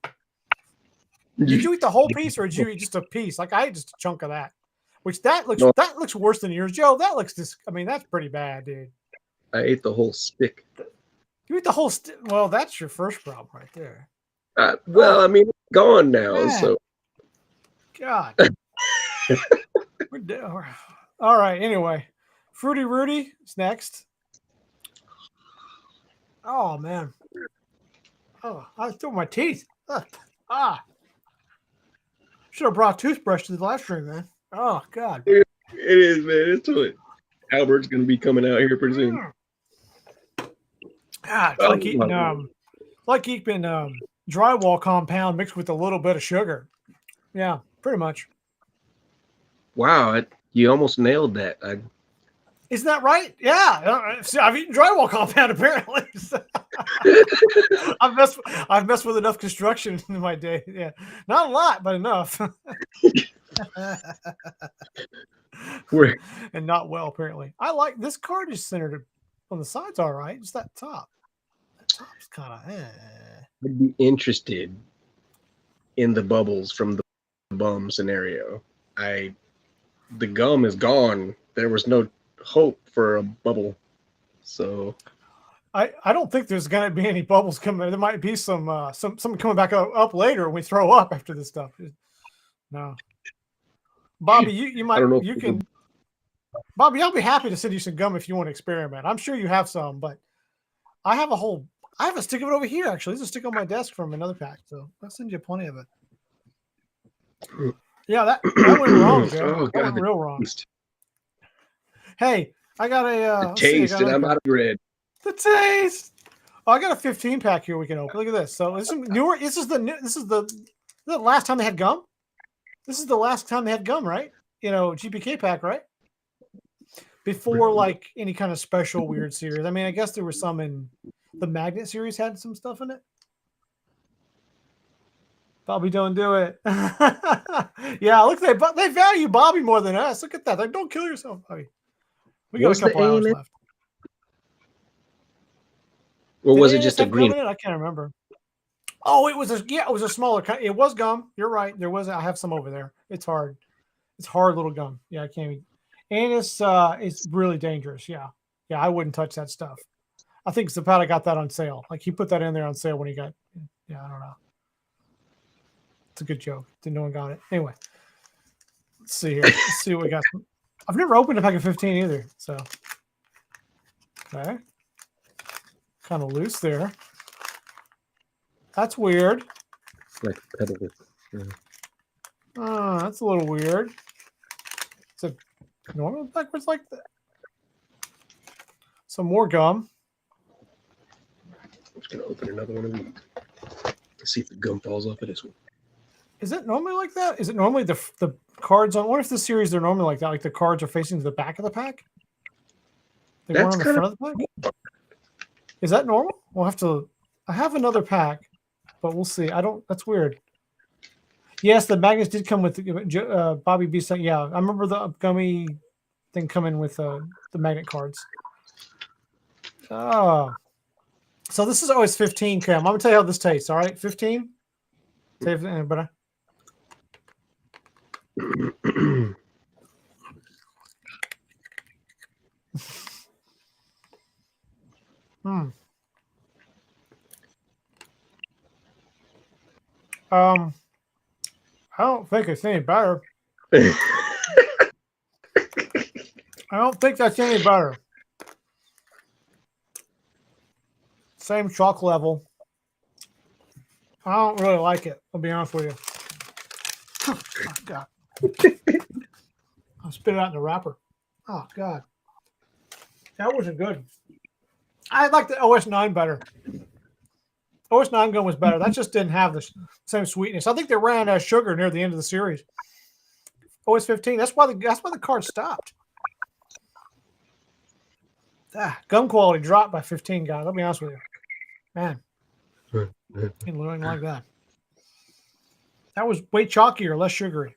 Did you eat the whole piece, or did you eat just a piece? Like I ate just a chunk of that, which that looks worse than yours, Joe. That looks that's pretty bad, dude. I ate the whole stick. You eat the whole stick? Well, that's your first problem right there. Well, I mean, it's gone now, man. So. God. All right. Anyway, Fruity Rudy is next. Oh man. Oh, I threw my teeth. Should have brought a toothbrush to the live stream, man. Oh God. It is, man. It's to it. Albert's gonna be coming out here pretty soon. It's like eating drywall compound mixed with a little bit of sugar. Yeah, pretty much. Wow, you almost nailed that. Isn't that right? Yeah, I've eaten drywall compound apparently. I've messed with enough construction in my day. Yeah, not a lot, but enough. And not well apparently. I like this card is centered on the sides. All right, just that top. That top's kind of. I'd be interested in the bubbles from the bum scenario. The gum is gone. There was no hope for a bubble, so I don't think there's gonna be any bubbles coming. There might be some coming back up later when we throw up after this stuff. No, Bobby, you might you can. Bobby, I'll be happy to send you some gum if you want to experiment. I'm sure you have some, but I have a stick of it over here actually. There's a stick on my desk from another pack, so I'll send you plenty of it. Yeah, that went wrong, Joe. That went real wrong. Hey, I got a taste, and I'm out of bread. The taste. Oh, I got a 15 pack here we can open. Look at this. So this is newer. This is the last time they had gum. This is the last time they had gum, right? GPK pack, right? Before like any kind of special weird series. I mean, I guess there were some in the Magnet series had some stuff in it. Bobby, don't do it. Yeah, look, they value Bobby more than us. Look at that. Like, don't kill yourself, Bobby. We got a couple hours left. Or was it just a green? I can't remember. Oh, it was a smaller kind. It was gum. You're right. I have some over there. It's hard. It's hard little gum. Yeah, I can't even. And it's really dangerous. Yeah. Yeah, I wouldn't touch that stuff. I think Zapata got that on sale. Like he put that in there on sale when he got. Yeah, I don't know. It's a good joke. No one got it. Anyway, let's see here. Let's see what we got. I've never opened a pack of 15 either. So, okay, kind of loose there. That's weird. Like pedal. That's a little weird. Is it normal backwards like that? Some more gum. I'm just gonna open another one of these. Let's see if the gum falls off of this one. Is it normally like that? Is it normally the cards on? What if the series they're normally like that? Like the cards are facing to the back of the pack? They weren't on the front of the pack? Is that normal? We'll have to. I have another pack, but we'll see. I don't. That's weird. Yes, the magnets did come with Bobby B. Said, yeah, I remember the gummy thing coming with the magnet cards. Oh, so this is always 15, Cam. I'm gonna tell you how this tastes. All right, 15. Save it, but. I don't think it's any better. I don't think that's any better. Same chalk level. I don't really like it. I'll be honest with you. Oh, God. I'll spit it out in the wrapper. Oh, God. That wasn't good. I like the OS9 better. OS9 gum was better. That just didn't have the same sweetness. I think they ran out of sugar near the end of the series. OS15. That's why the card stopped. Gum quality dropped by 15, guys. I'll be honest with you. Man. Didn't like that. That was way chalkier, less sugary.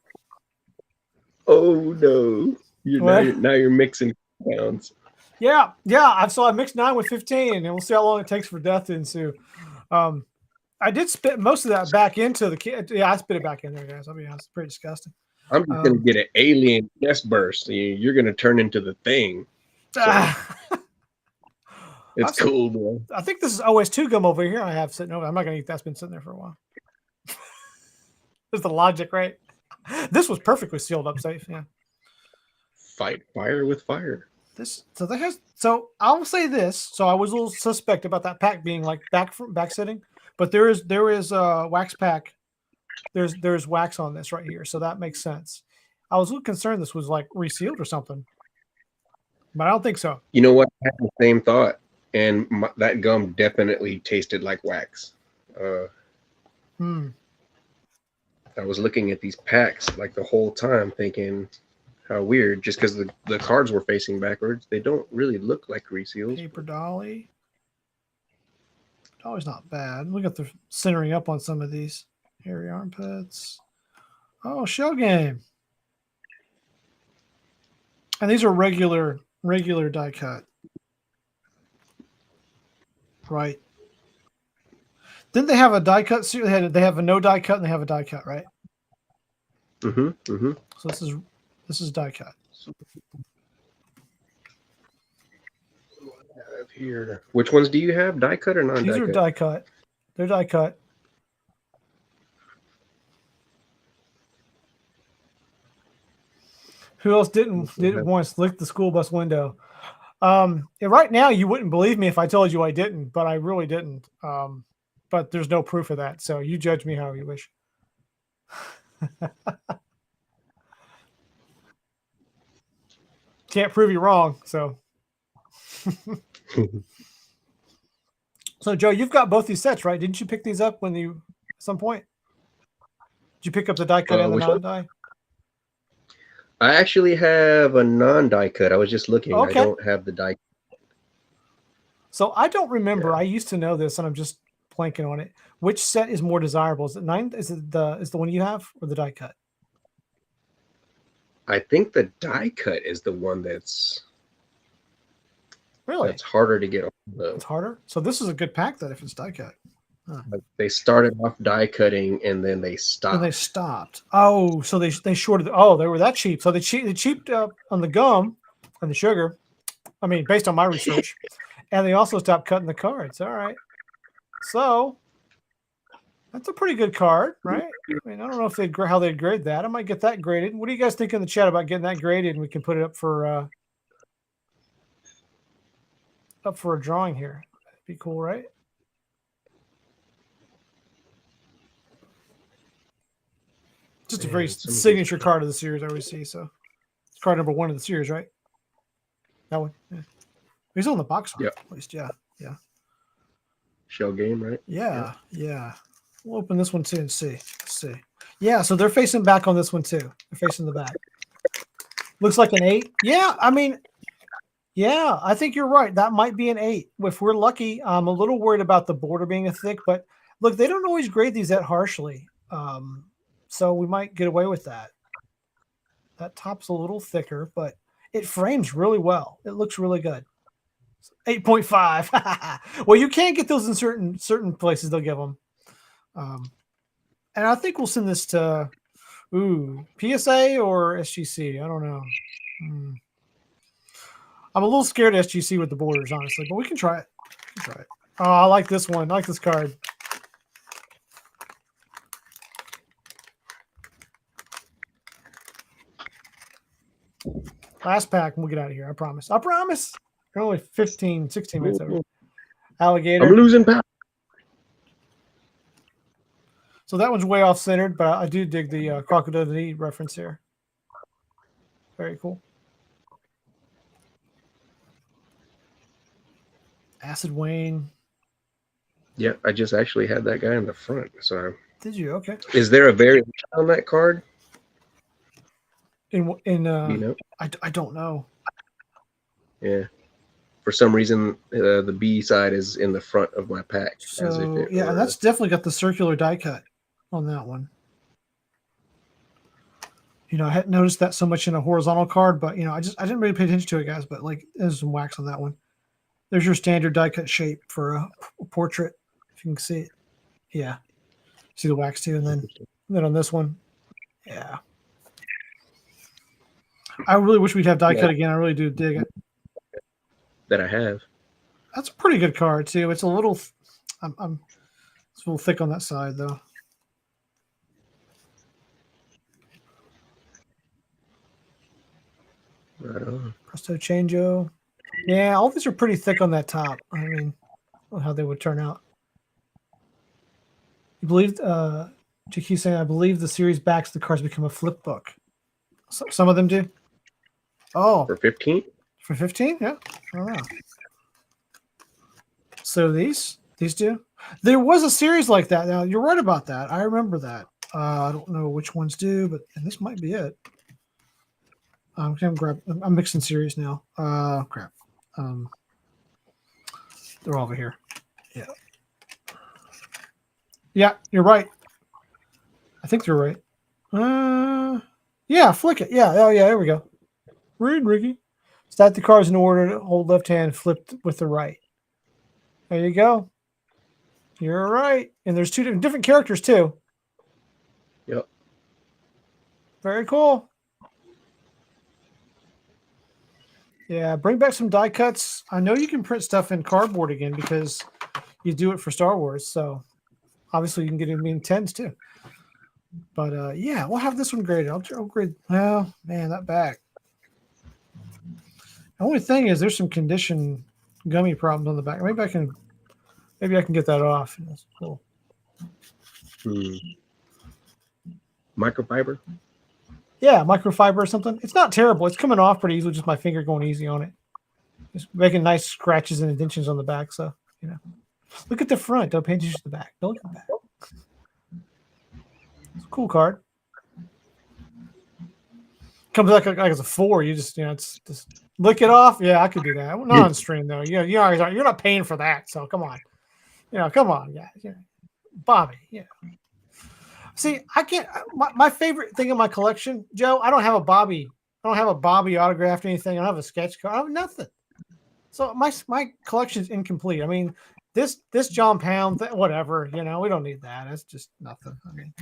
Oh no! Now you're mixing compounds. Yeah. I mixed 9 with 15, and we'll see how long it takes for death to ensue. I did spit most of that back into the kit. Yeah, I spit it back in there, guys. I'll be honest, it's pretty disgusting. I'm just gonna get an alien chest burst. You're gonna turn into the Thing. So. It's cool, bro. I think this is OS2 gum over here. I have sitting over. I'm not gonna eat that. It's been sitting there for a while. There's the logic, right? This was perfectly sealed up safe. Yeah. Fight fire with fire. So I'll say this. So I was a little suspect about that pack being like back sitting, but there is wax pack. There's wax on this right here, so that makes sense. I was a little concerned this was like resealed or something, but I don't think so. You know what? I had the same thought, and that gum definitely tasted like wax. I was looking at these packs like the whole time, thinking, how weird. Just because the cards were facing backwards, they don't really look like reseals. Paper Dolly. Dolly's not bad. Look at the centering up on some of these. Hairy armpits. Oh, shell game. And these are regular die cut. Right. Didn't they have a die cut? They have a no die cut and they have a die cut, right? So this is die cut. Here. Which ones do you have? Die cut or non-die cut? These are die cut. They're die cut. Who else didn't once lick the school bus window? Right now, you wouldn't believe me if I told you I didn't, but I really didn't. But there's no proof of that, so you judge me how you wish. Can't prove you wrong, so. So, Joe, you've got both these sets, right? Didn't you pick these up at some point? Did you pick up the die cut and the non-die? I actually have a non-die cut. I was just looking. Okay. I don't have the die. So I don't remember. Yeah. I used to know this, and I'm just blanking on it. Which set is more desirable? Is it 9? Is the one you have, or the die cut? I think the die cut is the one that's really harder to get. It's harder. So this is a good pack then if it's die cut. They started off die cutting and then they And stopped. they stopped. Oh, so they shorted. Oh, they were that cheap. So they cheaped up on the gum and the sugar. I mean, based on my research, and they also stopped cutting the cards. All right. So that's a pretty good card, right? I mean, I don't know if how they'd grade that. I might get that graded. What do you guys think in the chat about getting that graded? And we can put it up for a drawing here. That'd be cool, right? Just a very signature card of the series I always see. So it's card number 1 of the series, right? That one. Yeah. He's on the box art, at least. Yeah. Yeah. Shell game, right? Yeah. Yeah. We'll open this one too and see. Let's see. Yeah, so they're facing back on this one too. They're facing the back. Looks like an 8. Yeah, I mean, yeah, I think you're right. That might be an 8. If we're lucky, I'm a little worried about the border being a thick, but look, they don't always grade these that harshly. So we might get away with that. That top's a little thicker, but it frames really well. It looks really good. 8.5. Well, you can't get those in certain places. They'll give them. And I think we'll send this to PSA or SGC. I don't know. I'm a little scared of SGC with the borders, honestly, but we can try it. Oh, I like this one. I like this card. Last pack, and we'll get out of here. I promise. We're only 16 minutes over. Alligator. I'm losing power. So that one's way off centered, but I do dig the Crocodile Dundee reference here. Very cool. Acid Wayne. Yeah, I just actually had that guy in the front. So did you? Okay. Is there a variation on that card? You know? I don't know. Yeah. For some reason, the B side is in the front of my pack. So yeah, that's definitely got the circular die cut on that one. You know, I hadn't noticed that so much in a horizontal card, but you know, I didn't really pay attention to it, guys. But like, there's some wax on that one. There's your standard die cut shape for a portrait, if you can see it. Yeah, see the wax too, and then on this one, yeah. I really wish we'd have die cut again. I really do dig it. That I have. That's a pretty good card too. It's a little, it's a little thick on that side though. Right on. Presto Changeo. Yeah, all these are pretty thick on that top. I mean, how they would turn out. You believe, GQ saying, I believe the series backs the cards become a flip book. So, some of them do. Oh, for 15? For 15? Yeah. I don't know. So these do. There was a series like that. Now you're right about that. I remember that. I don't know which ones do, but and this might be it. I'm mixing series now. Crap. They're over here. Yeah. Yeah, you're right. I think they're right. Yeah, flick it. Yeah. Oh, yeah. There we go. Read, Ricky. Stack the cards in order. Hold left hand, flipped with the right. There you go. You're right. And there's two different characters too. Yep. Very cool. Yeah, bring back some die cuts. I know you can print stuff in cardboard again because you do it for Star Wars. So obviously you can get it in 10s too. But yeah, we'll have this one graded. I'll grade. Well, man, that back. The only thing is there's some condition gummy problems on the back. Maybe I can get that off. That's cool. Microfiber? Yeah, microfiber or something. It's not terrible. It's coming off pretty easily, just my finger going easy on it. Just making nice scratches and indentions on the back. So, you know. Look at the front. Don't pay attention to the back. Don't look at the back. It's a cool card. Comes like as a 4. You just, it's just lick it off. Yeah, I could do that. Not on stream though. You're not paying for that. So come on. Come on, guys. Yeah. Bobby. Yeah. See, I can't. My favorite thing in my collection, Joe. I don't have a Bobby. I don't have a Bobby autographed anything. I don't have a sketch card. I have nothing. So my collection is incomplete. I mean, This John Pound, whatever, we don't need that. It's just nothing. I mean,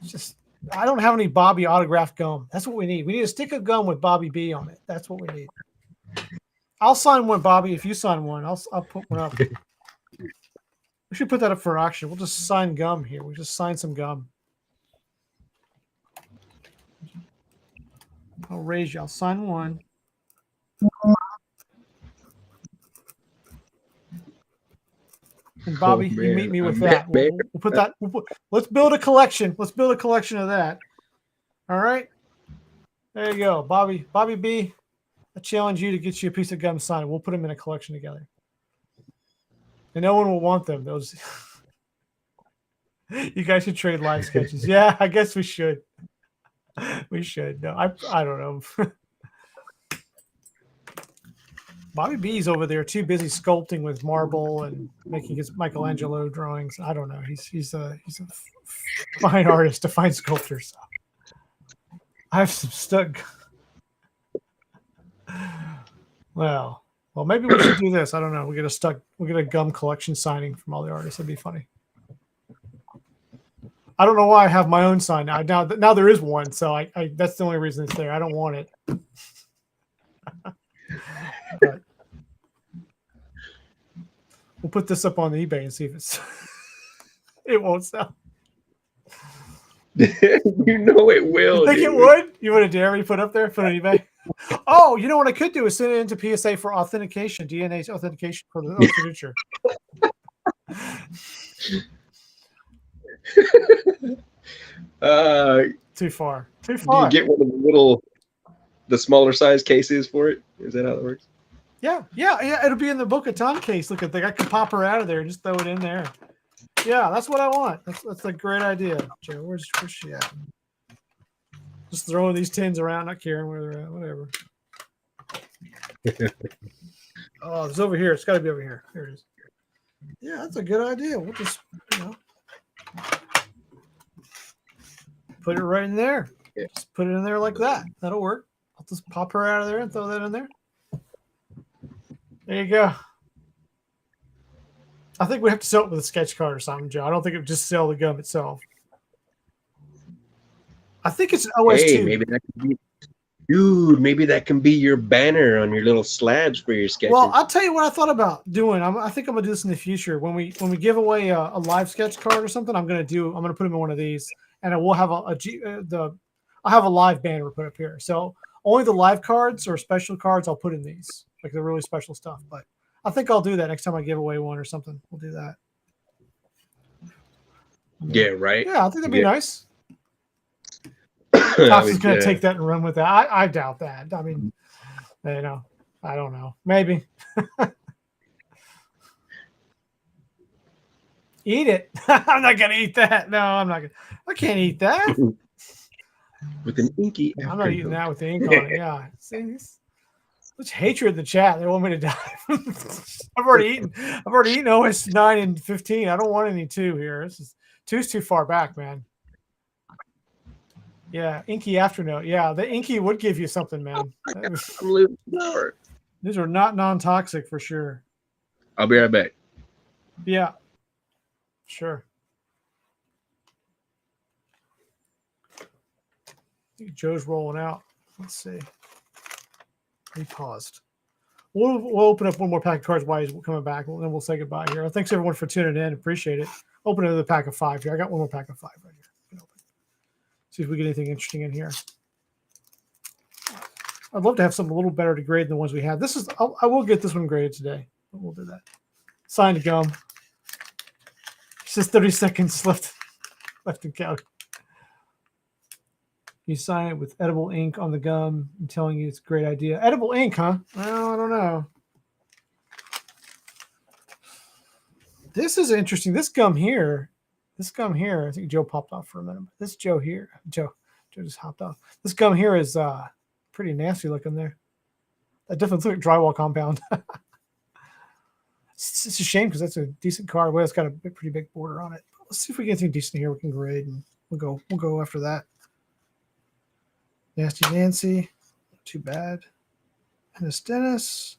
it's just I don't have any Bobby autographed gum. That's what we need. We need a stick of gum with Bobby B on it. That's what we need. I'll sign one, Bobby. If you sign one, I'll put one up. We should put that up for auction. We'll just sign gum here. We just sign some gum. I'll raise you. I'll sign one. And Bobby, you meet me with that. We'll put that. Let's build a collection. Let's build a collection of that. All right. There you go, Bobby. Bobby B. I challenge you to get you a piece of gum signed. We'll put them in a collection together. And no one will want them. Those. You guys should trade live sketches. Yeah, I guess we should. We should. No, I don't know. Bobby B's over there too busy sculpting with marble and making his Michelangelo drawings. I don't know. He's a fine artist, a fine sculptor. So I have some stuck. Well, maybe we should do this. I don't know. We get a gum collection signing from all the artists. That'd be funny. I don't know why I have my own sign now. Now there is one, so I that's the only reason it's there. I don't want it. But we'll put this up on eBay and see if it won't sell. You know it will. You think it would? You want to dare me put up there? Put on eBay? Oh, you know what I could do is send it into PSA for authentication, DNA authentication for the signature. Too far. Do you get one of the smaller size cases for it? Is that how it works? Yeah. It'll be in the Boca Raton case. Look at that. I could pop her out of there and just throw it in there. Yeah, that's what I want. That's a great idea, Joe. Where's she at? Just throwing these tins around, not caring where they're at. Whatever. Oh, it's over here. It's got to be over here. There it is. Yeah, that's a good idea. We'll just, put it right in there. Yeah. Just put it in there like that. That'll work. I'll just pop her out of there and throw that in there. There you go. I think we have to sell it with a sketch card or something, Joe. I don't think it would just sell the gum itself. I think it's an OS2. Hey, maybe that can be your banner on your little slabs for your sketches. Well, I'll tell you what I thought about doing. I think I'm gonna do this in the future. When we give away a live sketch card or something, I'm gonna put them in one of these, and I will have I'll have a live banner put up here. So only the live cards or special cards I'll put in these, like the really special stuff. But I think I'll do that next time I give away one or something. We'll do that. Yeah, right. Yeah, I think that'd be nice. Tops is going to take that and run with that. I doubt that. I mean, I don't know. Maybe. Eat it. I'm not going to eat that. No, I'm not going to. I can't eat that. With an inky. I'm not eating that with the ink on it. Yeah. See, such hatred in the chat. They want me to die. I've already eaten OS 9 and 15. I don't want any 2 here. Two's too far back, man. Yeah, inky afternote. Yeah, the inky would give you something, man. These are not non-toxic for sure. I'll be right back. Yeah, sure. I think Joe's rolling out. Let's see. He paused. We'll open up one more pack of cards while he's coming back, and then we'll say goodbye here. Thanks everyone for tuning in. Appreciate it. Open another pack of 5 here. I got one more pack of 5 right here. See if we get anything interesting in here. I'd love to have something a little better to grade than the ones we had. I will get this one graded today. We'll do that. Signed gum. It's just 30 seconds left in count. You sign it with edible ink on the gum. I'm telling you, it's a great idea. Edible ink, huh? Well, I don't know. This is interesting. This gum here, I think Joe popped off for a minute. This Joe here, Joe just hopped off. This gum here is pretty nasty looking there. That definitely looks like drywall compound. It's a shame because that's a decent card. Well, it's got a pretty big border on it. Let's see if we get anything decent here we can grade, and we'll go after that. Nasty Nancy, not too bad. And this Dennis.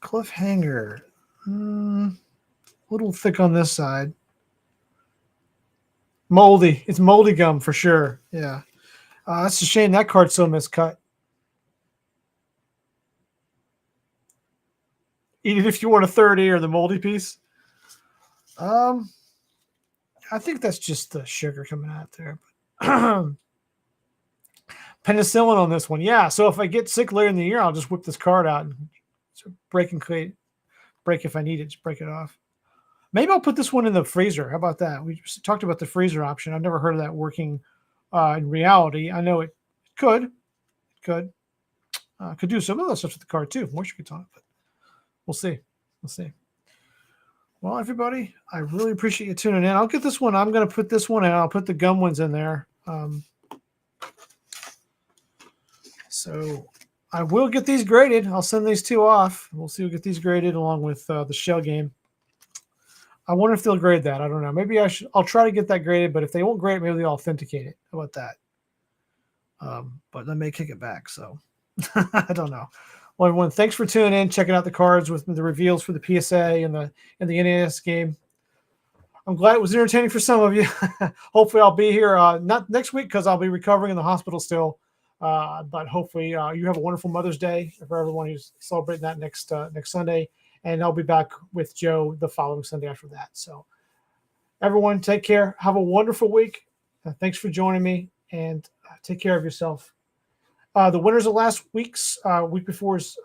Cliffhanger. A little thick on this side. Moldy. It's moldy gum for sure. Yeah. That's a shame that card's so miscut. Eat it if you want a 30 or the moldy piece. I think that's just the sugar coming out there. Penicillin on this one. Yeah. So if I get sick later in the year, I'll just whip this card out and break if I need it. Just break it off. Maybe I'll put this one in the freezer. How about that? We just talked about the freezer option. I've never heard of that working in reality. I know it could. Could do some of those stuff with the card too. Moisture content, but we'll see. We'll see. Well, everybody, I really appreciate you tuning in. I'll get this one. I'm going to put this one in. I'll put the gum ones in there. So I will get these graded. I'll send these two off. We'll see. We'll get these graded along with the shell game. I wonder if they'll grade that. I don't know. Maybe I'll try to get that graded, but if they won't grade it, maybe they'll authenticate it. How about that? But they may kick it back. So I don't know. Well, everyone, thanks for tuning in, checking out the cards with the reveals for the PSA and the NES game. I'm glad it was entertaining for some of you. Hopefully I'll be here not next week because I'll be recovering in the hospital still. But hopefully you have a wonderful Mother's Day for everyone who's celebrating that next Sunday. And I'll be back with Joe the following Sunday after that. So everyone, take care. Have a wonderful week. Thanks for joining me, and take care of yourself. The winners of last week's week before's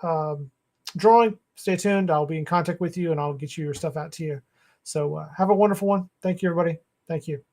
drawing, stay tuned. I'll be in contact with you, and I'll get you your stuff out to you. So have a wonderful one. Thank you, everybody. Thank you.